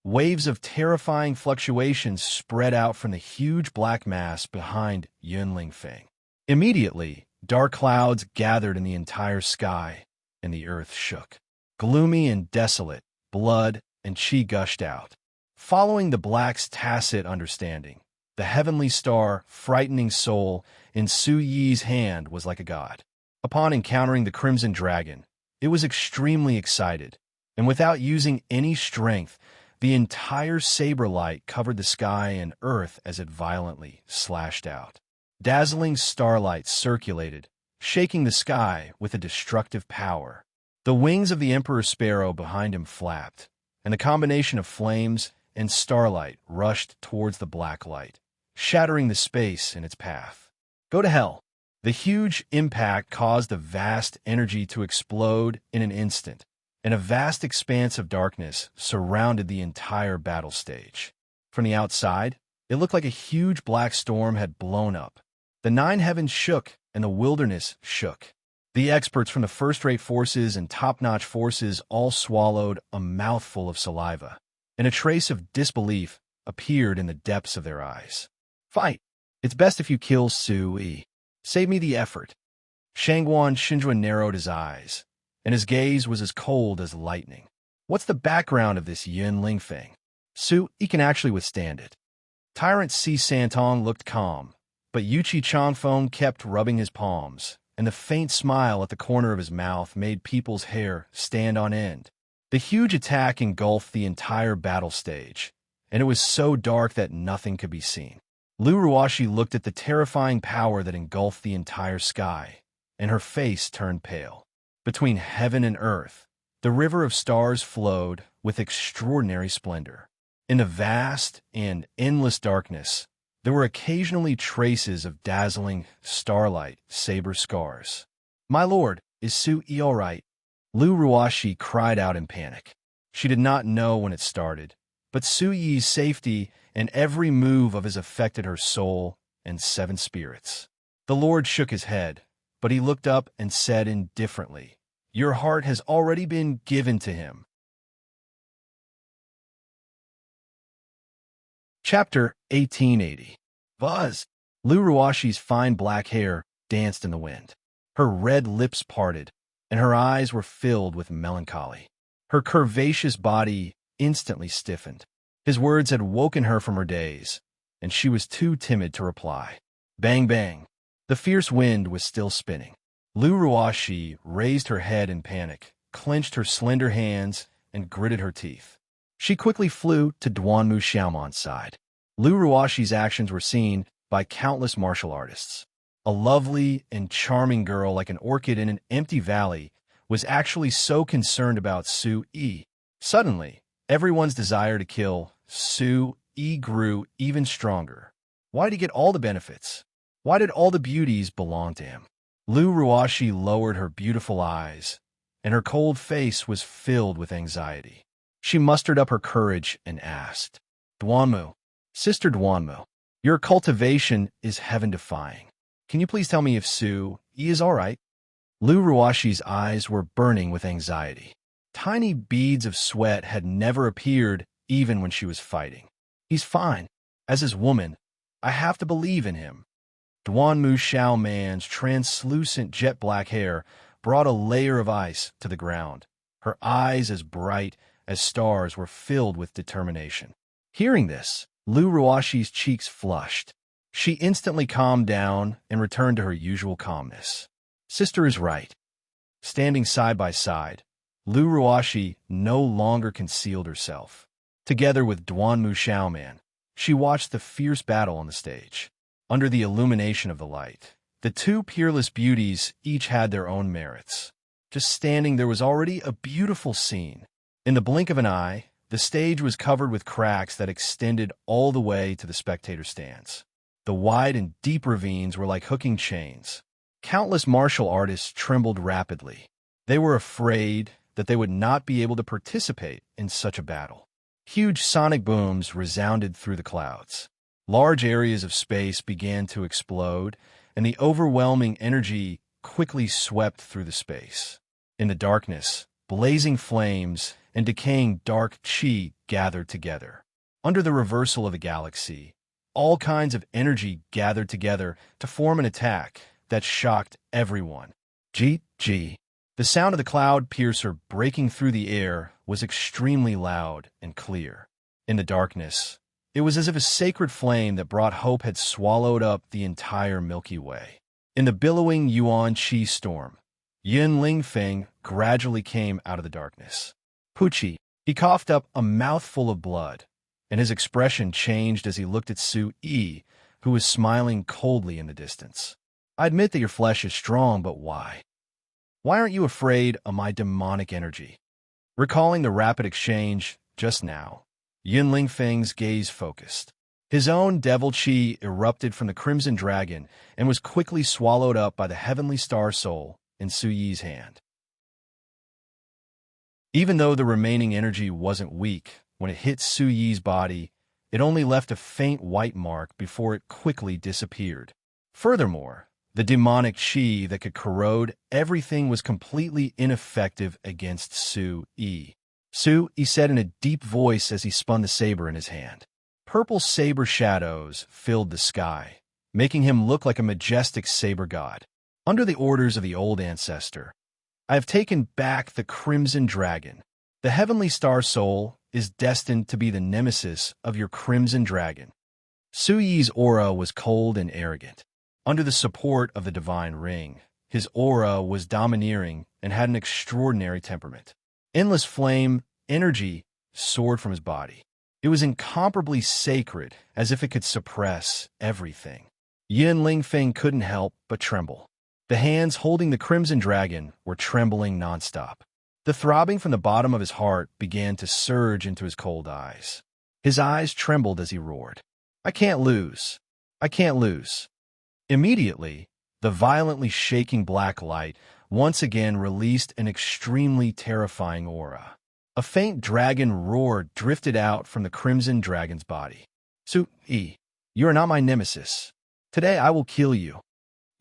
Waves of terrifying fluctuations spread out from the huge black mass behind Yun Lingfeng. Immediately, dark clouds gathered in the entire sky, and the earth shook. Gloomy and desolate, blood and qi gushed out. Following the black's tacit understanding, the heavenly star, frightening soul, in Su Yi's hand was like a god. Upon encountering the crimson dragon, it was extremely excited, and without using any strength, the entire saber light covered the sky and earth as it violently slashed out. Dazzling starlight circulated, shaking the sky with a destructive power. The wings of the Emperor Sparrow behind him flapped, and the combination of flames and starlight rushed towards the black light, shattering the space in its path. Go to hell. The huge impact caused a vast energy to explode in an instant, and a vast expanse of darkness surrounded the entire battle stage. From the outside, it looked like a huge black storm had blown up. The 9 heavens shook, and the wilderness shook. The experts from the first-rate forces and top-notch forces all swallowed a mouthful of saliva, and a trace of disbelief appeared in the depths of their eyes. Fight! It's best if you kill Su Yi. Save me the effort. Shangguan Shinjuan narrowed his eyes, and his gaze was as cold as lightning. What's the background of this Yun Lingfeng? Su Yi can actually withstand it. Tyrant Si Santong looked calm, but Yuchi Changfeng kept rubbing his palms, and the faint smile at the corner of his mouth made people's hair stand on end. The huge attack engulfed the entire battle stage, and it was so dark that nothing could be seen. Lu Ruashi looked at the terrifying power that engulfed the entire sky, and her face turned pale. Between heaven and earth, the river of stars flowed with extraordinary splendor. In the vast and endless darkness, There were occasionally traces of dazzling starlight saber scars. "My lord, is Su-yi all right?" Lu Ruashi cried out in panic. She did not know when it started, but Su-yi's safety and every move of his affected her soul and seven spirits. The lord shook his head, but he looked up and said indifferently, "Your heart has already been given to him." Chapter 1880. Buzz! Lu Ruashi's fine black hair danced in the wind. Her red lips parted, and her eyes were filled with melancholy. Her curvaceous body instantly stiffened. His words had woken her from her daze, and she was too timid to reply. Bang, bang. The fierce wind was still spinning. Lu Ruashi raised her head in panic, clenched her slender hands, and gritted her teeth. She quickly flew to Duanmu Xiaoman's side. Lu Ruashi's actions were seen by countless martial artists. A lovely and charming girl like an orchid in an empty valley was actually so concerned about Su-yi. Suddenly, everyone's desire to kill Su-yi grew even stronger. Why did he get all the benefits? Why did all the beauties belong to him? Lu Ruashi lowered her beautiful eyes, and her cold face was filled with anxiety. She mustered up her courage and asked, "Duanmu, Sister Duanmu, your cultivation is heaven-defying. Can you please tell me if Su-yi is all right?" Lu Ruashi's eyes were burning with anxiety. Tiny beads of sweat had never appeared even when she was fighting. "He's fine. As his woman, I have to believe in him." Duanmu Xiaoman's translucent jet-black hair brought a layer of ice to the ground. Her eyes, as bright as stars, were filled with determination. Hearing this, Lu Ruashi's cheeks flushed. She instantly calmed down and returned to her usual calmness. Sister is right. Standing side by side, Lu Ruashi no longer concealed herself. Together with Duanmu Xiaoman, she watched the fierce battle on the stage. Under the illumination of the light, the two peerless beauties each had their own merits. Just standing there was already a beautiful scene. In the blink of an eye, the stage was covered with cracks that extended all the way to the spectator stands. The wide and deep ravines were like hooking chains. Countless martial artists trembled rapidly. They were afraid that they would not be able to participate in such a battle. Huge sonic booms resounded through the clouds. Large areas of space began to explode, and the overwhelming energy quickly swept through the space. In the darkness, blazing flames and decaying dark chi gathered together. Under the reversal of the galaxy, all kinds of energy gathered together to form an attack that shocked everyone. G. The sound of the cloud piercer breaking through the air was extremely loud and clear. In the darkness, it was as if a sacred flame that brought hope had swallowed up the entire Milky Way. In the billowing Yuan Qi storm, Yin Lingfeng gradually came out of the darkness. Pucci, he coughed up a mouthful of blood, and his expression changed as he looked at Su-yi, who was smiling coldly in the distance. "I admit that your flesh is strong, but why? Why aren't you afraid of my demonic energy?" Recalling the rapid exchange just now, Yin Lingfeng's gaze focused. His own devil chi erupted from the Crimson Dragon and was quickly swallowed up by the heavenly star soul in Su-yi's hand. Even though the remaining energy wasn't weak, when it hit Su-yi's body, it only left a faint white mark before it quickly disappeared. Furthermore, the demonic chi that could corrode everything was completely ineffective against Su-yi. Su-yi said in a deep voice as he spun the saber in his hand. Purple saber shadows filled the sky, making him look like a majestic saber god. Under the orders of the old ancestor, I have taken back the Crimson Dragon. The heavenly star soul is destined to be the nemesis of your Crimson Dragon. Su-yi's aura was cold and arrogant. Under the support of the divine ring, his aura was domineering and had an extraordinary temperament. Endless flame, energy, soared from his body. It was incomparably sacred, as if it could suppress everything. Yin Lingfeng couldn't help but tremble. The hands holding the Crimson Dragon were trembling nonstop. The throbbing from the bottom of his heart began to surge into his cold eyes. His eyes trembled as he roared. "I can't lose. I can't lose. Immediately, the violently shaking black light once again released an extremely terrifying aura. A faint dragon roar drifted out from the crimson dragon's body. Su-yi, you are not my nemesis. Today I will kill you.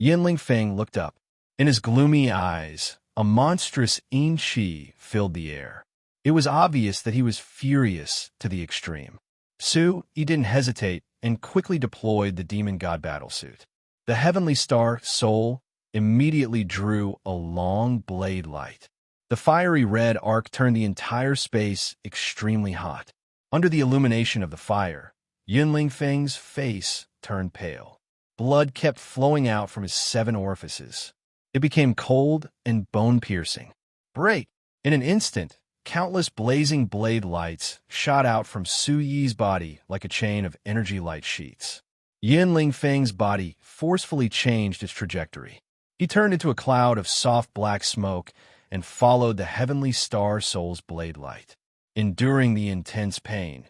Yinling Feng looked up. In his gloomy eyes, a monstrous yin-chi filled the air. It was obvious that he was furious to the extreme. Su-yi didn't hesitate and quickly deployed the demon god battlesuit. The heavenly star, Soul, immediately drew a long blade light. The fiery red arc turned the entire space extremely hot. Under the illumination of the fire, Yinling Feng's face turned pale. Blood kept flowing out from his 7 orifices. It became cold and bone-piercing. Break! In an instant, countless blazing blade lights shot out from Su-yi's body like a chain of energy light sheets. Yinling Feng's body forcefully changed its trajectory. He turned into a cloud of soft black smoke and followed the heavenly star Soul's blade light. Enduring the intense pain,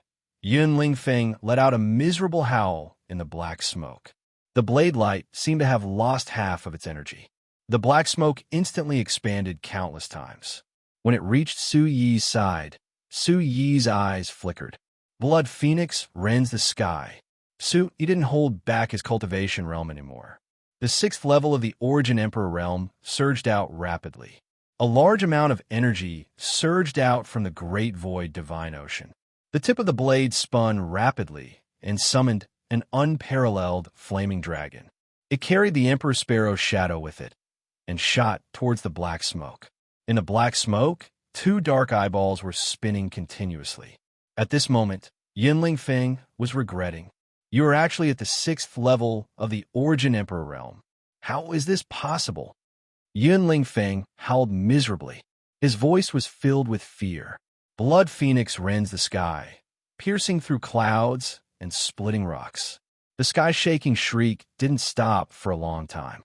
Yinling Feng let out a miserable howl in the black smoke. The blade light seemed to have lost half of its energy. The black smoke instantly expanded countless times. When it reached Su-yi's side, Su-yi's eyes flickered. Blood Phoenix rends the sky. Su-yi didn't hold back his cultivation realm anymore. The 6th level of the Origin Emperor realm surged out rapidly. A large amount of energy surged out from the Great Void Divine Ocean. The tip of the blade spun rapidly and summoned an unparalleled flaming dragon. It carried the Emperor Sparrow's shadow with it and shot towards the black smoke. In the black smoke, 2 dark eyeballs were spinning continuously. At this moment, Yinling Feng was regretting. You are actually at the 6th level of the Origin Emperor realm. How is this possible? Yinling Feng howled miserably. His voice was filled with fear. Blood Phoenix rends the sky, piercing through clouds and splitting rocks. The sky-shaking shriek didn't stop for a long time.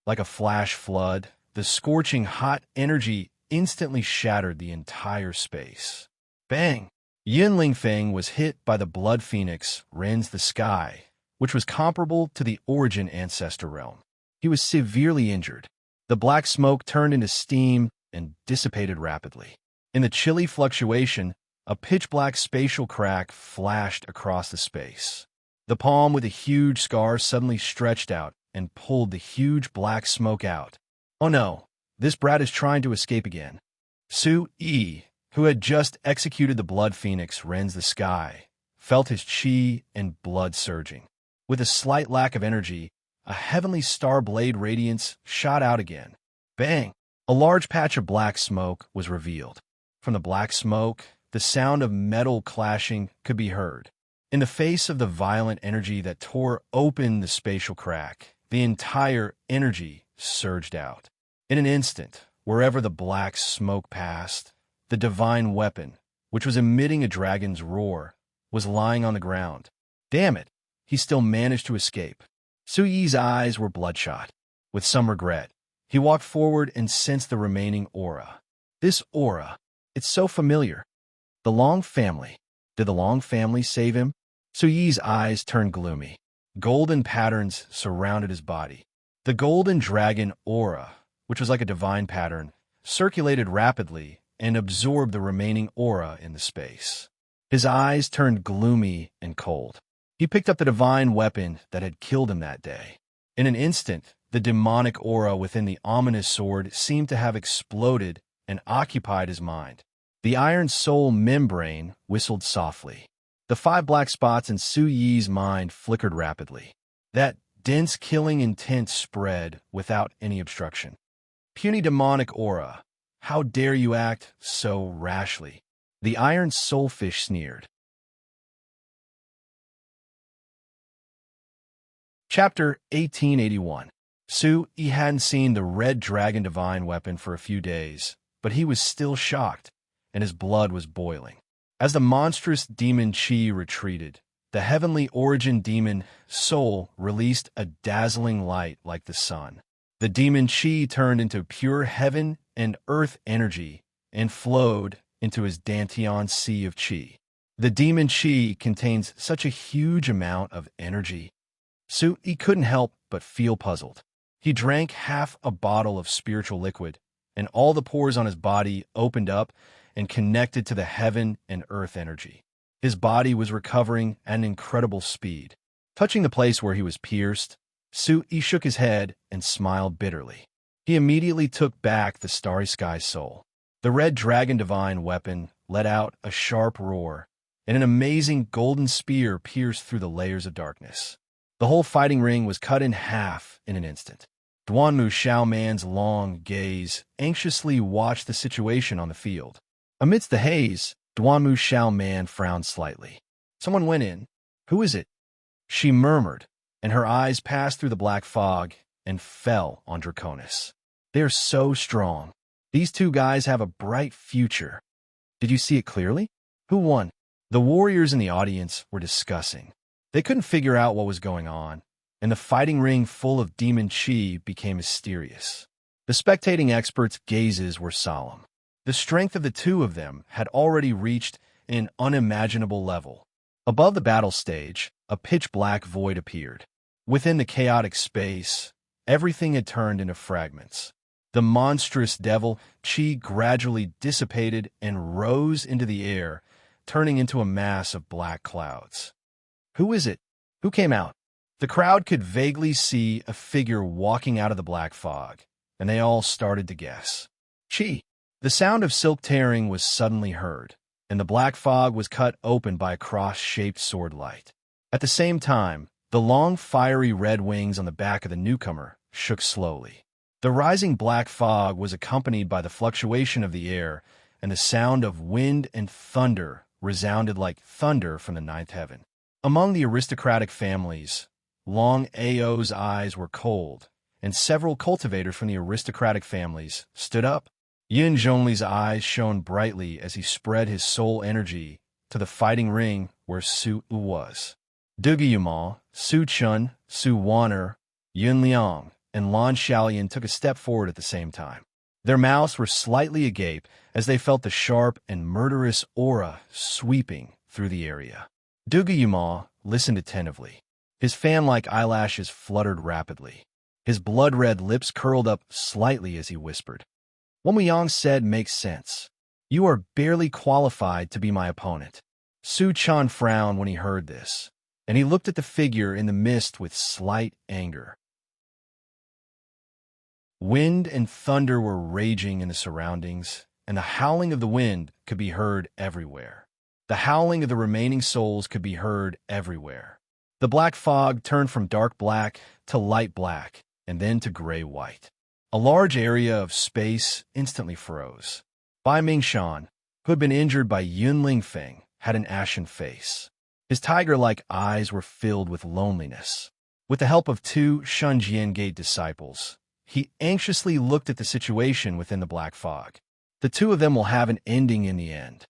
Like a flash flood, the scorching hot energy instantly shattered the entire space. Bang! Yinling Feng was hit by the Blood Phoenix rends the sky, which was comparable to the Origin Ancestor realm. He was severely injured. The black smoke turned into steam and dissipated rapidly. In the chilly fluctuation, a pitch-black spatial crack flashed across the space. The palm with a huge scar suddenly stretched out and pulled the huge black smoke out. Oh no, this brat is trying to escape again. Su-yi, who had just executed the Blood Phoenix rends the sky, felt his chi and blood surging. With a slight lack of energy, a heavenly star blade radiance shot out again. Bang! A large patch of black smoke was revealed. From the black smoke, the sound of metal clashing could be heard. In the face of the violent energy that tore open the spatial crack, the entire energy surged out. In an instant, wherever the black smoke passed, the divine weapon, which was emitting a dragon's roar, was lying on the ground. Damn it, he still managed to escape. Su-yi's eyes were bloodshot. With some regret, he walked forward and sensed the remaining aura. This aura, it's so familiar. The Long family. Did the Long family save him? Su-yi's eyes turned gloomy. Golden patterns surrounded his body. The golden dragon aura, which was like a divine pattern, circulated rapidly and absorbed the remaining aura in the space. His eyes turned gloomy and cold. He picked up the divine weapon that had killed him that day. In an instant, the demonic aura within the ominous sword seemed to have exploded and occupied his mind. The iron soul membrane whistled softly. The 5 black spots in Su-yi's mind flickered rapidly. That dense killing intent spread without any obstruction. Puny demonic aura, how dare you act so rashly? The iron soulfish sneered. Chapter 1881. Su-yi hadn't seen the red dragon divine weapon for a few days, but he was still shocked, and his blood was boiling. As the monstrous demon Chi retreated, the heavenly origin demon Soul released a dazzling light like the sun. The demon Chi turned into pure heaven and earth energy and flowed into his Dantian sea of Chi. The demon chi contains such a huge amount of energy. He couldn't help but feel puzzled. He drank half a bottle of spiritual liquid, and all the pores on his body opened up and connected to the heaven and earth energy. His body was recovering at an incredible speed. Touching the place where he was pierced, he shook his head and smiled bitterly. He immediately took back the Starry Sky soul. The red dragon divine weapon let out a sharp roar, and an amazing golden spear pierced through the layers of darkness. The whole fighting ring was cut in half in an instant. Duanmu Xiaoman's long gaze anxiously watched the situation on the field. Amidst the haze, Duanmu Xiaoman frowned slightly. Someone went in. Who is it? She murmured, and her eyes passed through the black fog and fell on Draconis. They're so strong. These two guys have a bright future. Did you see it clearly? Who won? The warriors in the audience were discussing. They couldn't figure out what was going on, and the fighting ring full of demon chi became mysterious. The spectating experts' gazes were solemn. The strength of the two of them had already reached an unimaginable level. Above the battle stage, a pitch-black void appeared. Within the chaotic space, everything had turned into fragments. The monstrous devil chi gradually dissipated and rose into the air, turning into a mass of black clouds. Who is it? Who came out? The crowd could vaguely see a figure walking out of the black fog, and they all started to guess. Chi. The sound of silk tearing was suddenly heard, and the black fog was cut open by a cross-shaped sword light. At the same time, the long, fiery red wings on the back of the newcomer shook slowly. The rising black fog was accompanied by the fluctuation of the air, and the sound of wind and thunder resounded like thunder from the ninth heaven. Among the aristocratic families, Long Ao's eyes were cold, and several cultivators from the aristocratic families stood up. Yin Zhongli's eyes shone brightly as he spread his soul energy to the fighting ring where Su was. Duguyumal, Su Chun, Su Wanner, Yun Liang, and Lan Xiaolian took a step forward at the same time. Their mouths were slightly agape as they felt the sharp and murderous aura sweeping through the area. Duguyumal listened attentively. His fan-like eyelashes fluttered rapidly. His blood-red lips curled up slightly as he whispered. What Muyang said makes sense. You are barely qualified to be my opponent. Su Chan frowned when he heard this, and he looked at the figure in the mist with slight anger. Wind and thunder were raging in the surroundings, and the howling of the wind could be heard everywhere. The howling of the remaining souls could be heard everywhere. The black fog turned from dark black to light black, and then to gray-white. A large area of space instantly froze. Bai Mingshan, who had been injured by Yun Lingfeng, had an ashen face. His tiger-like eyes were filled with loneliness. With the help of two Shunjian Gate disciples, he anxiously looked at the situation within the black fog. The two of them will have an ending in the end.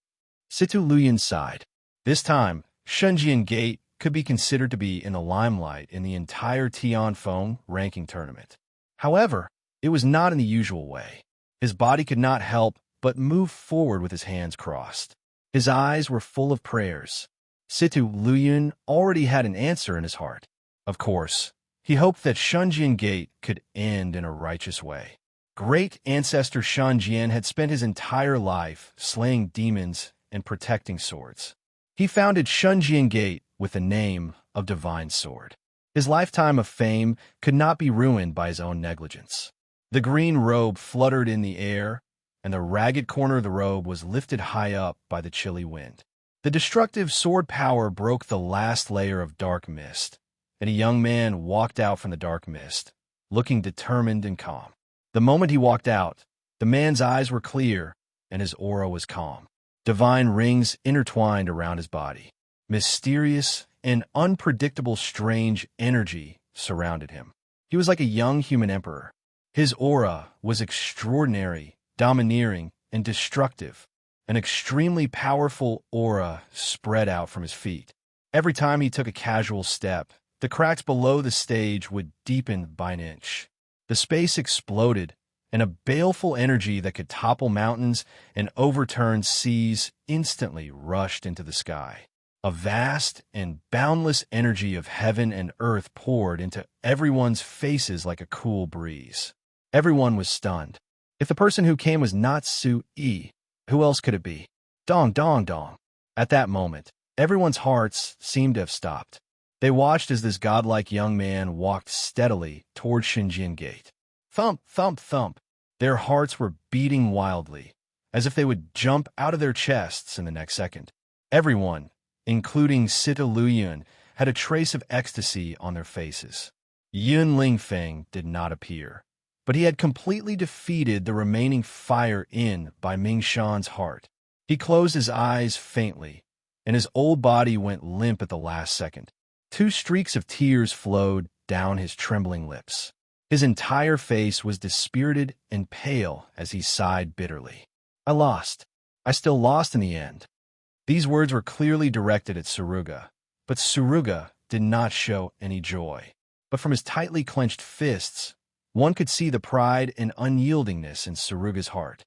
Situ Luyan sighed. This time, Shunjian Gate could be considered to be in the limelight in the entire Tianfeng ranking tournament. However, it was not in the usual way. His body could not help but move forward with his hands crossed. His eyes were full of prayers. Situ Luyan already had an answer in his heart. Of course, he hoped that Shunjian Gate could end in a righteous way. Great ancestor Shunjian had spent his entire life slaying demons and protecting swords. He founded Shunjian Gate with the name of Divine Sword. His lifetime of fame could not be ruined by his own negligence. The green robe fluttered in the air, and the ragged corner of the robe was lifted high up by the chilly wind. The destructive sword power broke the last layer of dark mist, and a young man walked out from the dark mist, looking determined and calm. The moment he walked out, the man's eyes were clear, and his aura was calm. Divine rings intertwined around his body. Mysterious and unpredictable strange energy surrounded him. He was like a young human emperor. His aura was extraordinary, domineering, and destructive. An extremely powerful aura spread out from his feet. Every time he took a casual step, the cracks below the stage would deepen by an inch. The space exploded, and a baleful energy that could topple mountains and overturn seas instantly rushed into the sky. A vast and boundless energy of heaven and earth poured into everyone's faces like a cool breeze. Everyone was stunned. If the person who came was not Su-yi, who else could it be? Dong, dong, dong. At that moment, everyone's hearts seemed to have stopped. They watched as this godlike young man walked steadily toward Xinjiang Gate. Thump, thump, thump. Their hearts were beating wildly, as if they would jump out of their chests in the next second. Everyone, including Sita Luyun, had a trace of ecstasy on their faces. Yun Lingfeng did not appear, but he had completely defeated the remaining fire in by Ming Shan's heart. He closed his eyes faintly, and his old body went limp at the last second. 2 streaks of tears flowed down his trembling lips. His entire face was dispirited and pale as he sighed bitterly. I lost. I still lost in the end. These words were clearly directed at Suruga, but Suruga did not show any joy. But from his tightly clenched fists, one could see the pride and unyieldingness in Suruga's heart.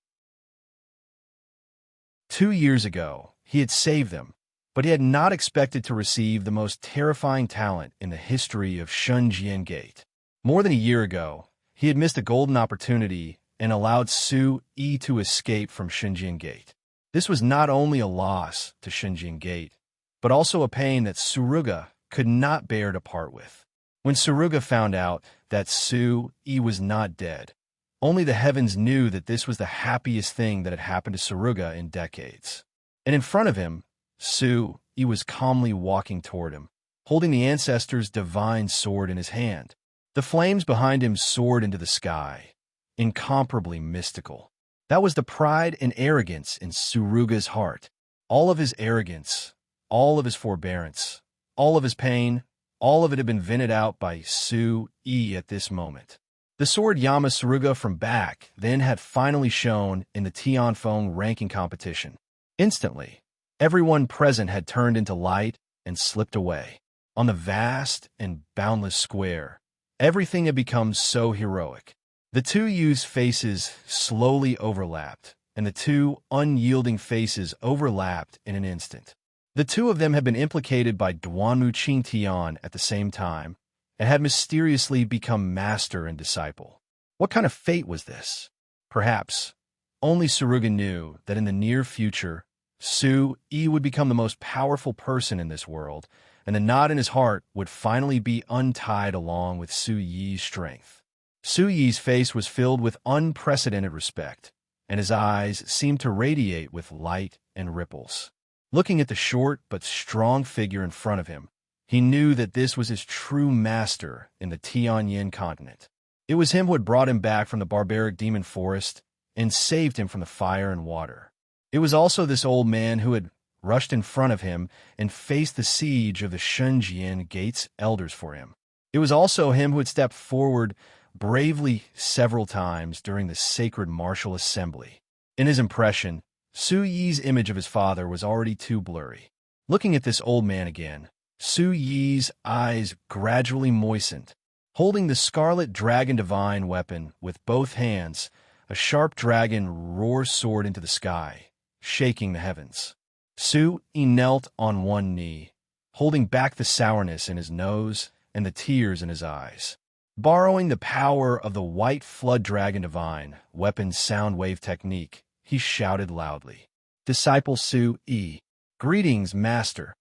2 years ago, he had saved them, but he had not expected to receive the most terrifying talent in the history of Xinjiang Gate. More than a year ago, he had missed a golden opportunity and allowed Su-yi to escape from Xinjiang Gate. This was not only a loss to Xinjiang Gate, but also a pain that Suruga could not bear to part with. When Suruga found out that Su-yi was not dead, only the heavens knew that this was the happiest thing that had happened to Suruga in decades. And in front of him, Su-yi was calmly walking toward him, holding the ancestor's divine sword in his hand. The flames behind him soared into the sky, incomparably mystical. That was the pride and arrogance in Suruga's heart. All of his arrogance, all of his forbearance, all of his pain, all of it had been vented out by Su-yi at this moment. The sword Yama Suruga from back then had finally shown in the Tianfeng ranking competition. Instantly, everyone present had turned into light and slipped away. On the vast and boundless square, everything had become so heroic. The 2 youths' faces slowly overlapped, and the 2 unyielding faces overlapped in an instant. The 2 of them had been implicated by Duanmu Qingtian at the same time, and had mysteriously become master and disciple. What kind of fate was this? Perhaps only Suruga knew that in the near future, Su-yi would become the most powerful person in this world, and the knot in his heart would finally be untied along with Su-yi's strength. Su-yi's face was filled with unprecedented respect, and his eyes seemed to radiate with light and ripples. Looking at the short but strong figure in front of him, he knew that this was his true master in the Tianyin continent. It was him who had brought him back from the barbaric demon forest and saved him from the fire and water. It was also this old man who had rushed in front of him and faced the siege of the Xinjiang Gate's elders for him. It was also him who had stepped forward bravely several times during the sacred martial assembly. In his impression, Su-yi's image of his father was already too blurry. Looking at this old man again, Su-yi's eyes gradually moistened. Holding the scarlet dragon divine weapon with both hands, a sharp dragon roars sword into the sky, shaking the heavens. Su-yi knelt on one knee, holding back the sourness in his nose and the tears in his eyes. Borrowing the power of the white flood dragon divine weapon's sound wave technique, he shouted loudly, "Disciple Su-yi, greetings, master."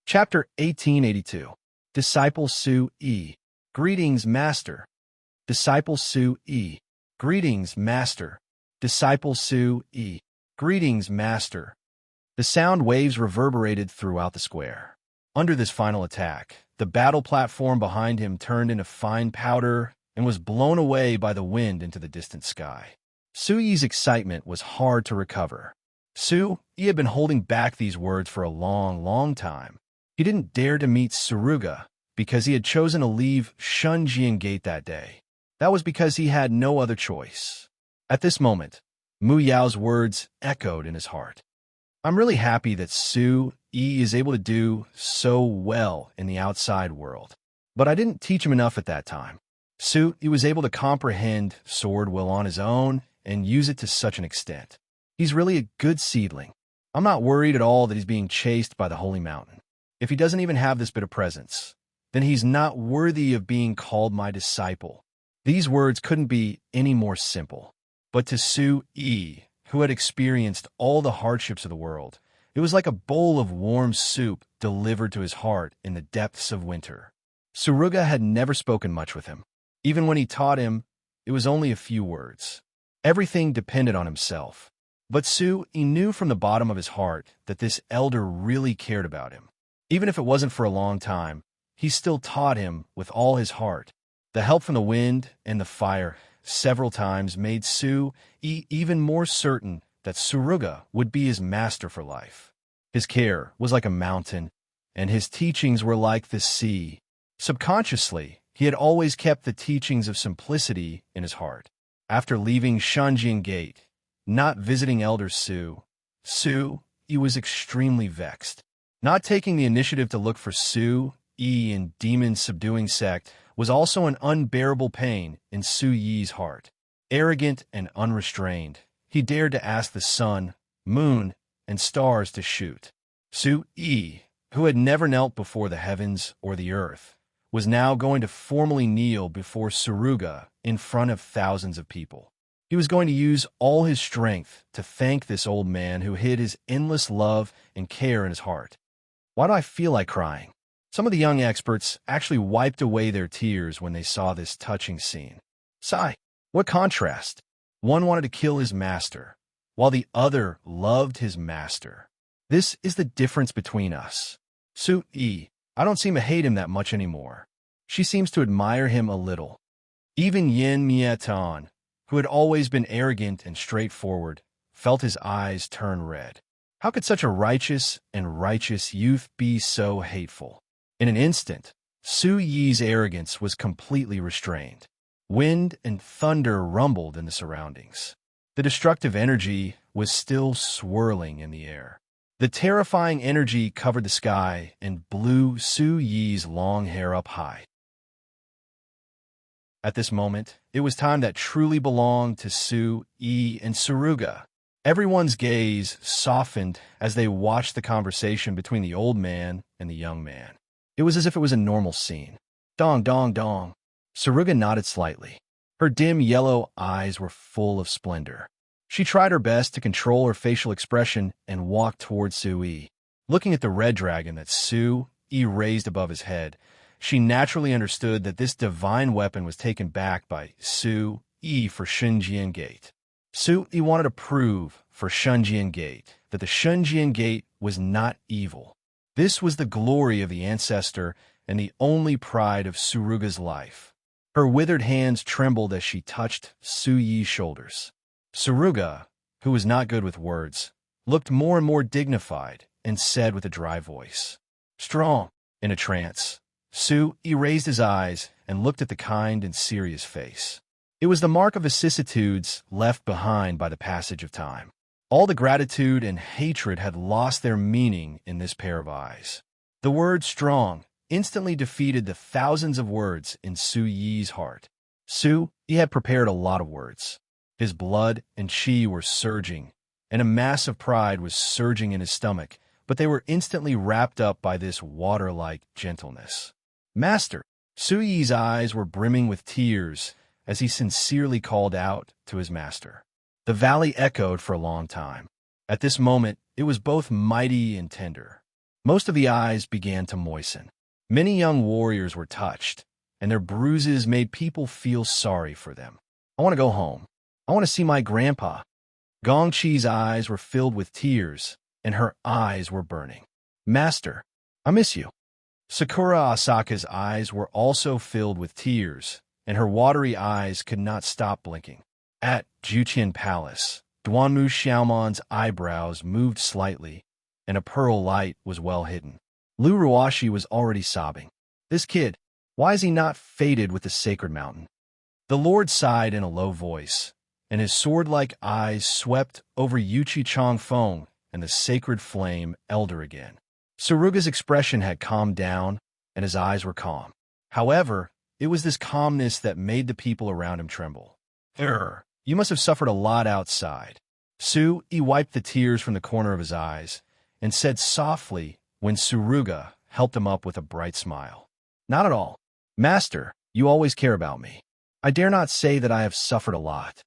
Chapter 1882. Disciple Su-yi, greetings, master. Disciple Su-yi, greetings, master. Disciple Su-yi, greetings, master. The sound waves reverberated throughout the square. Under this final attack, the battle platform behind him turned into fine powder and was blown away by the wind into the distant sky. Su-yi's excitement was hard to recover. Su-yi had been holding back these words for a long, long time. He didn't dare to meet Suruga because he had chosen to leave Xinjiang Gate that day. That was because he had no other choice. At this moment, Mu Yao's words echoed in his heart. I'm really happy that Su-yi is able to do so well in the outside world. But I didn't teach him enough at that time. He was able to comprehend sword will on his own and use it to such an extent. He's really a good seedling. I'm not worried at all that he's being chased by the holy mountain. If he doesn't even have this bit of presence, then he's not worthy of being called my disciple. These words couldn't be any more simple. But to Su-yi, who had experienced all the hardships of the world, it was like a bowl of warm soup delivered to his heart in the depths of winter. Suruga had never spoken much with him. Even when he taught him, it was only a few words. Everything depended on himself. But Su-yi knew from the bottom of his heart that this elder really cared about him. Even if it wasn't for a long time, he still taught him with all his heart. The help from the wind and the fire several times made Su-yi even more certain that Suruga would be his master for life. His care was like a mountain, and his teachings were like the sea. Subconsciously, he had always kept the teachings of simplicity in his heart. After leaving Shunjian Gate, not visiting Elder Su-yi was extremely vexed. Not taking the initiative to look for Su-yi in demon-subduing sect was also an unbearable pain in Su-yi's heart. Arrogant and unrestrained, he dared to ask the sun, moon, and stars to shoot. Su-yi, who had never knelt before the heavens or the earth, was now going to formally kneel before Suruga in front of thousands of people. He was going to use all his strength to thank this old man who hid his endless love and care in his heart. Why do I feel like crying? Some of the young experts actually wiped away their tears when they saw this touching scene. Sigh, what contrast! One wanted to kill his master, while the other loved his master. This is the difference between us. Su-yi, I don't seem to hate him that much anymore. She seems to admire him a little. Even Yin Mietan, who had always been arrogant and straightforward, felt his eyes turn red. How could such a righteous youth be so hateful? In an instant, Su-yi's arrogance was completely restrained. Wind and thunder rumbled in the surroundings. The destructive energy was still swirling in the air. The terrifying energy covered the sky and blew Su-yi's long hair up high. At this moment, it was time that truly belonged to Su-yi and Suruga. Everyone's gaze softened as they watched the conversation between the old man and the young man. It was as if it was a normal scene. Dong, dong, dong. Suruga nodded slightly. Her dim yellow eyes were full of splendor. She tried her best to control her facial expression and walked towards Su-yi. Looking at the red dragon that Su-yi raised above his head, she naturally understood that this divine weapon was taken back by Su-yi for Shunjian Gate. Su-yi wanted to prove for Shunjian Gate that the Shunjian Gate was not evil. This was the glory of the ancestor and the only pride of Suruga's life. Her withered hands trembled as she touched Su-yi's shoulders. Suruga, who was not good with words, looked more and more dignified and said with a dry voice, "Strong." In a trance, Su-yi raised his eyes and looked at the kind and serious face. It was the mark of vicissitudes left behind by the passage of time. All the gratitude and hatred had lost their meaning in this pair of eyes. The word strong instantly defeated the thousands of words in Su-yi's heart. Su-yi had prepared a lot of words. His blood and chi were surging, and a mass of pride was surging in his stomach, but they were instantly wrapped up by this water-like gentleness. Master! Su-yi's eyes were brimming with tears as he sincerely called out to his master. The valley echoed for a long time. At this moment, it was both mighty and tender. Most of the eyes began to moisten. Many young warriors were touched, and their bruises made people feel sorry for them. I want to go home. I want to see my grandpa. Gongqi's eyes were filled with tears, and her eyes were burning. Master, I miss you. Sakura Asaka's eyes were also filled with tears, and her watery eyes could not stop blinking. At Juqian Palace, Duanmu Xiaoman's eyebrows moved slightly, and a pearl light was well hidden. Lu Ruashi was already sobbing. This kid, why is he not fated with the sacred mountain? The Lord sighed in a low voice, and his sword-like eyes swept over Yuchi Changfeng and the sacred flame elder again. Suruga's expression had calmed down, and his eyes were calm. However, it was this calmness that made the people around him tremble. You must have suffered a lot outside. He wiped the tears from the corner of his eyes and said softly when Suruga helped him up with a bright smile. Not at all. Master, you always care about me. I dare not say that I have suffered a lot.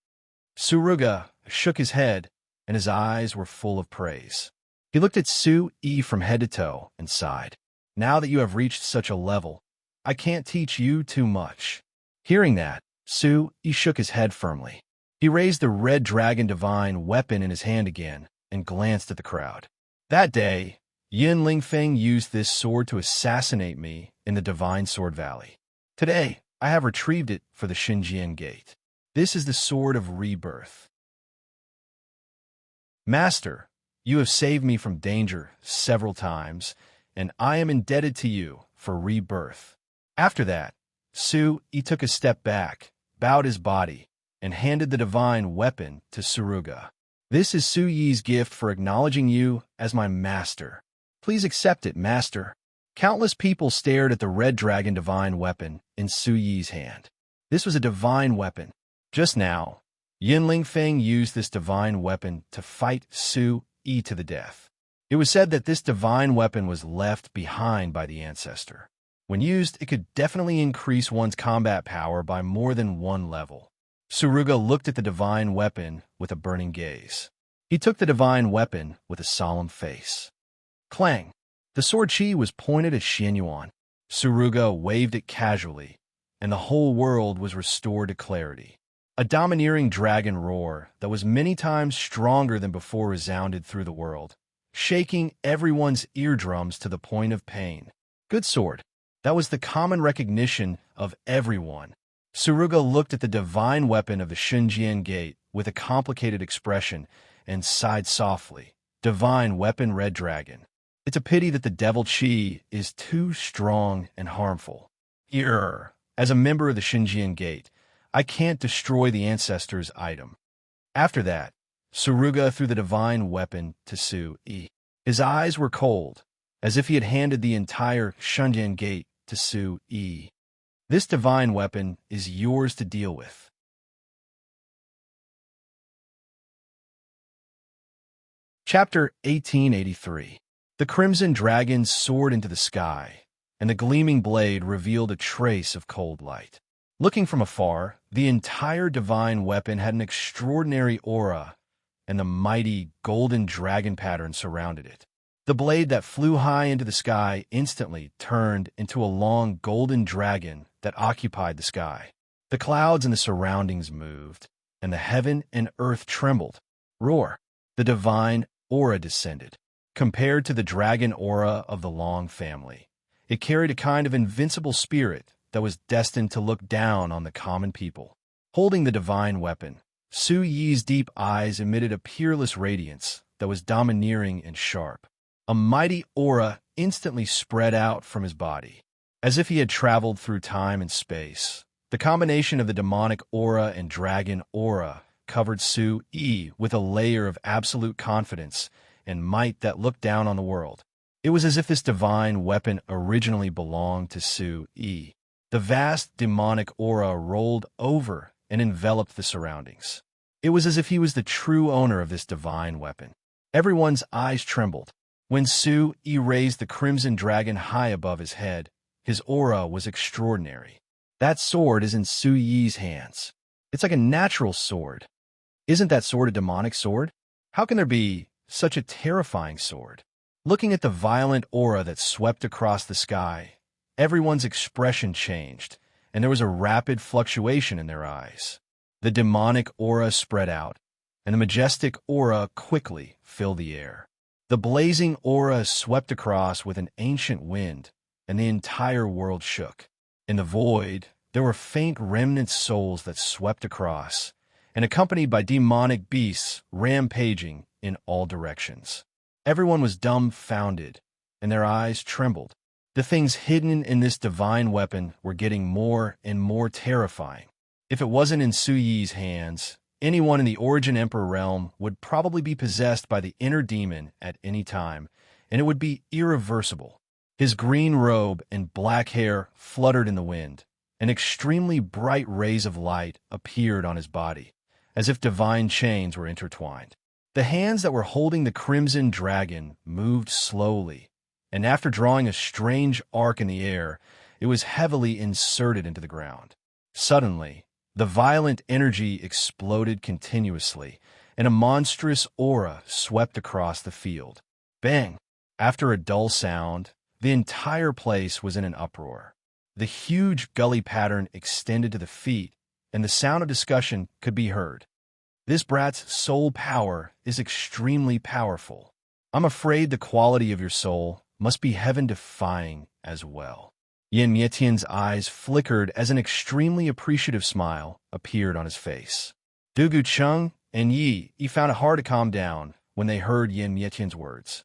Suruga shook his head, and his eyes were full of praise. He looked at Su-Yi from head to toe and sighed. Now that you have reached such a level, I can't teach you too much. Hearing that, Su-Yi shook his head firmly. He raised the red dragon divine weapon in his hand again and glanced at the crowd. That day, Yin Lingfeng used this sword to assassinate me in the Divine Sword Valley. Today, I have retrieved it for the Xinjiang Gate. This is the Sword of Rebirth. Master, you have saved me from danger several times, and I am indebted to you for rebirth. After that, Su-Yi took a step back, bowed his body, and handed the divine weapon to Suruga. This is Su-Yi's gift for acknowledging you as my master. Please accept it, master. Countless people stared at the red dragon divine weapon in Su-Yi's hand. This was a divine weapon. Just now, Yin Lingfeng used this divine weapon to fight Su-Yi to the death. It was said that this divine weapon was left behind by the ancestor. When used, it could definitely increase one's combat power by more than one level. Suruga looked at the divine weapon with a burning gaze. He took the divine weapon with a solemn face. Clang! The sword chi was pointed at Xianyuan. Suruga waved it casually, and the whole world was restored to clarity. A domineering dragon roar that was many times stronger than before resounded through the world, shaking everyone's eardrums to the point of pain. Good sword. That was the common recognition of everyone. Suruga looked at the divine weapon of the Xinjiang Gate with a complicated expression and sighed softly. Divine weapon, Red Dragon. It's a pity that the devil chi is too strong and harmful. As a member of the Xinjiang Gate, I can't destroy the ancestor's item. After that, Suruga threw the divine weapon to Su-Yi. His eyes were cold, as if he had handed the entire Xinjiang Gate to Su-Yi. This divine weapon is yours to deal with. Chapter 1883. The crimson dragon soared into the sky, and the gleaming blade revealed a trace of cold light. Looking from afar, the entire divine weapon had an extraordinary aura, and the mighty golden dragon pattern surrounded it. The blade that flew high into the sky instantly turned into a long golden dragon that occupied the sky. The clouds in the surroundings moved, and the heaven and earth trembled. Roar! The divine aura descended. Compared to the dragon aura of the Long family, it carried a kind of invincible spirit that was destined to look down on the common people. Holding the divine weapon, Su-Yi's deep eyes emitted a peerless radiance that was domineering and sharp. A mighty aura instantly spread out from his body, as if he had traveled through time and space. The combination of the demonic aura and dragon aura covered Su-Yi with a layer of absolute confidence and might that looked down on the world. It was as if this divine weapon originally belonged to Su-Yi. The vast demonic aura rolled over and enveloped the surroundings. It was as if he was the true owner of this divine weapon. Everyone's eyes trembled. When Su-Yi raised the crimson dragon high above his head, his aura was extraordinary. That sword is in Su-Yi's hands. It's like a natural sword. Isn't that sword a demonic sword? How can there be such a terrifying sword? Looking at the violent aura that swept across the sky, everyone's expression changed, and there was a rapid fluctuation in their eyes. The demonic aura spread out, and the majestic aura quickly filled the air. The blazing aura swept across with an ancient wind, and the entire world shook. In the void, there were faint remnant souls that swept across, and accompanied by demonic beasts rampaging in all directions. Everyone was dumbfounded, and their eyes trembled. The things hidden in this divine weapon were getting more and more terrifying. If it wasn't in Su-Yi's hands, anyone in the Origin Emperor realm would probably be possessed by the inner demon at any time, and it would be irreversible. His green robe and black hair fluttered in the wind, and extremely bright rays of light appeared on his body, as if divine chains were intertwined. The hands that were holding the crimson dragon moved slowly, and after drawing a strange arc in the air, it was heavily inserted into the ground. Suddenly, the violent energy exploded continuously, and a monstrous aura swept across the field. Bang! After a dull sound, the entire place was in an uproar. The huge gully pattern extended to the feet, and the sound of discussion could be heard. This brat's soul power is extremely powerful. I'm afraid the quality of your soul must be heaven-defying as well. Yin Mietian's eyes flickered as an extremely appreciative smile appeared on his face. Dugu Cheng and Yi found it hard to calm down when they heard Yin Mietian's words.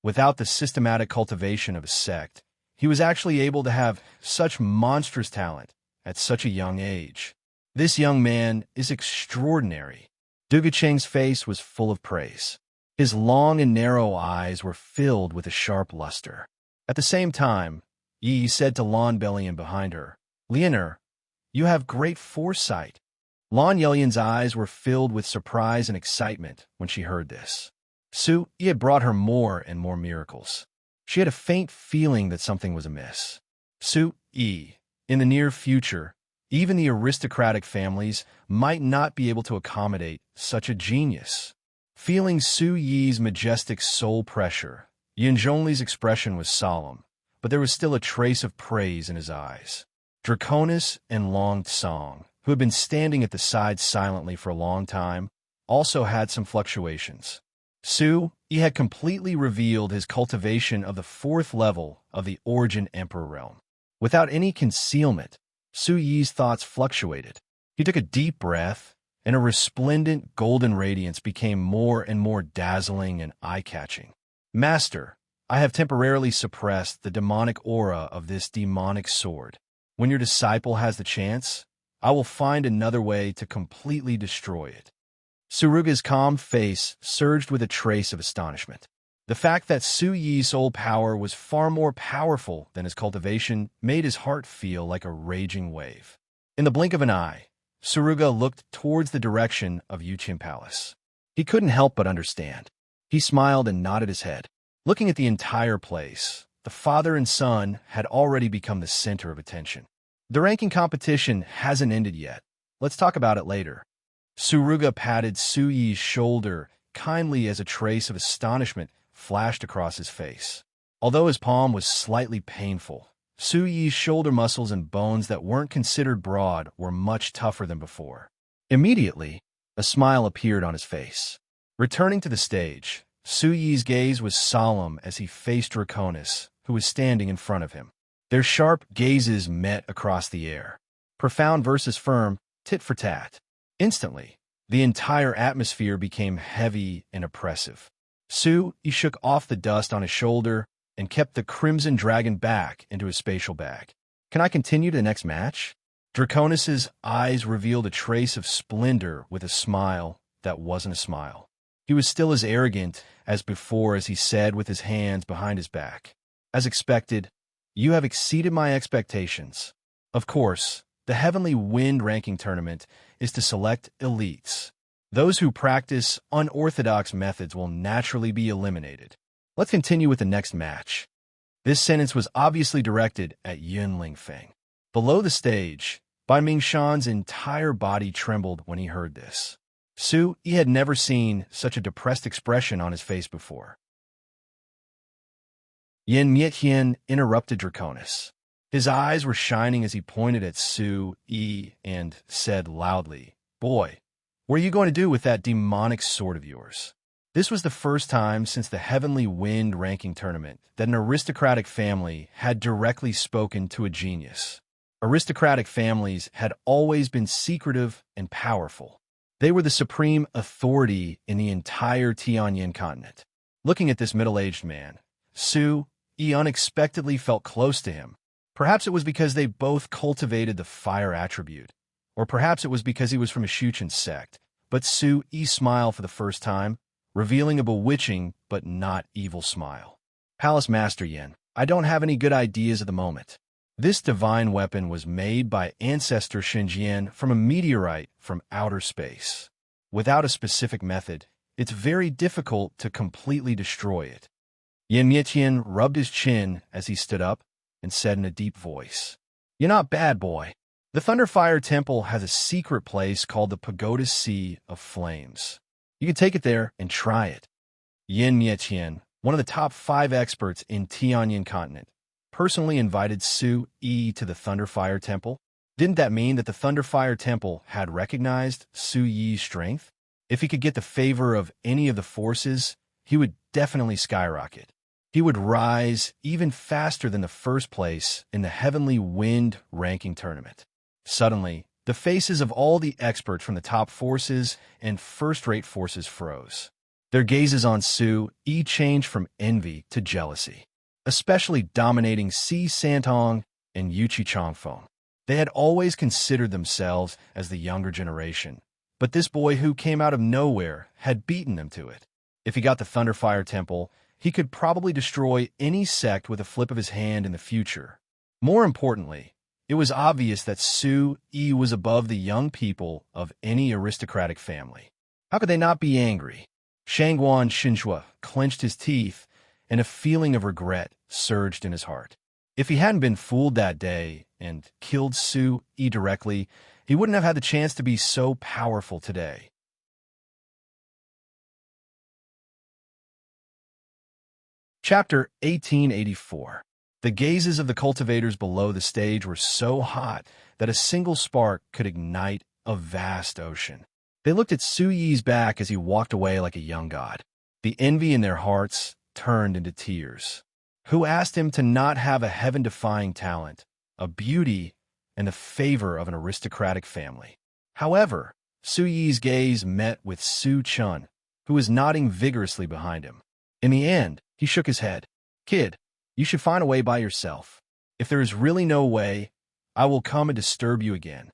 Without the systematic cultivation of a sect, he was actually able to have such monstrous talent at such a young age. This young man is extraordinary. Dugu Cheng's face was full of praise. His long and narrow eyes were filled with a sharp luster. At the same time, Yi said to Lan Belian behind her, "Leonor, you have great foresight." Lan Yelian's eyes were filled with surprise and excitement when she heard this. Su Yi had brought her more and more miracles. She had a faint feeling that something was amiss. Su Yi, in the near future, even the aristocratic families might not be able to accommodate such a genius. Feeling Su Yi's majestic soul pressure, Yin Zhongli's expression was solemn, but there was still a trace of praise in his eyes. Draconis and Long Tsong, who had been standing at the side silently for a long time, also had some fluctuations. Su Yi had completely revealed his cultivation of the 4th level of the Origin Emperor realm. Without any concealment, Su Yi's thoughts fluctuated. He took a deep breath, and a resplendent golden radiance became more and more dazzling and eye-catching. "Master, I have temporarily suppressed the demonic aura of this demonic sword. When your disciple has the chance, I will find another way to completely destroy it." Suruga's calm face surged with a trace of astonishment. The fact that Su Yi's soul power was far more powerful than his cultivation made his heart feel like a raging wave. In the blink of an eye, Suruga looked towards the direction of Yuqian Palace. He couldn't help but understand. He smiled and nodded his head. Looking at the entire place, the father and son had already become the center of attention. The ranking competition hasn't ended yet. Let's talk about it later. Suruga patted Su Yi's shoulder kindly as a trace of astonishment flashed across his face. Although his palm was slightly painful, Su Yi's shoulder muscles and bones that weren't considered broad were much tougher than before. Immediately, a smile appeared on his face. Returning to the stage, Su Yi's gaze was solemn as he faced Draconis, who was standing in front of him. Their sharp gazes met across the air. Profound versus firm, tit for tat. Instantly, the entire atmosphere became heavy and oppressive. Su Yi shook off the dust on his shoulder and kept the crimson dragon back into his spatial bag. "Can I continue to the next match?" Draconis' eyes revealed a trace of splendor with a smile that wasn't a smile. He was still as arrogant as before as he said with his hands behind his back, "As expected, you have exceeded my expectations. Of course, the Heavenly Wind ranking tournament is to select elites. Those who practice unorthodox methods will naturally be eliminated. Let's continue with the next match." This sentence was obviously directed at Yun Lingfeng. Below the stage, Ban Mingshan's entire body trembled when he heard this. Su Yi had never seen such a depressed expression on his face before. Yin Mietian interrupted Draconis. His eyes were shining as he pointed at Su Yi and said loudly, "Boy, what are you going to do with that demonic sword of yours?" This was the first time since the Heavenly Wind ranking tournament that an aristocratic family had directly spoken to a genius. Aristocratic families had always been secretive and powerful. They were the supreme authority in the entire Tianyin continent. Looking at this middle-aged man, Su Yi unexpectedly felt close to him. Perhaps it was because they both cultivated the fire attribute, or perhaps it was because he was from a Shuchen sect. But Su Yi smiled for the first time, revealing a bewitching but not evil smile. Palace Master Yin, I don't have any good ideas at the moment. This divine weapon was made by ancestor Shinjian from a meteorite from outer space. Without a specific method, it's very difficult to completely destroy it. Yin Mietian rubbed his chin as he stood up and said in a deep voice, "You're not bad, boy. The Thunderfire Temple has a secret place called the Pagoda Sea of Flames. You can take it there and try it." Yin Mietian, one of the top 5 experts in Tianyin continent, personally invited Su Yi to the Thunderfire Temple. Didn't that mean that the Thunderfire Temple had recognized Su Yi's strength? If he could get the favor of any of the forces, he would definitely skyrocket. He would rise even faster than the first place in the Heavenly Wind ranking tournament. Suddenly, the faces of all the experts from the top forces and first-rate forces froze. Their gazes on Su Yi changed from envy to jealousy, especially dominating Si Santong and Yuchi Chongfeng. They had always considered themselves as the younger generation, but this boy who came out of nowhere had beaten them to it. If he got the Thunderfire Temple, he could probably destroy any sect with a flip of his hand in the future. More importantly, it was obvious that Su Yi was above the young people of any aristocratic family. How could they not be angry? Shangguan Xinhua clenched his teeth, and a feeling of regret surged in his heart. If he hadn't been fooled that day and killed Su Yi directly, he wouldn't have had the chance to be so powerful today. Chapter 1884. The gazes of the cultivators below the stage were so hot that a single spark could ignite a vast ocean. They looked at Su Yi's back as he walked away like a young god. The envy in their hearts turned into tears. Who asked him to not have a heaven-defying talent, a beauty, and the favor of an aristocratic family? However, Su Yi's gaze met with Su Chun, who was nodding vigorously behind him. In the end, he shook his head. "Kid, you should find a way by yourself. If there is really no way, I will come and disturb you again."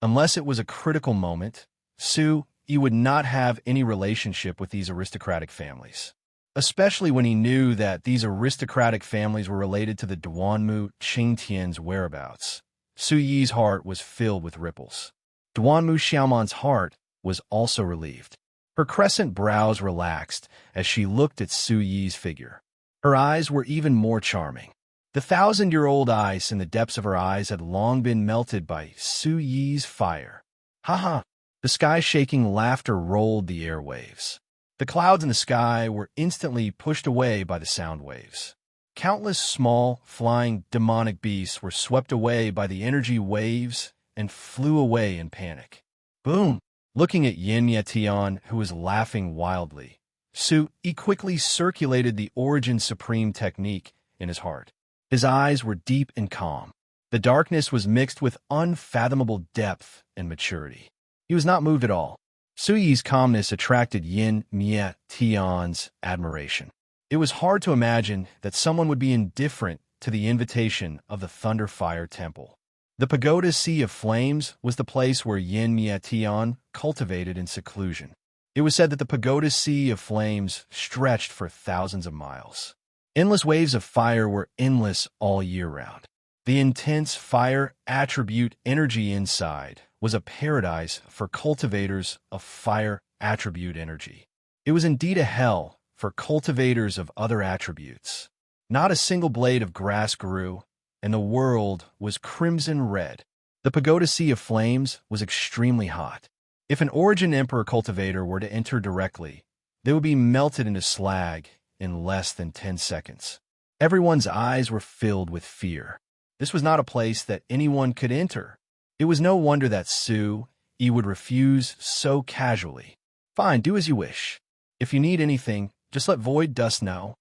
Unless it was a critical moment, Su Yi would not have any relationship with these aristocratic families, especially when he knew that these aristocratic families were related to the Duanmu Qingtian's whereabouts. Su Yi's heart was filled with ripples. Duanmu Xiaoman's heart was also relieved. Her crescent brows relaxed as she looked at Su Yi's figure. Her eyes were even more charming. The 1,000-year-old ice in the depths of her eyes had long been melted by Su Yi's fire. "Ha ha!" The sky-shaking laughter rolled the airwaves. The clouds in the sky were instantly pushed away by the sound waves. Countless small, flying, demonic beasts were swept away by the energy waves and flew away in panic. Boom! Looking at Yin Yetian, who was laughing wildly, Su Yi quickly circulated the Origin Supreme technique in his heart. His eyes were deep and calm. The darkness was mixed with unfathomable depth and maturity. He was not moved at all. Su Yi's calmness attracted Yin Mietian's admiration. It was hard to imagine that someone would be indifferent to the invitation of the Thunderfire Temple. The Pagoda Sea of Flames was the place where Yin Mietian cultivated in seclusion. It was said that the Pagoda Sea of Flames stretched for thousands of miles. Endless waves of fire were endless all year round. The intense fire attribute energy inside was a paradise for cultivators of fire attribute energy. It was indeed a hell for cultivators of other attributes. Not a single blade of grass grew, and the world was crimson red. The Pagoda Sea of Flames was extremely hot. If an Origin Emperor cultivator were to enter directly, they would be melted into slag in less than 10 seconds. Everyone's eyes were filled with fear. This was not a place that anyone could enter. It was no wonder that Su Yi would refuse so casually. "Fine, do as you wish. If you need anything, just let Void Dust know."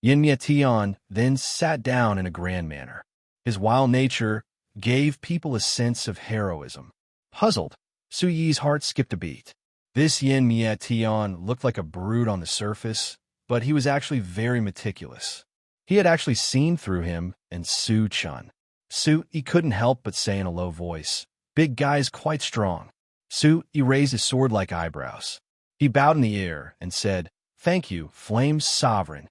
Yin Mietian then sat down in a grand manner. His wild nature gave people a sense of heroism. Puzzled, Su Yi's heart skipped a beat. This Yin Mietian looked like a brute on the surface, but he was actually very meticulous. He had actually seen through him and Su Chun. Su Yi couldn't help but say in a low voice, "Big guy's quite strong." Su Yi raised his sword-like eyebrows. He bowed in the air and said, "Thank you, Flame's Sovereign."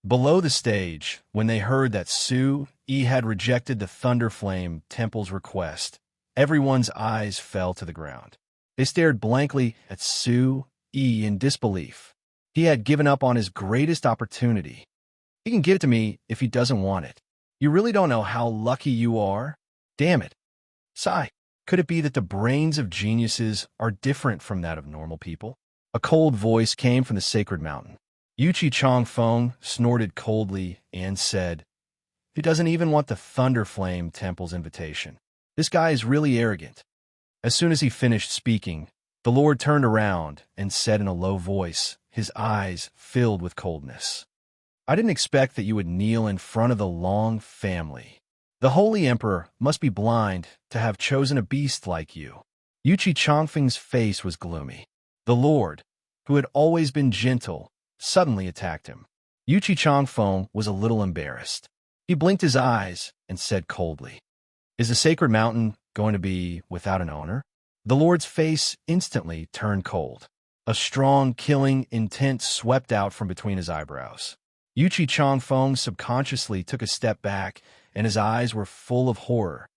Below the stage, when they heard that Su Yi had rejected the Thunderflame Temple's request, everyone's eyes fell to the ground. They stared blankly at Su Yi in disbelief. He had given up on his greatest opportunity. He can give it to me if he doesn't want it. You really don't know how lucky you are? Damn it. Sigh. Could it be that the brains of geniuses are different from that of normal people? A cold voice came from the sacred mountain. Yuchi Changfeng snorted coldly and said, "He doesn't even want the Thunderflame Temple's invitation. This guy is really arrogant." As soon as he finished speaking, the Lord turned around and said in a low voice, his eyes filled with coldness, "I didn't expect that you would kneel in front of the Long family. The Holy Emperor must be blind to have chosen a beast like you." Yuchi Changfeng's face was gloomy. The Lord, who had always been gentle, suddenly attacked him. Yuchi Changfeng was a little embarrassed. He blinked his eyes and said coldly, "Is the sacred mountain going to be without an owner?" The Lord's face instantly turned cold. A strong, killing intent swept out from between his eyebrows. Yuchi Changfeng subconsciously took a step back, and his eyes were full of horror.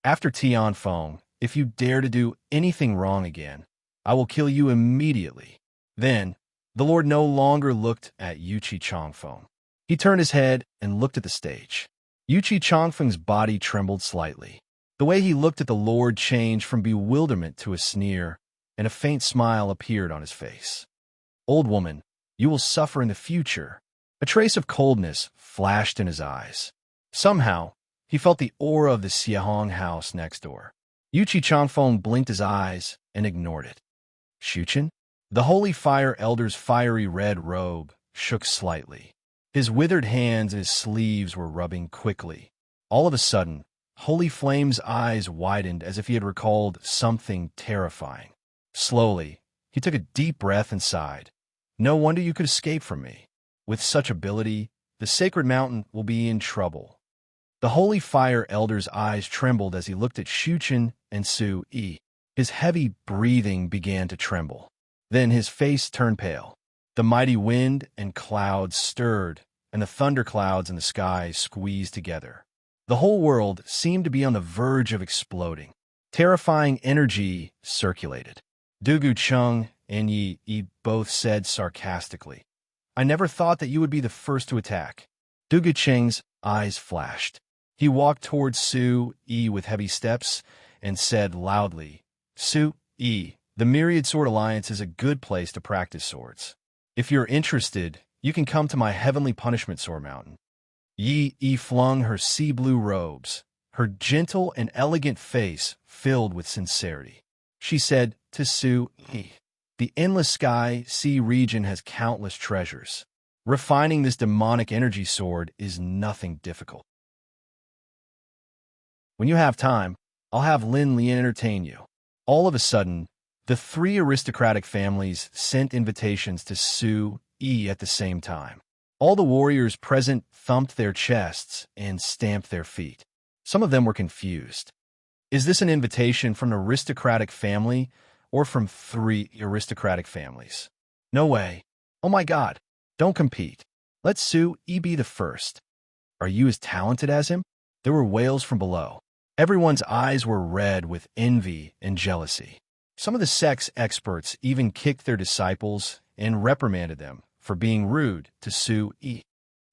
"After Tianfeng, if you dare to do anything wrong again, I will kill you immediately." Then, the Lord no longer looked at Yuchi Changfeng. He turned his head and looked at the stage. Yuchi Changfeng's body trembled slightly. The way he looked at the Lord changed from bewilderment to a sneer, and a faint smile appeared on his face. "Old woman, you will suffer in the future." A trace of coldness flashed in his eyes. Somehow, he felt the aura of the Xiahong house next door. Yuchi Changfeng blinked his eyes and ignored it. "Shuchen?" The Holy Fire Elder's fiery red robe shook slightly. His withered hands and his sleeves were rubbing quickly. All of a sudden, Holy Flame's eyes widened as if he had recalled something terrifying. Slowly, he took a deep breath and sighed. "No wonder you could escape from me. With such ability, the sacred mountain will be in trouble." The Holy Fire Elder's eyes trembled as he looked at Shuchen and Su Yi. His heavy breathing began to tremble. Then his face turned pale. The mighty wind and clouds stirred, and the thunderclouds in the sky squeezed together. The whole world seemed to be on the verge of exploding. Terrifying energy circulated. Dugu Chung and Yi both said sarcastically, "I never thought that you would be the first to attack." Dugu Cheng's eyes flashed. He walked towards Su Yi with heavy steps and said loudly, "Su Yi, the Myriad Sword Alliance is a good place to practice swords. If you're interested, you can come to my Heavenly Punishment Sword Mountain." Yi flung her sea blue robes, her gentle and elegant face filled with sincerity. She said to Su Yi, "The endless sky sea region has countless treasures. Refining this demonic energy sword is nothing difficult. When you have time, I'll have Lin Lian entertain you." All of a sudden, the three aristocratic families sent invitations to Su Yi at the same time. All the warriors present thumped their chests and stamped their feet. Some of them were confused. Is this an invitation from an aristocratic family or from three aristocratic families? No way. Oh my God. Don't compete. Let Su Yi be the first. Are you as talented as him? There were wails from below. Everyone's eyes were red with envy and jealousy. Some of the sex experts even kicked their disciples and reprimanded them for being rude to Su Yi.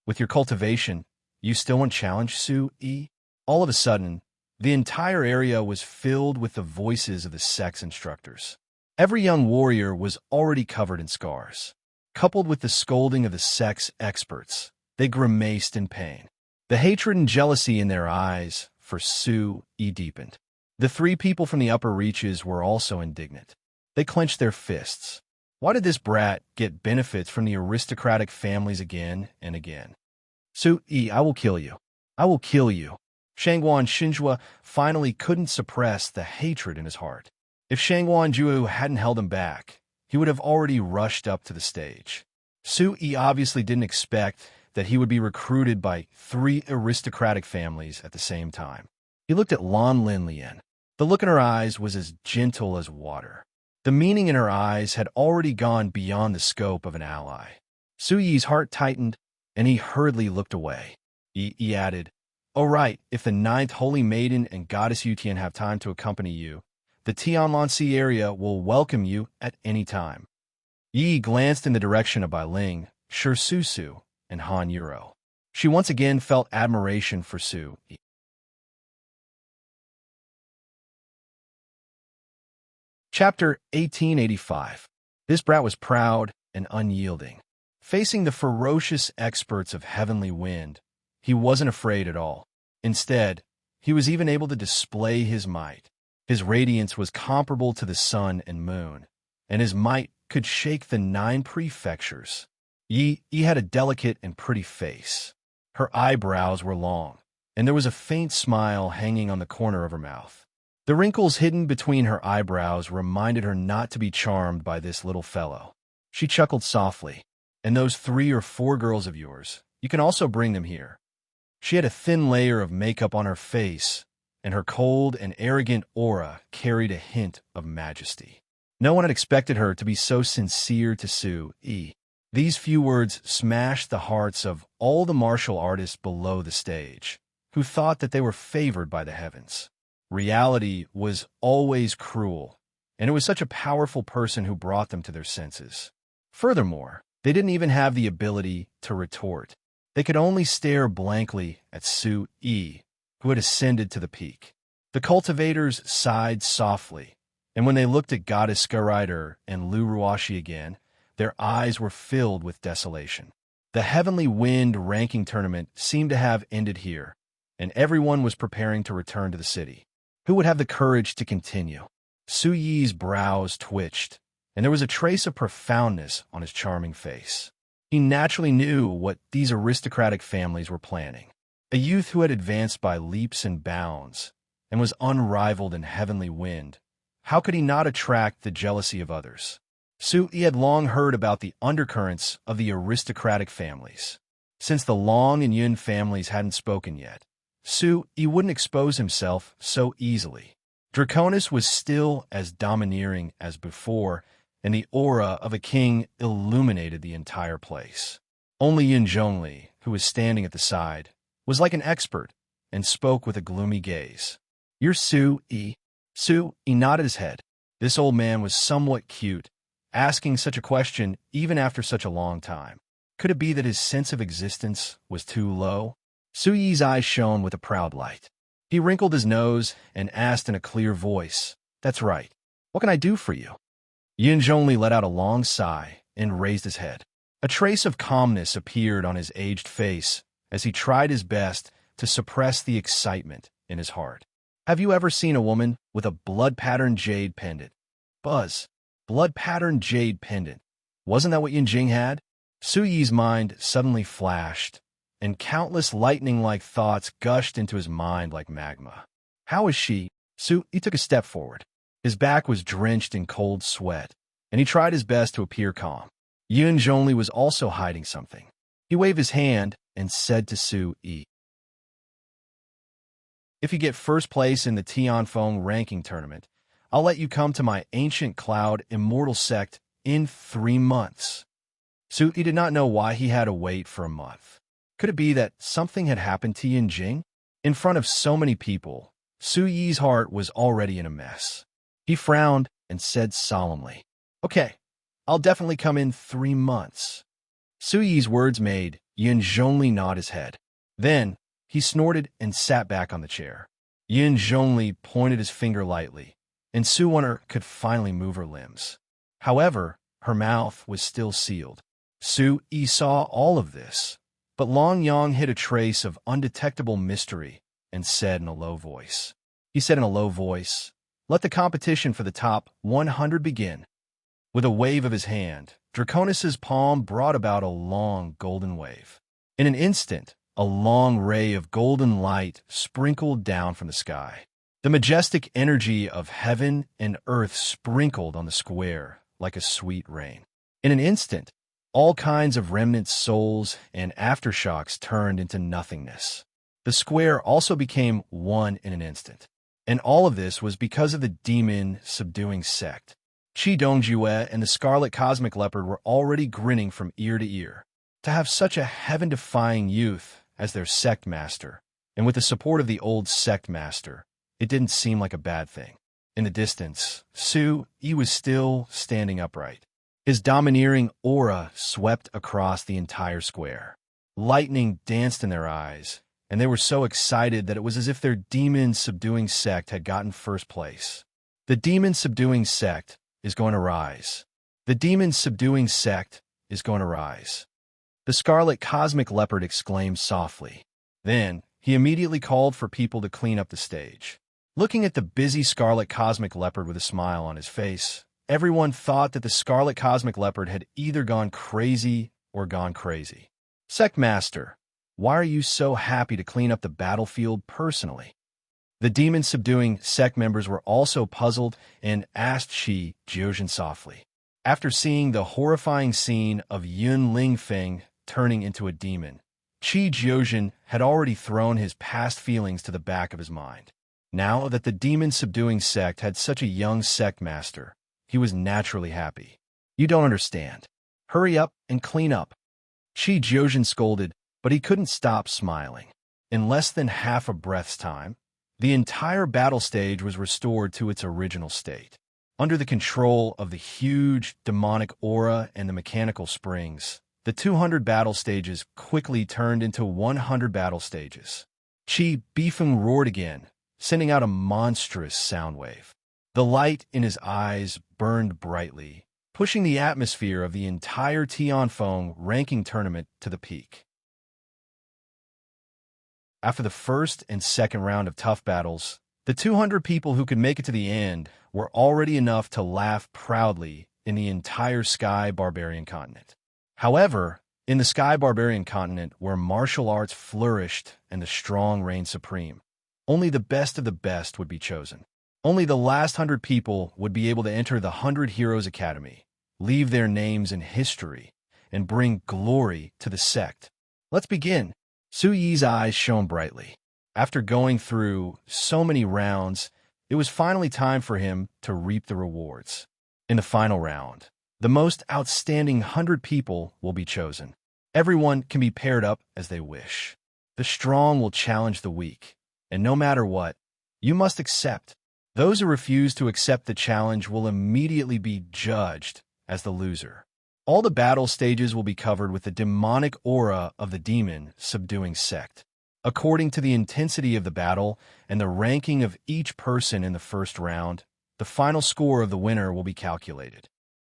With your cultivation, you still won't challenge Su Yi? All of a sudden, the entire area was filled with the voices of the sex instructors. Every young warrior was already covered in scars. Coupled with the scolding of the sex experts, they grimaced in pain. The hatred and jealousy in their eyes for Su Yi deepened. The three people from the upper reaches were also indignant. They clenched their fists. Why did this brat get benefits from the aristocratic families again and again? "Su Yi, I will kill you. I will kill you." Shangguan Xinjue finally couldn't suppress the hatred in his heart. If Shangguan Jiu hadn't held him back, he would have already rushed up to the stage. Su Yi obviously didn't expect that he would be recruited by three aristocratic families at the same time. He looked at Lan Linlian. The look in her eyes was as gentle as water. The meaning in her eyes had already gone beyond the scope of an ally. Su Yi's heart tightened, and he hurriedly looked away. He added, "Oh right, if the ninth holy maiden and goddess Yutian have time to accompany you, the Tianlansi area will welcome you at any time." Yi glanced in the direction of Bai Ling, Shi Su, and Han Yuro. She once again felt admiration for Su. Chapter 1885. This brat was proud and unyielding. Facing the ferocious experts of heavenly wind, he wasn't afraid at all. Instead, he was even able to display his might. His radiance was comparable to the sun and moon, and his might could shake the 9 prefectures. Yi had a delicate and pretty face. Her eyebrows were long, and there was a faint smile hanging on the corner of her mouth. The wrinkles hidden between her eyebrows reminded her not to be charmed by this little fellow. She chuckled softly. "And those 3 or 4 girls of yours, you can also bring them here." She had a thin layer of makeup on her face, and her cold and arrogant aura carried a hint of majesty. No one had expected her to be so sincere to Su. These few words smashed the hearts of all the martial artists below the stage, who thought that they were favored by the heavens. Reality was always cruel, and it was such a powerful person who brought them to their senses. Furthermore, they didn't even have the ability to retort. They could only stare blankly at Su, who had ascended to the peak. The cultivators sighed softly, and when they looked at Goddess Skarider and Lu Ruashi again, their eyes were filled with desolation. The Heavenly Wind ranking tournament seemed to have ended here, and everyone was preparing to return to the city. Who would have the courage to continue? Su Yi's brows twitched, and there was a trace of profoundness on his charming face. He naturally knew what these aristocratic families were planning. A youth who had advanced by leaps and bounds, and was unrivaled in heavenly wind. How could he not attract the jealousy of others? Su had long heard about the undercurrents of the aristocratic families. Since the Long and Yun families hadn't spoken yet, Su wouldn't expose himself so easily. Draconis was still as domineering as before, and the aura of a king illuminated the entire place. Only Yin Zhongli, who was standing at the side, was like an expert and spoke with a gloomy gaze. "You're Su Yi." Su nodded his head. This old man was somewhat cute, asking such a question even after such a long time. Could it be that his sense of existence was too low? Su Yi's eyes shone with a proud light. He wrinkled his nose and asked in a clear voice, "That's right. What can I do for you?" Yin Zhongli let out a long sigh and raised his head. A trace of calmness appeared on his aged face as he tried his best to suppress the excitement in his heart. "Have you ever seen a woman with a blood-patterned jade pendant?" Buzz. Blood-patterned jade pendant. Wasn't that what Yin Jing had? Su Yi's mind suddenly flashed, and countless lightning-like thoughts gushed into his mind like magma. How is she? He took a step forward. His back was drenched in cold sweat, and he tried his best to appear calm. Yun Zhongli was also hiding something. He waved his hand and said to Su Yi, "If you get first place in the Tianfeng ranking tournament, I'll let you come to my ancient cloud Immortal sect in 3 months." Su Yi did not know why he had to wait for a month. Could it be that something had happened to Yin Jing? In front of so many people, Su Yi's heart was already in a mess. He frowned and said solemnly, "Okay, I'll definitely come in 3 months." Su Yi's words made Yin Zhongli nod his head. Then he snorted and sat back on the chair. Yin Zhongli pointed his finger lightly, and Su Wonder could finally move her limbs. However, her mouth was still sealed. Su Yi saw all of this, but Long Yang hid a trace of undetectable mystery and said in a low voice. He said in a low voice, "Let the competition for the top 100 begin." With a wave of his hand, Draconis' palm brought about a long golden wave. In an instant, a long ray of golden light sprinkled down from the sky. The majestic energy of heaven and earth sprinkled on the square like a sweet rain. In an instant, all kinds of remnant souls and aftershocks turned into nothingness. The square also became one in an instant. And all of this was because of the demon-subduing sect. Qi Dongjue and the Scarlet Cosmic Leopard were already grinning from ear to ear. To have such a heaven-defying youth as their sect master, and with the support of the old sect master, it didn't seem like a bad thing. In the distance, Su-yi was still standing upright. His domineering aura swept across the entire square. Lightning danced in their eyes, and they were so excited that it was as if their demon-subduing sect had gotten first place. The demon-subduing sect is going to rise. The demon-subduing sect is going to rise. The scarlet cosmic leopard exclaimed softly. Then, he immediately called for people to clean up the stage. Looking at the busy scarlet cosmic leopard with a smile on his face, everyone thought that the scarlet cosmic leopard had either gone crazy or gone crazy. Sect Master, why are you so happy to clean up the battlefield personally? The demon-subduing sect members were also puzzled and asked Shi Jiuzhen softly. After seeing the horrifying scene of Yun Lingfeng turning into a demon, Shi Jiuzhen had already thrown his past feelings to the back of his mind. Now that the demon-subduing sect had such a young sect master, he was naturally happy. You don't understand. Hurry up and clean up. Shi Jiuzhen scolded, but he couldn't stop smiling. In less than half a breath's time, the entire battle stage was restored to its original state. Under the control of the huge demonic aura and the mechanical springs, the 200 battle stages quickly turned into 100 battle stages. Qi Bifeng roared again, sending out a monstrous sound wave. The light in his eyes burned brightly, pushing the atmosphere of the entire Tianfeng ranking tournament to the peak. After the first and second round of tough battles, the 200 people who could make it to the end were already enough to laugh proudly in the entire Sky Barbarian continent. However, in the Sky Barbarian continent where martial arts flourished and the strong reigned supreme, only the best of the best would be chosen. Only the last 100 people would be able to enter the 100 Heroes Academy, leave their names in history, and bring glory to the sect. Let's begin. Su-yi's eyes shone brightly. After going through so many rounds, it was finally time for him to reap the rewards. In the final round, the most outstanding 100 people will be chosen. Everyone can be paired up as they wish. The strong will challenge the weak, and no matter what, you must accept. Those who refuse to accept the challenge will immediately be judged as the loser. All the battle stages will be covered with the demonic aura of the demon-subduing sect. According to the intensity of the battle and the ranking of each person in the first round, the final score of the winner will be calculated.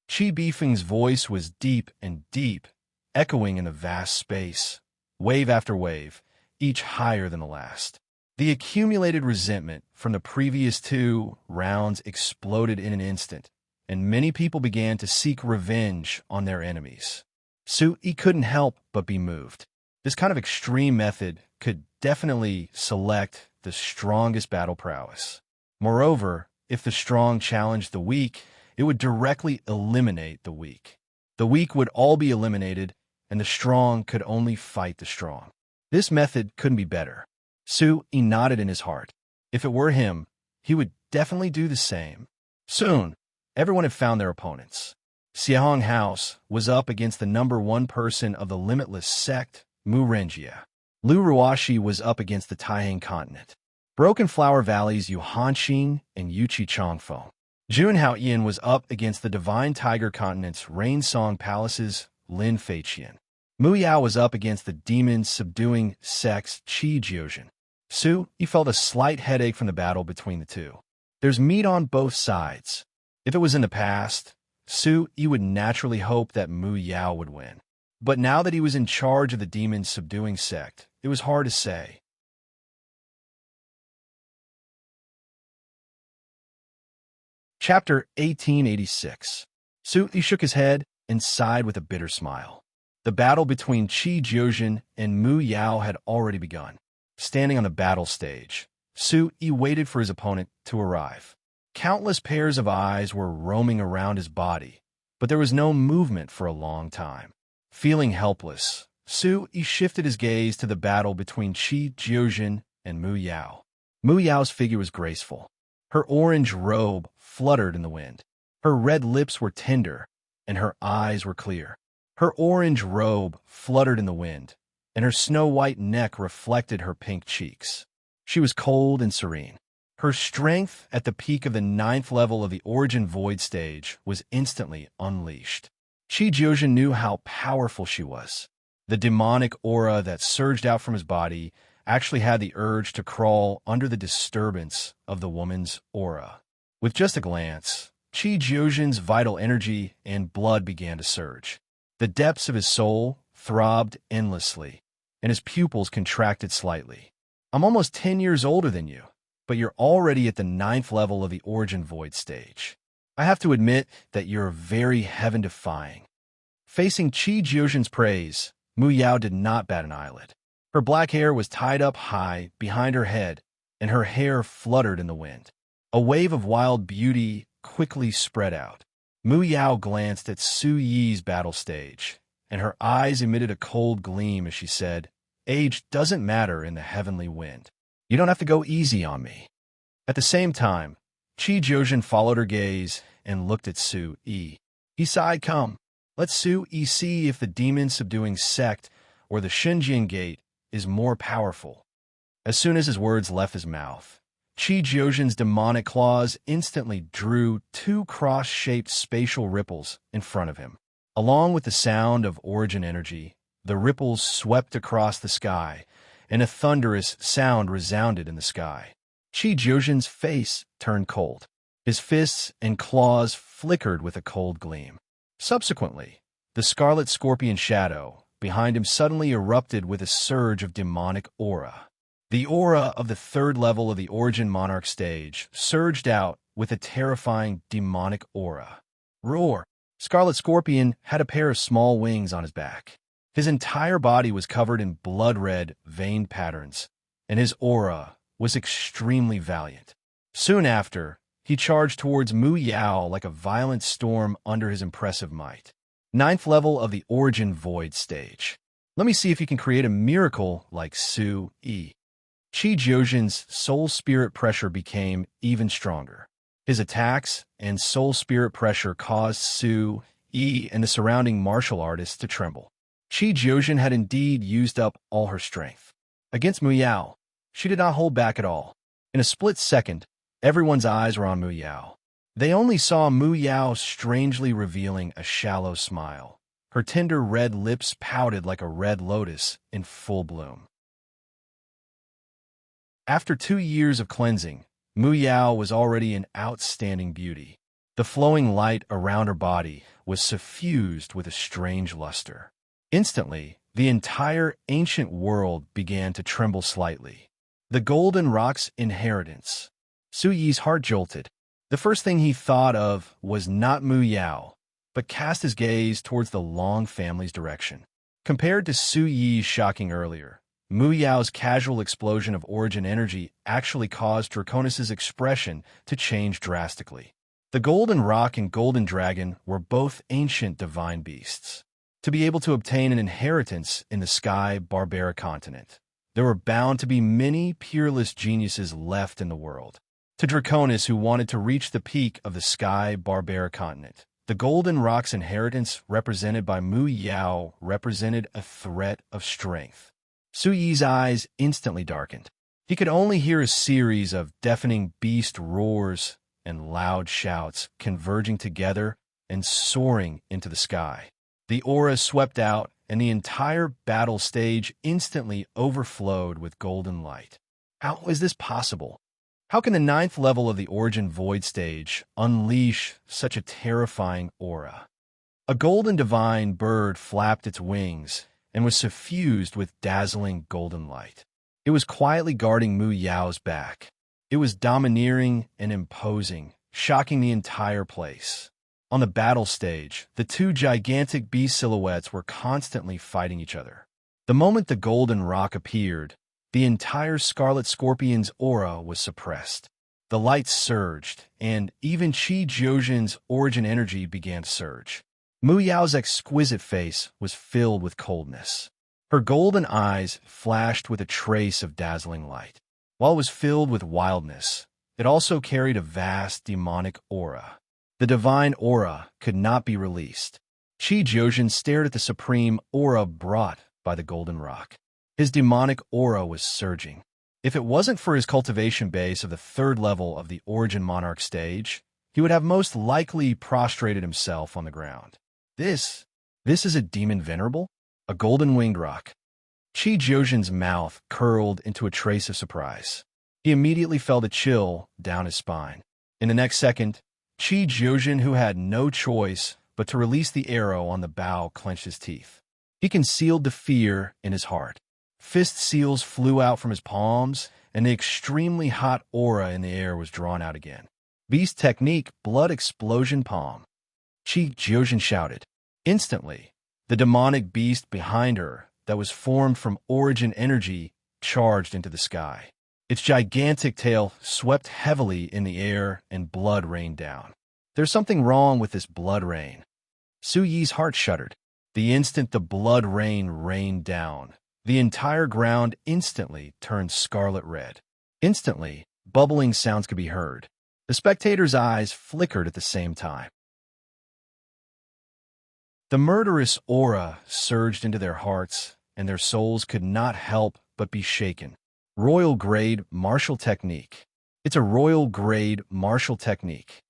Qi Bifeng's voice was deep and deep, echoing in the vast space, wave after wave, each higher than the last. The accumulated resentment from the previous 2 rounds exploded in an instant, and many people began to seek revenge on their enemies. Su-yi couldn't help but be moved. This kind of extreme method could definitely select the strongest battle prowess. Moreover, if the strong challenged the weak, it would directly eliminate the weak. The weak would all be eliminated, and the strong could only fight the strong. This method couldn't be better. Su-yi nodded in his heart. If it were him, he would definitely do the same. Soon, everyone had found their opponents. Xiahong House was up against the number 1 person of the limitless sect, Mu Renjia. Lu Ruashi was up against the Taihang continent. Broken Flower Valley's Yu Hanxing and Yuchi Chongfeng. Jun Haoyan was up against the Divine Tiger continent's Rain Song Palace's Lin Feiqian. Mu Yao was up against the demon-subduing sect's Qi Jiuzhen. Su-yi felt a slight headache from the battle between the two. There's meat on both sides. If it was in the past, Su-yi would naturally hope that Mu Yao would win. But now that he was in charge of the demon-subduing sect, it was hard to say. Chapter 1886. Su-yi shook his head and sighed with a bitter smile. The battle between Qi Jiuzhen and Mu Yao had already begun. Standing on the battle stage, Su-yi waited for his opponent to arrive. Countless pairs of eyes were roaming around his body, but there was no movement for a long time. Feeling helpless, Su-yi shifted his gaze to the battle between Qi Jiuzhen and Mu Yao. Mu Yao's figure was graceful. Her orange robe fluttered in the wind. Her red lips were tender, and her eyes were clear. Her orange robe fluttered in the wind, and her snow-white neck reflected her pink cheeks. She was cold and serene. Her strength at the peak of the 9th level of the Origin Void stage was instantly unleashed. Qi Jiuzhen knew how powerful she was. The demonic aura that surged out from his body actually had the urge to crawl under the disturbance of the woman's aura. With just a glance, Qi Jiuzhen's vital energy and blood began to surge. The depths of his soul throbbed endlessly, and his pupils contracted slightly. "I'm almost 10 years older than you, but you're already at the 9th level of the Origin Void stage. I have to admit that you're very heaven-defying." Facing Qi Jiuzhen's praise, Mu Yao did not bat an eyelid. Her black hair was tied up high behind her head, and her hair fluttered in the wind. A wave of wild beauty quickly spread out. Mu Yao glanced at Su Yi's battle stage, and her eyes emitted a cold gleam as she said, "Age doesn't matter in the heavenly wind. You don't have to go easy on me." At the same time, Qi Jiuzhen followed her gaze and looked at Su Yi. He sighed, "Come, let Su Yi see if the demon-subduing sect or the Shenjian Gate is more powerful." As soon as his words left his mouth, Qi Jiuzhen's demonic claws instantly drew 2 cross-shaped spatial ripples in front of him. Along with the sound of origin energy, the ripples swept across the sky, and a thunderous sound resounded in the sky. Qi Jiuzhen's face turned cold. His fists and claws flickered with a cold gleam. Subsequently, the scarlet scorpion shadow behind him suddenly erupted with a surge of demonic aura. The aura of the 3rd level of the Origin Monarch stage surged out with a terrifying demonic aura. Roar! Scarlet Scorpion had a pair of small wings on his back. His entire body was covered in blood-red, veined patterns, and his aura was extremely valiant. Soon after, he charged towards Mu Yao like a violent storm under his impressive might. 9th level of the Origin Void stage. Let me see if you can create a miracle like Su Yi. Qi Jiuzhen's soul spirit pressure became even stronger. His attacks and soul spirit pressure caused Su Yi and the surrounding martial artists to tremble. Qi Jiuzhen had indeed used up all her strength. Against Mu Yao, she did not hold back at all. In a split second, everyone's eyes were on Mu Yao. They only saw Mu Yao strangely revealing a shallow smile. Her tender red lips pouted like a red lotus in full bloom. After 2 years of cleansing, Mu Yao was already an outstanding beauty. The flowing light around her body was suffused with a strange luster. Instantly, the entire ancient world began to tremble slightly. The Golden Rock's inheritance. Su Yi's heart jolted. The first thing he thought of was not Mu Yao, but cast his gaze towards the Long family's direction. Compared to Su Yi's shocking earlier, Mu Yao's casual explosion of origin energy actually caused Draconis' expression to change drastically. The Golden Rock and Golden Dragon were both ancient divine beasts. To be able to obtain an inheritance in the Sky Barbaric continent, there were bound to be many peerless geniuses left in the world. To Draconis, who wanted to reach the peak of the Sky Barbaric continent, the Golden Rock's inheritance, represented by Mu Yao, represented a threat of strength. Su Yi's eyes instantly darkened. He could only hear a series of deafening beast roars and loud shouts converging together and soaring into the sky. The aura swept out, and the entire battle stage instantly overflowed with golden light. How is this possible? How can the 9th level of the Origin Void stage unleash such a terrifying aura? A golden divine bird flapped its wings and was suffused with dazzling golden light. It was quietly guarding Mu Yao's back. It was domineering and imposing, shocking the entire place. On the battle stage, the 2 gigantic beast silhouettes were constantly fighting each other. The moment the Golden Rock appeared, the entire Scarlet Scorpion's aura was suppressed. The lights surged, and even Qi Jiuzhen's origin energy began to surge. Mu Yao's exquisite face was filled with coldness. Her golden eyes flashed with a trace of dazzling light. While it was filled with wildness, it also carried a vast demonic aura. The divine aura could not be released. Qi Jiuzhen stared at the supreme aura brought by the golden rock. His demonic aura was surging. If it wasn't for his cultivation base of the third level of the Origin Monarch stage, he would have most likely prostrated himself on the ground. This is a demon venerable? A golden-winged rock. Qi Jiuzhen's mouth curled into a trace of surprise. He immediately felt a chill down his spine. In the next second, Qi Jiuzhen, who had no choice but to release the arrow on the bow, clenched his teeth. He concealed the fear in his heart. Fist seals flew out from his palms, and the extremely hot aura in the air was drawn out again. Beast technique, blood explosion palm. Qi Jiuzhen shouted. Instantly, the demonic beast behind her that was formed from origin energy charged into the sky. Its gigantic tail swept heavily in the air and blood rained down. There's something wrong with this blood rain. Su Yi's heart shuddered. The instant the blood rain rained down, the entire ground instantly turned scarlet red. Instantly, bubbling sounds could be heard. The spectators' eyes flickered at the same time. The murderous aura surged into their hearts, and their souls could not help but be shaken. Royal grade martial technique. It's a royal grade martial technique.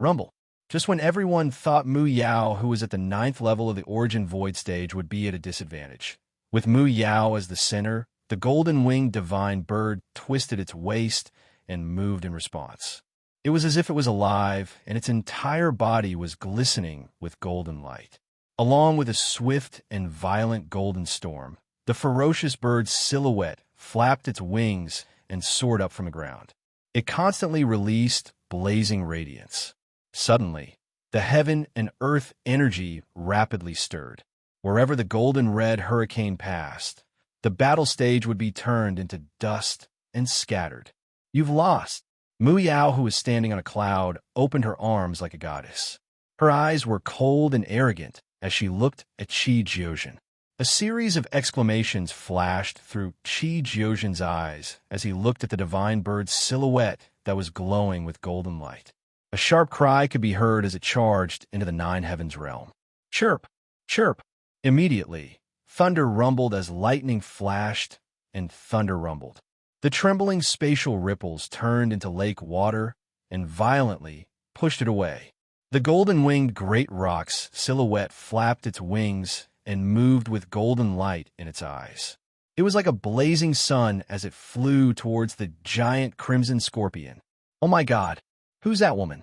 Rumble. Just when everyone thought Mu Yao, who was at the 9th level of the Origin Void stage, would be at a disadvantage. With Mu Yao as the center, the golden-winged divine bird twisted its waist and moved in response. It was as if it was alive, and its entire body was glistening with golden light. Along with a swift and violent golden storm, the ferocious bird's silhouette flapped its wings and soared up from the ground. It constantly released blazing radiance. Suddenly, the heaven and earth energy rapidly stirred. Wherever the golden-red hurricane passed, the battle stage would be turned into dust and scattered. You've lost. Mu Yao, who was standing on a cloud, opened her arms like a goddess. Her eyes were cold and arrogant as she looked at Qi Jiuzhen. A series of exclamations flashed through Qi Jiuzhen's eyes as he looked at the divine bird's silhouette that was glowing with golden light. A sharp cry could be heard as it charged into the Nine Heavens realm. Chirp! Chirp! Immediately, thunder rumbled as lightning flashed and thunder rumbled. The trembling spatial ripples turned into lake water and violently pushed it away. The golden-winged great rock's silhouette flapped its wings and moved with golden light in its eyes. It was like a blazing sun as it flew towards the giant crimson scorpion. Oh my God, who's that woman?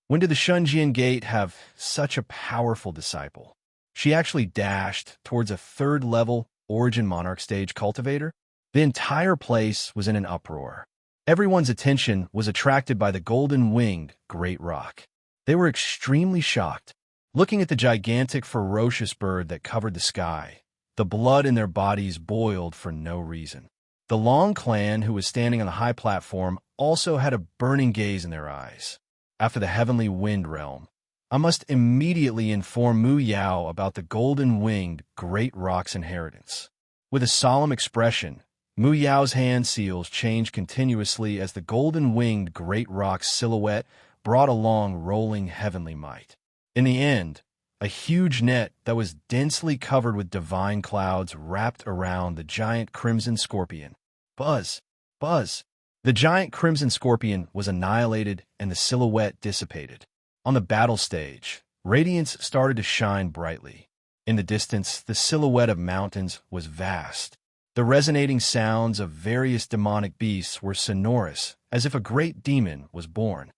When did the Shunjian Gate have such a powerful disciple? She actually dashed towards a third-level Origin Monarch stage cultivator. The entire place was in an uproar. Everyone's attention was attracted by the golden-winged great rock. They were extremely shocked. Looking at the gigantic, ferocious bird that covered the sky, the blood in their bodies boiled for no reason. The Long clan, who was standing on the high platform, also had a burning gaze in their eyes. After the heavenly wind realm, I must immediately inform Mu Yao about the golden-winged great rock's inheritance. With a solemn expression, Mu Yao's hand seals changed continuously as the golden-winged great rock's silhouette brought along rolling heavenly might. In the end, a huge net that was densely covered with divine clouds wrapped around the giant crimson scorpion. Buzz! Buzz! The giant crimson scorpion was annihilated and the silhouette dissipated. On the battle stage, radiance started to shine brightly. In the distance, the silhouette of mountains was vast. The resonating sounds of various demonic beasts were sonorous, as if a great demon was born.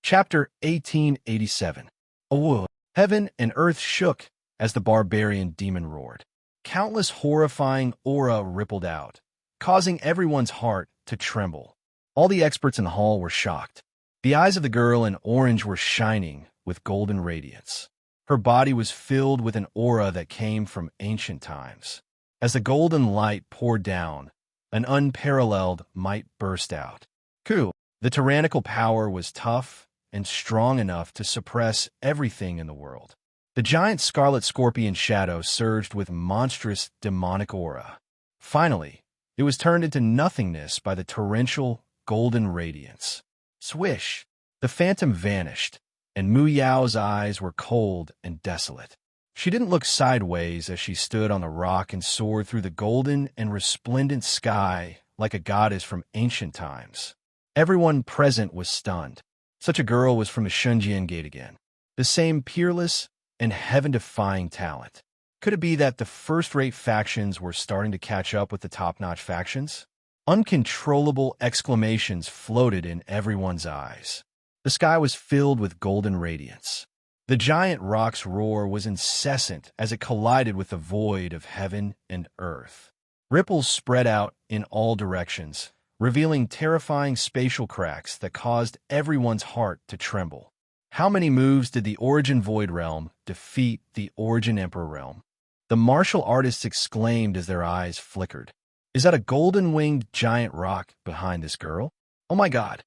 Chapter 1887. Oh, heaven and earth shook as the barbarian demon roared. Countless horrifying aura rippled out, causing everyone's heart to tremble. All the experts in the hall were shocked. The eyes of the girl in orange were shining with golden radiance. Her body was filled with an aura that came from ancient times. As the golden light poured down, an unparalleled might burst out. The tyrannical power was tough and strong enough to suppress everything in the world. The giant scarlet scorpion shadow surged with monstrous demonic aura. Finally, it was turned into nothingness by the torrential golden radiance. Swish! The phantom vanished, and Mu Yao's eyes were cold and desolate. She didn't look sideways as she stood on the rock and soared through the golden and resplendent sky like a goddess from ancient times. Everyone present was stunned. Such a girl was from the Shunjian Gate again. The same peerless and heaven-defying talent. Could it be that the first-rate factions were starting to catch up with the top-notch factions? Uncontrollable exclamations floated in everyone's eyes. The sky was filled with golden radiance. The giant rock's roar was incessant as it collided with the void of heaven and earth. Ripples spread out in all directions, revealing terrifying spatial cracks that caused everyone's heart to tremble. How many moves did the Origin Void Realm defeat the Origin Emperor Realm? The martial artists exclaimed as their eyes flickered. Is that a golden-winged giant rock behind this girl? Oh my god!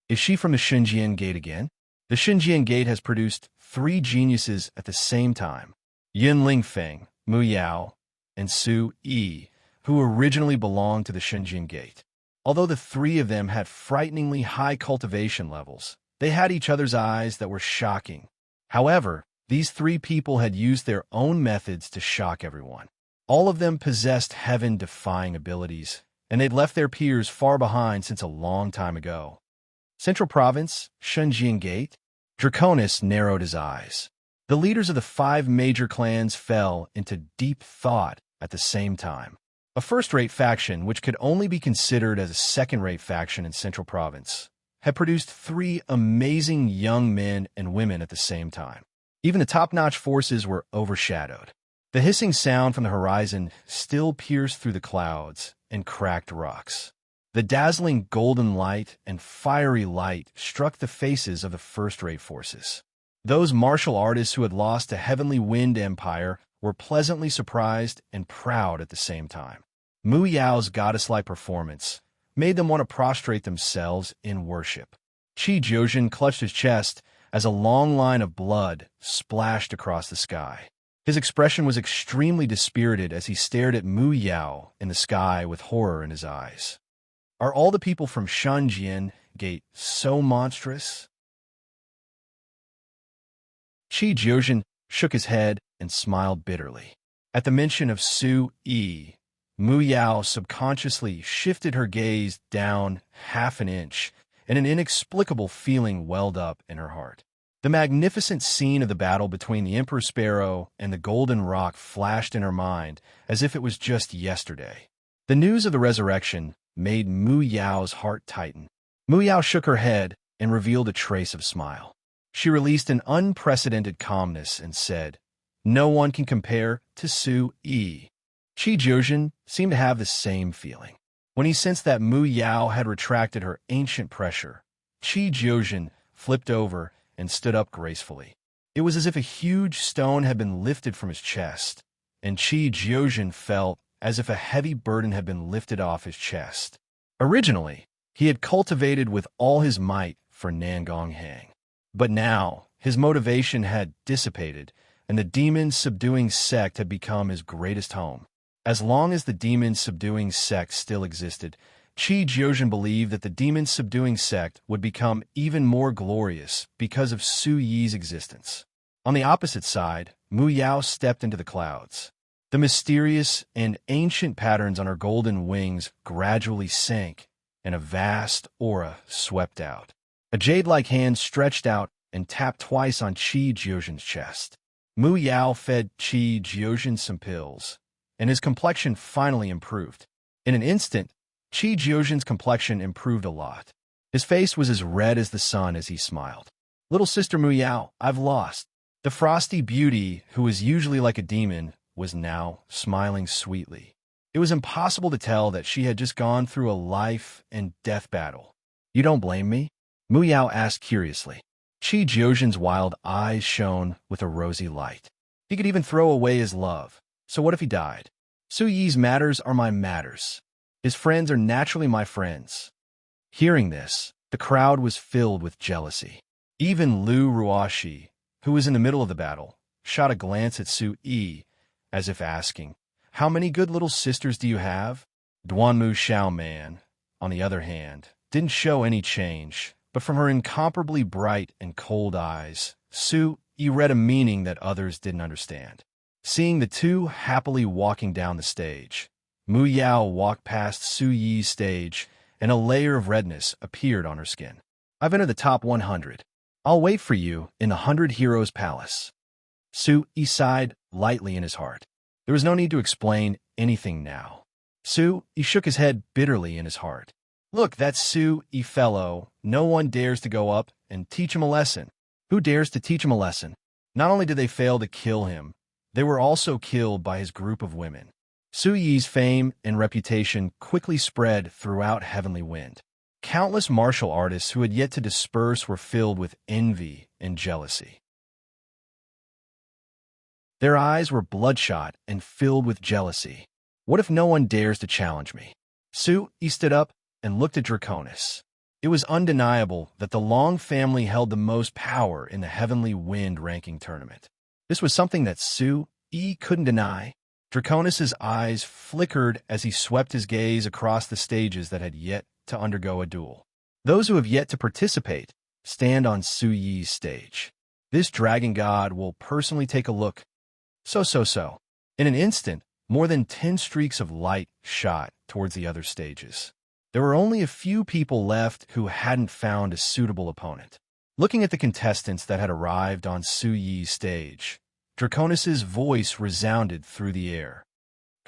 Is she from the Xinjiang Gate again? The Xinjiang Gate has produced 3 geniuses at the same time. Yin Lingfeng, Mu Yao, and Su Yi, who originally belonged to the Xinjiang Gate. Although the 3 of them had frighteningly high cultivation levels, they had each other's eyes that were shocking. However, these 3 people had used their own methods to shock everyone. All of them possessed heaven-defying abilities, and they'd left their peers far behind since a long time ago. Central Province, Xinjiang Gate. Draconis narrowed his eyes. The leaders of the 5 major clans fell into deep thought at the same time. A first-rate faction, which could only be considered as a second-rate faction in Central Province, had produced 3 amazing young men and women at the same time. Even the top-notch forces were overshadowed. The hissing sound from the horizon still pierced through the clouds and cracked rocks. The dazzling golden light and fiery light struck the faces of the first-rate forces. Those martial artists who had lost to Heavenly Wind Empire were pleasantly surprised and proud at the same time. Mu Yao's goddess-like performance made them want to prostrate themselves in worship. Qi Jiuzhen clutched his chest as a long line of blood splashed across the sky. His expression was extremely dispirited as he stared at Mu Yao in the sky with horror in his eyes. Are all the people from Shunjian Gate so monstrous? Qi Jiuzhen shook his head and smiled bitterly. At the mention of Su Yi, Mu Yao subconsciously shifted her gaze down half an inch, and an inexplicable feeling welled up in her heart. The magnificent scene of the battle between the Emperor Sparrow and the Golden Rock flashed in her mind as if it was just yesterday. The news of the resurrection made Mu Yao's heart tighten. Mu Yao shook her head and revealed a trace of smile. She released an unprecedented calmness and said, "No one can compare to Su Yi." Qi Jiuzhen seemed to have the same feeling. When he sensed that Mu Yao had retracted her ancient pressure, Qi Jiuzhen flipped over and stood up gracefully. It was as if a huge stone had been lifted from his chest, and Qi Jiuzhen felt as if a heavy burden had been lifted off his chest. Originally, he had cultivated with all his might for Nangonghang. But now, his motivation had dissipated, and the demon-subduing sect had become his greatest home. As long as the demon-subduing sect still existed, Qi Jiuzhen believed that the demon-subduing sect would become even more glorious because of Su Yi's existence. On the opposite side, Mu Yao stepped into the clouds. The mysterious and ancient patterns on her golden wings gradually sank, and a vast aura swept out. A jade-like hand stretched out and tapped twice on Qi Jiuzhen's chest. Mu Yao fed Qi Jiuzhen some pills, and his complexion finally improved. In an instant, Qi Jiuzhen's complexion improved a lot. His face was as red as the sun as he smiled. "Little sister Mu Yao, I've lost." The frosty beauty, who was usually like a demon, was now smiling sweetly. It was impossible to tell that she had just gone through a life and death battle. "You don't blame me?" Mu Yao asked curiously. Qi Jiuzhen's wild eyes shone with a rosy light. He could even throw away his love. So what if he died? Su Yi's matters are my matters. His friends are naturally my friends. Hearing this, the crowd was filled with jealousy. Even Lu Ruoshi, who was in the middle of the battle, shot a glance at Su Yi, as if asking, "How many good little sisters do you have?" Duanmu Xiaoman, on the other hand, didn't show any change, but from her incomparably bright and cold eyes, Su Yi read a meaning that others didn't understand. Seeing the two happily walking down the stage, Mu Yao walked past Su Yi's stage, and a layer of redness appeared on her skin. I've entered the top 100. I'll wait for you in the 100 Heroes Palace. Su Yi sighed lightly in his heart. There was no need to explain anything now. Su Yi shook his head bitterly in his heart. Look, that's Su Yi fellow. No one dares to go up and teach him a lesson. Who dares to teach him a lesson? Not only did they fail to kill him, they were also killed by his group of women. Su Yi's fame and reputation quickly spread throughout Heavenly Wind. Countless martial artists who had yet to disperse were filled with envy and jealousy. Their eyes were bloodshot and filled with jealousy. What if no one dares to challenge me? Su Yi stood up and looked at Draconis. It was undeniable that the Long family held the most power in the Heavenly Wind ranking tournament. This was something that Su Yi couldn't deny. Draconis' eyes flickered as he swept his gaze across the stages that had yet to undergo a duel. Those who have yet to participate stand on Su Yi's stage. This dragon god will personally take a look. So. In an instant, more than 10 streaks of light shot towards the other stages. There were only a few people left who hadn't found a suitable opponent. Looking at the contestants that had arrived on Su Yi's stage, Draconis' voice resounded through the air.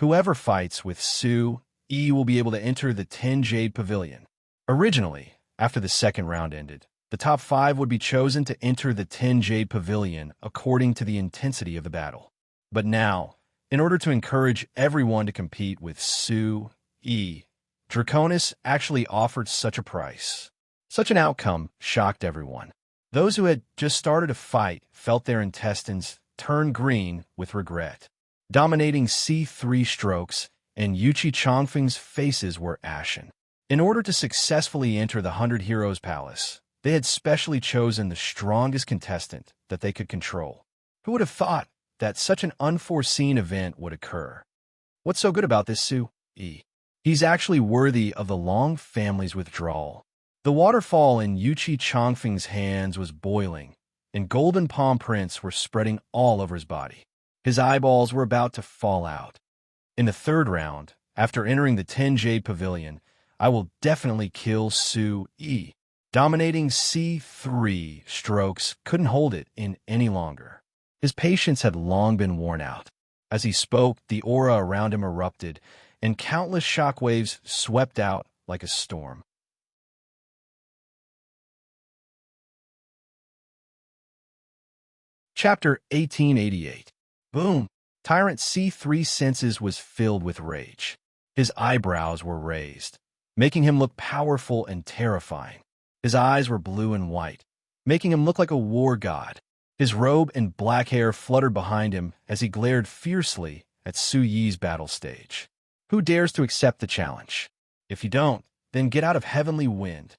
Whoever fights with Su Yi will be able to enter the 10 Jade Pavilion. Originally, after the second round ended, the top 5 would be chosen to enter the 10 Jade Pavilion according to the intensity of the battle. But now, in order to encourage everyone to compete with Su Yi, Draconis actually offered such a price. Such an outcome shocked everyone. Those who had just started a fight felt their intestines turn green with regret. Dominating C3 strokes, and Yuchi Chongfeng's faces were ashen. In order to successfully enter the 100 Heroes Palace, they had specially chosen the strongest contestant that they could control. Who would have thought that such an unforeseen event would occur? What's so good about this Su Yi? He's actually worthy of the Long family's withdrawal. The waterfall in Yuchi Chongfeng's hands was boiling, and golden palm prints were spreading all over his body. His eyeballs were about to fall out. In the third round, after entering the 10 Jade Pavilion, I will definitely kill Su Yi. Dominating C3 strokes couldn't hold it in any longer. His patience had long been worn out. As he spoke, the aura around him erupted, and countless shockwaves swept out like a storm. Chapter 1888. Boom! Tyrant C3's senses was filled with rage. His eyebrows were raised, making him look powerful and terrifying. His eyes were blue and white, making him look like a war god. His robe and black hair fluttered behind him as he glared fiercely at Su Yi's battle stage. Who dares to accept the challenge? If you don't, then get out of Heavenly Wind.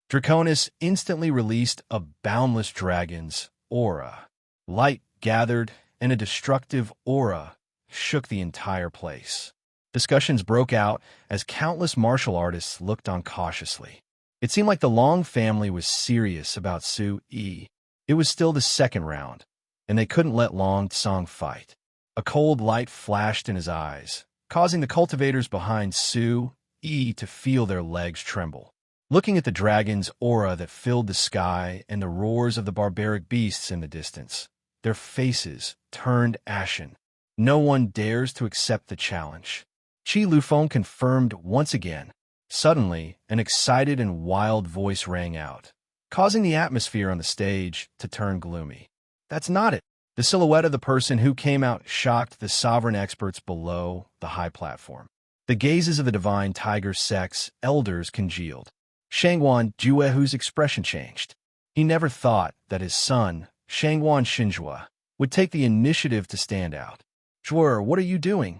Draconis instantly released a boundless dragon's aura. Light gathered, and a destructive aura shook the entire place. Discussions broke out as countless martial artists looked on cautiously. It seemed like the Long family was serious about Su Yi. It was still the second round, and they couldn't let Long Tsong fight. A cold light flashed in his eyes, causing the cultivators behind Su Yi to feel their legs tremble. Looking at the dragon's aura that filled the sky and the roars of the barbaric beasts in the distance, their faces turned ashen. No one dares to accept the challenge. Qi Lufeng confirmed once again. Suddenly, an excited and wild voice rang out, causing the atmosphere on the stage to turn gloomy. That's not it. The silhouette of the person who came out shocked the sovereign experts below the high platform. The gazes of the divine tiger sex elders congealed. Shangguan Juehu's expression changed. He never thought that his son, Shangguan Xinjue, would take the initiative to stand out. Zhuer, what are you doing?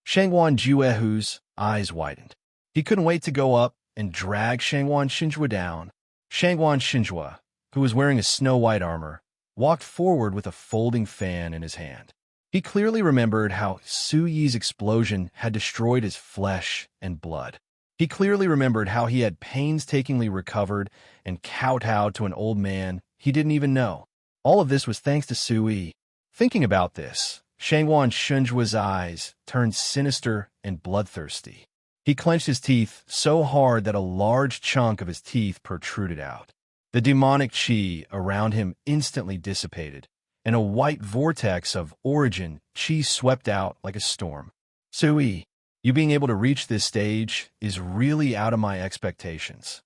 Shangguan Juehu's eyes widened. He couldn't wait to go up and drag Shangguan Xinjue down. Shangguan Xinjue, who was wearing a snow-white armor, walked forward with a folding fan in his hand. He clearly remembered how Su Yi's explosion had destroyed his flesh and blood. He clearly remembered how he had painstakingly recovered and kowtowed to an old man he didn't even know. All of this was thanks to Sui. Thinking about this, Shangwan Shunjua's eyes turned sinister and bloodthirsty. He clenched his teeth so hard that a large chunk of his teeth protruded out. The demonic chi around him instantly dissipated, and a white vortex of origin chi swept out like a storm. Sui, you being able to reach this stage is really out of my expectations.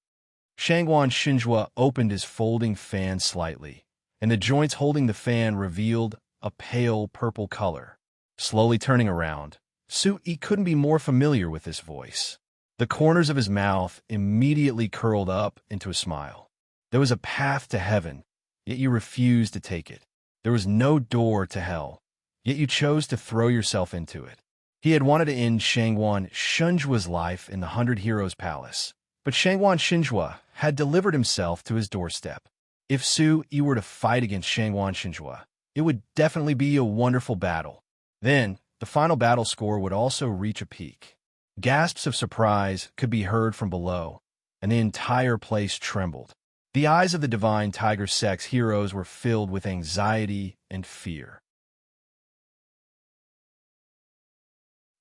Shangwan Shinjua opened his folding fan slightly, and the joints holding the fan revealed a pale purple color. Slowly turning around, Sui couldn't be more familiar with this voice. The corners of his mouth immediately curled up into a smile. There was a path to heaven, yet you refused to take it. There was no door to hell, yet you chose to throw yourself into it. He had wanted to end Shangwan Shunjua's life in the 100 Heroes Palace, but Shangwan Shinjua had delivered himself to his doorstep. If Sui were to fight against Shangwan Shinjua, it would definitely be a wonderful battle. Then, the final battle score would also reach a peak. Gasps of surprise could be heard from below, and the entire place trembled. The eyes of the Divine Tiger Sex heroes were filled with anxiety and fear.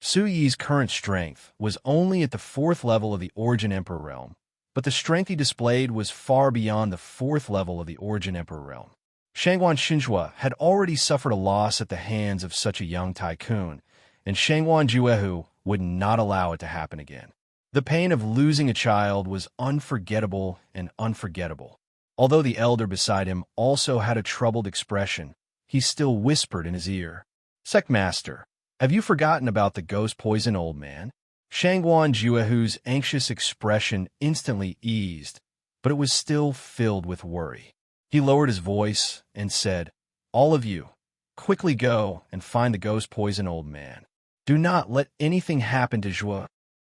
Sui's current strength was only at the 4th level of the Origin Emperor realm, but the strength he displayed was far beyond the 4th level of the Origin Emperor realm. Shangwan Shinjua had already suffered a loss at the hands of such a young tycoon, and Shangwan Juehu would not allow it to happen again. The pain of losing a child was unforgettable and unforgettable. Although the elder beside him also had a troubled expression, he still whispered in his ear, "Sectmaster, have you forgotten about the ghost poison old man?" Shangwan Juehu's anxious expression instantly eased, but it was still filled with worry. He lowered his voice and said, "All of you, quickly go and find the ghost poison old man. Do not let anything happen to Jue."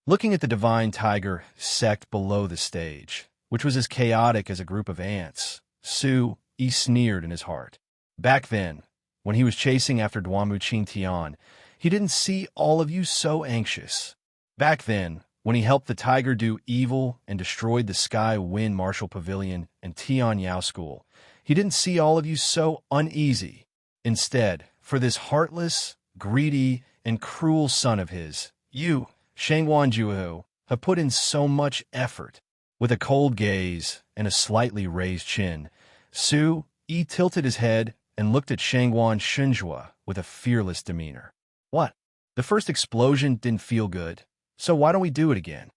Looking at the Divine Tiger sect below the stage, which was as chaotic as a group of ants, Sui sneered in his heart. Back then, when he was chasing after Duamu Qingtian, he didn't see all of you so anxious. Back then, when he helped the tiger do evil and destroyed the Sky Wind Martial Pavilion and Tian Yao School, he didn't see all of you so uneasy. Instead, for this heartless, greedy, and cruel son of his, you, Shangwan Juehu, have put in so much effort. With a cold gaze and a slightly raised chin, Sui tilted his head and looked at Shangwan Shinjua with a fearless demeanor. What? The first explosion didn't feel good, so why don't we do it again?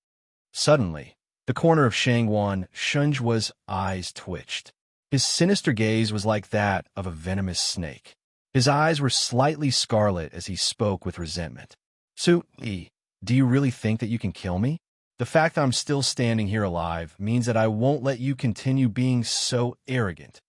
Suddenly, the corner of Shangwan Shunjua's eyes twitched. His sinister gaze was like that of a venomous snake. His eyes were slightly scarlet as he spoke with resentment. Sui, do you really think that you can kill me? The fact that I'm still standing here alive means that I won't let you continue being so arrogant.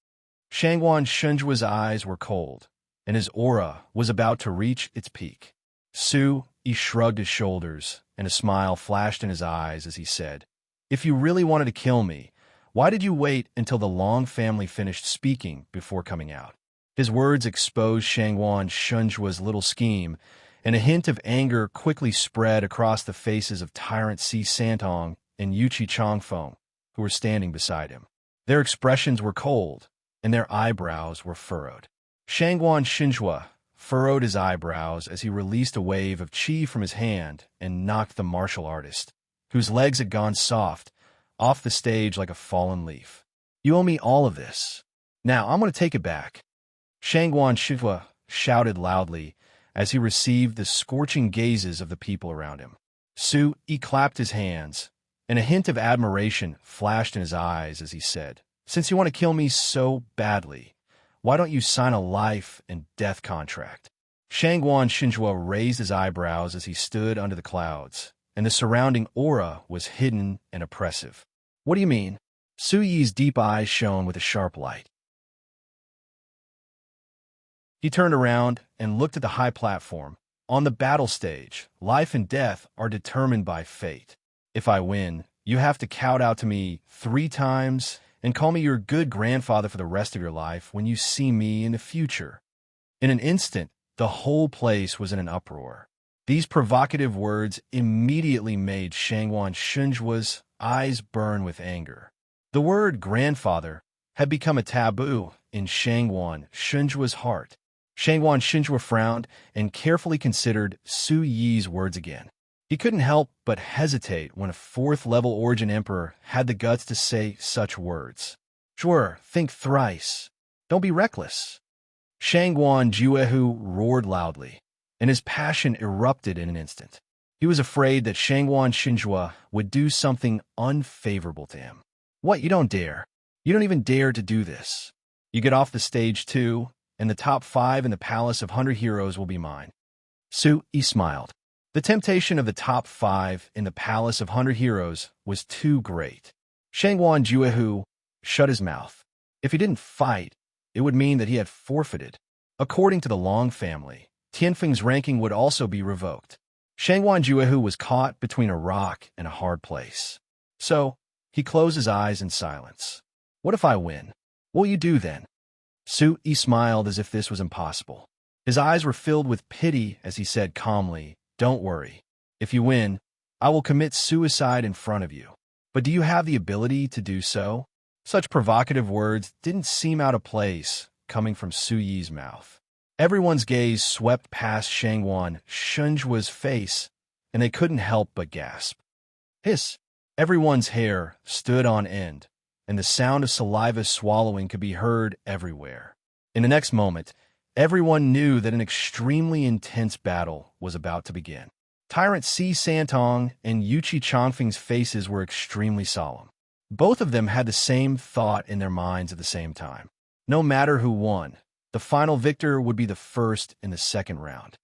Shangwan Shunjua's eyes were cold, and his aura was about to reach its peak. Sui shrugged his shoulders, and a smile flashed in his eyes as he said, "If you really wanted to kill me, why did you wait until the Long family finished speaking before coming out?" His words exposed Shangwan Shunjua's little scheme, and a hint of anger quickly spread across the faces of Tyrant Si Santong and Yuchi Chongfeng, who were standing beside him. Their expressions were cold, and their eyebrows were furrowed. Shangwan Shinjua furrowed his eyebrows as he released a wave of chi from his hand and knocked the martial artist, whose legs had gone soft, off the stage like a fallen leaf. "You owe me all of this. Now I'm going to take it back." Shangwan Shinjua shouted loudly as he received the scorching gazes of the people around him. Sui clapped his hands, and a hint of admiration flashed in his eyes as he said, "Since you want to kill me so badly, why don't you sign a life and death contract?" Shangwan Shinjua raised his eyebrows as he stood under the clouds, and the surrounding aura was hidden and oppressive. "What do you mean?" Sui's deep eyes shone with a sharp light. He turned around and looked at the high platform. "On the battle stage, life and death are determined by fate. If I win, you have to kowtow to me 3 times and call me your good grandfather for the rest of your life when you see me in the future." In an instant, the whole place was in an uproar. These provocative words immediately made Shangwan Shunjua's eyes burn with anger. The word grandfather had become a taboo in Shangwan Shunjua's heart. Shangwan Shunjua frowned and carefully considered Su Yi's words again. He couldn't help but hesitate when a fourth-level Origin Emperor had the guts to say such words. Sure, think thrice. Don't be reckless. Shangwan Juehu roared loudly, and his passion erupted in an instant. He was afraid that Shangwan Shunjua would do something unfavorable to him. What, you don't dare? You don't even dare to do this. You get off the stage too, and the top 5 in the Palace of 100 Heroes will be mine. Su Yi smiled. The temptation of the top 5 in the Palace of 100 Heroes was too great. Shangwan Juehu shut his mouth. If he didn't fight, it would mean that he had forfeited. According to the Long family, Tianfeng's ranking would also be revoked. Shangwan Juehu was caught between a rock and a hard place. So, he closed his eyes in silence. What if I win? What will you do then? Su Yi smiled as if this was impossible. His eyes were filled with pity as he said calmly, Don't worry. If you win, I will commit suicide in front of you. But do you have the ability to do so? Such provocative words didn't seem out of place coming from Su Yi's mouth. Everyone's gaze swept past Shangwan Shunjua's face, and they couldn't help but gasp. Hiss! Everyone's hair stood on end, and the sound of saliva swallowing could be heard everywhere. In the next moment, everyone knew that an extremely intense battle was about to begin. Tyrant Si Santong and Yuqi Changfeng's faces were extremely solemn. Both of them had the same thought in their minds at the same time. No matter who won, the final victor would be the first in the second round.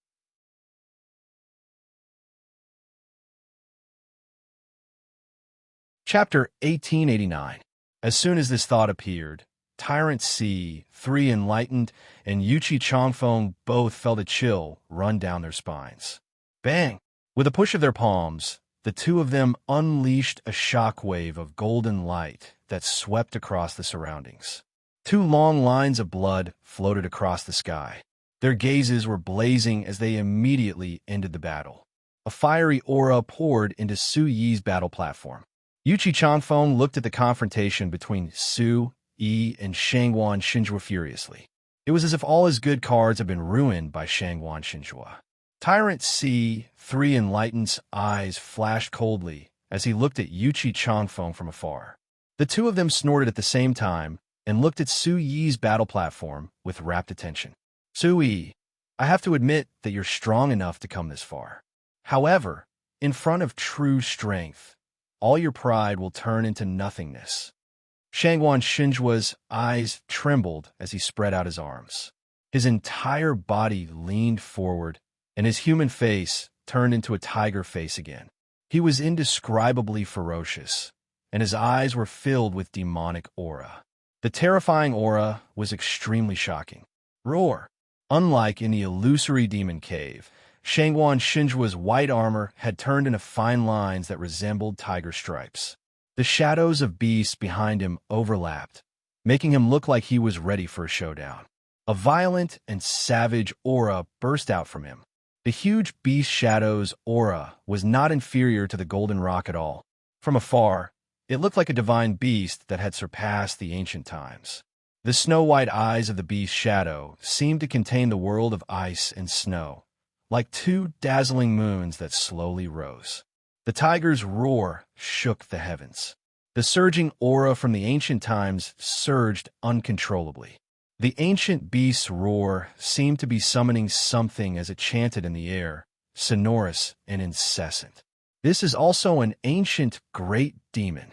Chapter 1889. As soon as this thought appeared, Tyrant C, 3 Enlightened, and Yuqi Changfeng both felt a chill run down their spines. Bang! With a push of their palms, the two of them unleashed a shockwave of golden light that swept across the surroundings. 2 long lines of blood floated across the sky. Their gazes were blazing as they immediately ended the battle. A fiery aura poured into Su Yi's battle platform. Yuqi Changfeng looked at the confrontation between Su Yi and Shangwan Shunjua furiously. It was as if all his good cards had been ruined by Shangwan Shunjua. Tyrant C, 3 Enlightened's eyes flashed coldly as he looked at Yuqi Changfeng from afar. The two of them snorted at the same time and looked at Su Yi's battle platform with rapt attention. Su Yi, I have to admit that you're strong enough to come this far. However, in front of true strength, all your pride will turn into nothingness. Shangwan Shunjua's eyes trembled as he spread out his arms. His entire body leaned forward, and his human face turned into a tiger face again. He was indescribably ferocious, and his eyes were filled with demonic aura. The terrifying aura was extremely shocking. Roar! Unlike in the illusory demon cave, Shangwan Shunjua's white armor had turned into fine lines that resembled tiger stripes. The shadows of beasts behind him overlapped, making him look like he was ready for a showdown. A violent and savage aura burst out from him. The huge beast shadow's aura was not inferior to the golden rock at all. From afar, it looked like a divine beast that had surpassed the ancient times. The snow-white eyes of the beast shadow seemed to contain the world of ice and snow, like 2 dazzling moons that slowly rose. The tiger's roar shook the heavens. The surging aura from the ancient times surged uncontrollably. The ancient beast's roar seemed to be summoning something as it chanted in the air, sonorous and incessant. This is also an ancient great demon.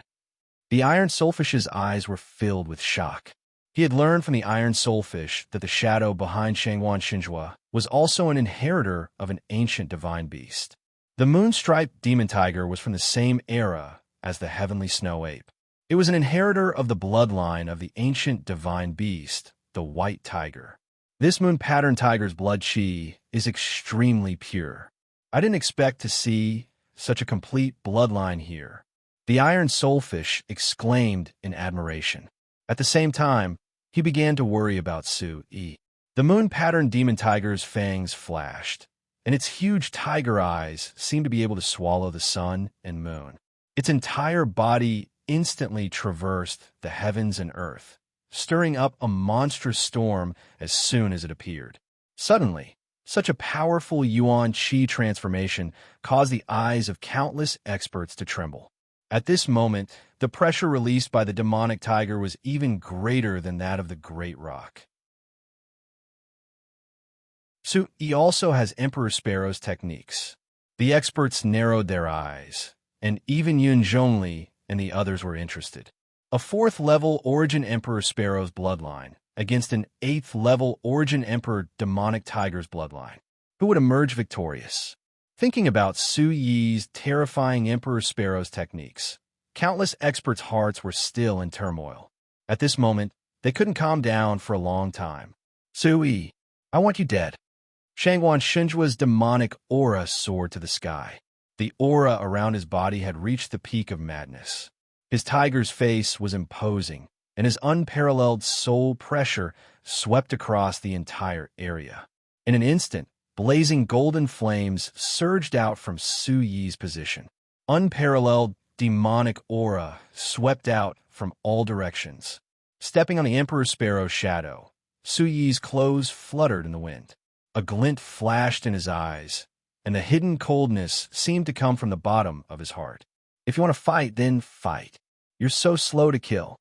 The iron soulfish's eyes were filled with shock. He had learned from the iron soulfish that the shadow behind Shangwan Shunjua was also an inheritor of an ancient divine beast. The moon-striped demon tiger was from the same era as the heavenly snow ape. It was an inheritor of the bloodline of the ancient divine beast, the white tiger. This moon-patterned tiger's blood chi is extremely pure. I didn't expect to see such a complete bloodline here. The iron soulfish exclaimed in admiration. At the same time, he began to worry about Su Yi. The moon-patterned demon tiger's fangs flashed, and its huge tiger eyes seemed to be able to swallow the sun and moon. Its entire body instantly traversed the heavens and earth, stirring up a monstrous storm as soon as it appeared. Suddenly, such a powerful yuan qi transformation caused the eyes of countless experts to tremble. At this moment, the pressure released by the demonic tiger was even greater than that of the Great Rock. He also has Emperor Sparrow's techniques. The experts narrowed their eyes, and even Yun Zhongli and the others were interested. A 4th-level Origin Emperor Sparrow's bloodline against an 8th-level Origin Emperor Demonic Tiger's bloodline. Who would emerge victorious? Thinking about Su Yi's terrifying Emperor Sparrow's techniques, countless experts' hearts were still in turmoil. At this moment, they couldn't calm down for a long time. Su Yi, I want you dead. Shangguan Shenjua's demonic aura soared to the sky. The aura around his body had reached the peak of madness. His tiger's face was imposing, and his unparalleled soul pressure swept across the entire area. In an instant, blazing golden flames surged out from Su Yi's position. Unparalleled demonic aura swept out from all directions. Stepping on the Emperor Sparrow's shadow, Su Yi's clothes fluttered in the wind. A glint flashed in his eyes, and the hidden coldness seemed to come from the bottom of his heart. If you want to fight, then fight. You're so slow to kill.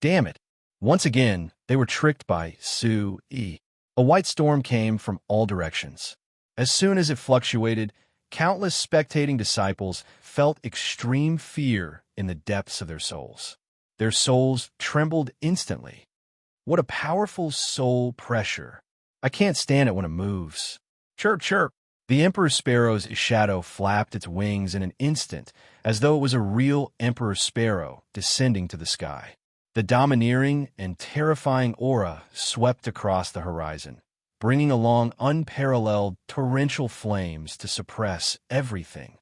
Damn it. Once again, they were tricked by Su Yi. A white storm came from all directions. As soon as it fluctuated, countless spectating disciples felt extreme fear in the depths of their souls. Their souls trembled instantly. What a powerful soul pressure. I can't stand it when it moves. Chirp, chirp. The Emperor Sparrow's shadow flapped its wings in an instant, as though it was a real Emperor Sparrow descending to the sky. The domineering and terrifying aura swept across the horizon, bringing along unparalleled torrential flames to suppress everything.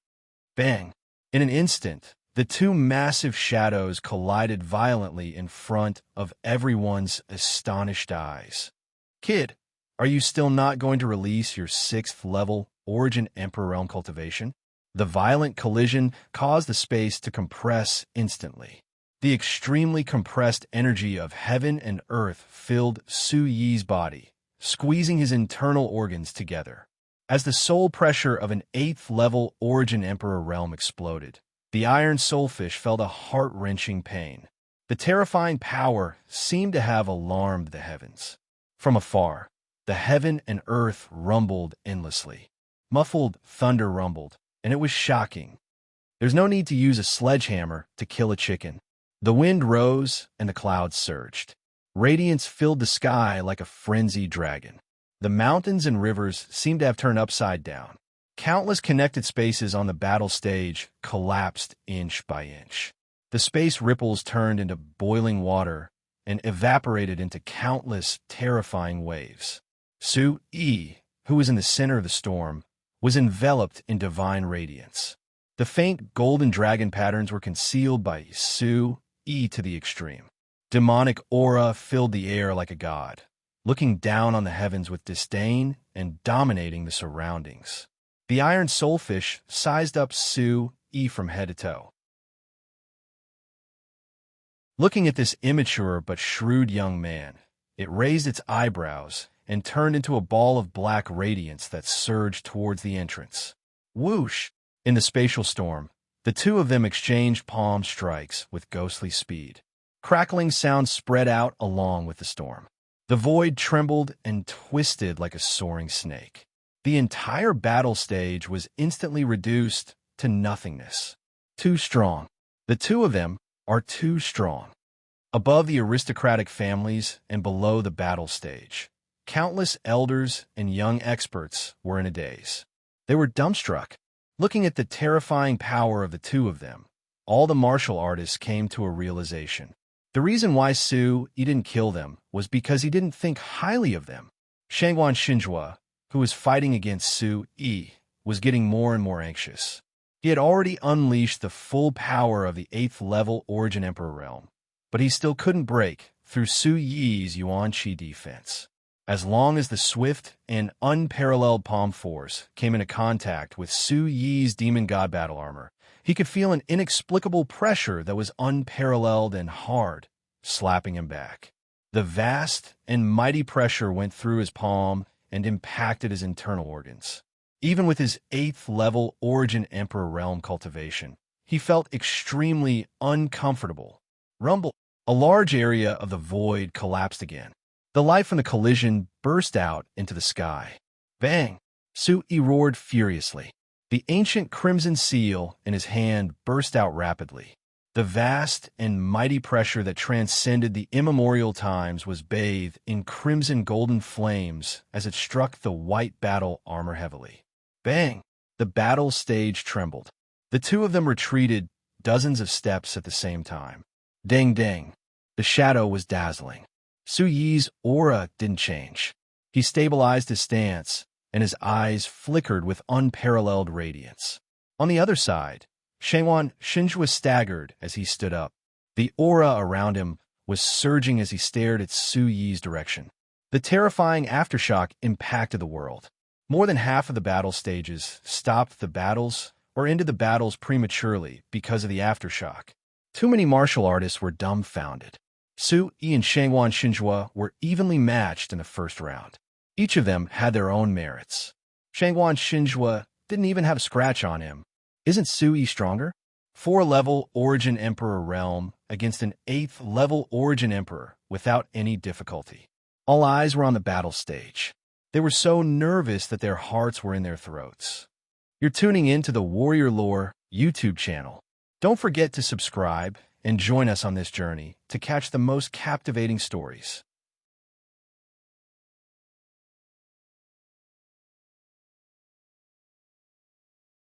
Bang! In an instant, the two massive shadows collided violently in front of everyone's astonished eyes. Kid, are you still not going to release your 6th-level Origin Emperor Realm cultivation? The violent collision caused the space to compress instantly. The extremely compressed energy of heaven and earth filled Su Yi's body, squeezing his internal organs together. As the soul pressure of an 8th-level Origin Emperor realm exploded, the iron soulfish felt a heart-wrenching pain. The terrifying power seemed to have alarmed the heavens. From afar, the heaven and earth rumbled endlessly. Muffled thunder rumbled, and it was shocking. There's no need to use a sledgehammer to kill a chicken. The wind rose, and the clouds surged. Radiance filled the sky like a frenzied dragon. The mountains and rivers seemed to have turned upside down. Countless connected spaces on the battle stage collapsed inch by inch. The space ripples turned into boiling water and evaporated into countless terrifying waves. Su Yi, who was in the center of the storm, was enveloped in divine radiance. The faint golden dragon patterns were concealed by Su Yi to the extreme. Demonic aura filled the air like a god, looking down on the heavens with disdain and dominating the surroundings. The iron soulfish sized up Su Yi from head to toe. Looking at this immature but shrewd young man, it raised its eyebrows and turned into a ball of black radiance that surged towards the entrance. Whoosh! In the spatial storm, the two of them exchanged palm strikes with ghostly speed. Crackling sounds spread out along with the storm. The void trembled and twisted like a soaring snake. The entire battle stage was instantly reduced to nothingness. Too strong. The two of them are too strong. Above the aristocratic families and below the battle stage, countless elders and young experts were in a daze. They were dumbstruck. Looking at the terrifying power of the two of them, all the martial artists came to a realization. The reason why Su Yi didn't kill them was because he didn't think highly of them. Shangguan Xinjua, who was fighting against Su Yi, was getting more and more anxious. He had already unleashed the full power of the 8th-level Origin Emperor realm, but he still couldn't break through Su Yi's Yuan Qi defense. As long as the swift and unparalleled Palm Force came into contact with Su Yi's demon god battle armor, he could feel an inexplicable pressure that was unparalleled and hard, slapping him back. The vast and mighty pressure went through his palm and impacted his internal organs. Even with his 8th level Origin Emperor realm cultivation, he felt extremely uncomfortable. Rumble. A large area of the void collapsed again. The light from the collision burst out into the sky. Bang! Su-Yi roared furiously. The ancient crimson seal in his hand burst out rapidly. The vast and mighty pressure that transcended the immemorial times was bathed in crimson golden flames as it struck the white battle armor heavily. Bang! The battle stage trembled. The two of them retreated dozens of steps at the same time. Dang dang! The shadow was dazzling. Su-Yi's aura didn't change. He stabilized his stance, and his eyes flickered with unparalleled radiance. On the other side, Shangwan Shinjua staggered as he stood up. The aura around him was surging as he stared at Su-Yi's direction. The terrifying aftershock impacted the world. More than half of the battle stages stopped the battles or ended the battles prematurely because of the aftershock. Too many martial artists were dumbfounded. Su-Yi and Shangwan Shinjua were evenly matched in the first round. Each of them had their own merits. Shangwan Shinjua didn't even have a scratch on him. Isn't Su-Yi stronger? 4-level Origin Emperor realm against an 8th level Origin Emperor without any difficulty. All eyes were on the battle stage. They were so nervous that their hearts were in their throats. You're tuning in to the Warrior Lore YouTube channel. Don't forget to subscribe and join us on this journey to catch the most captivating stories.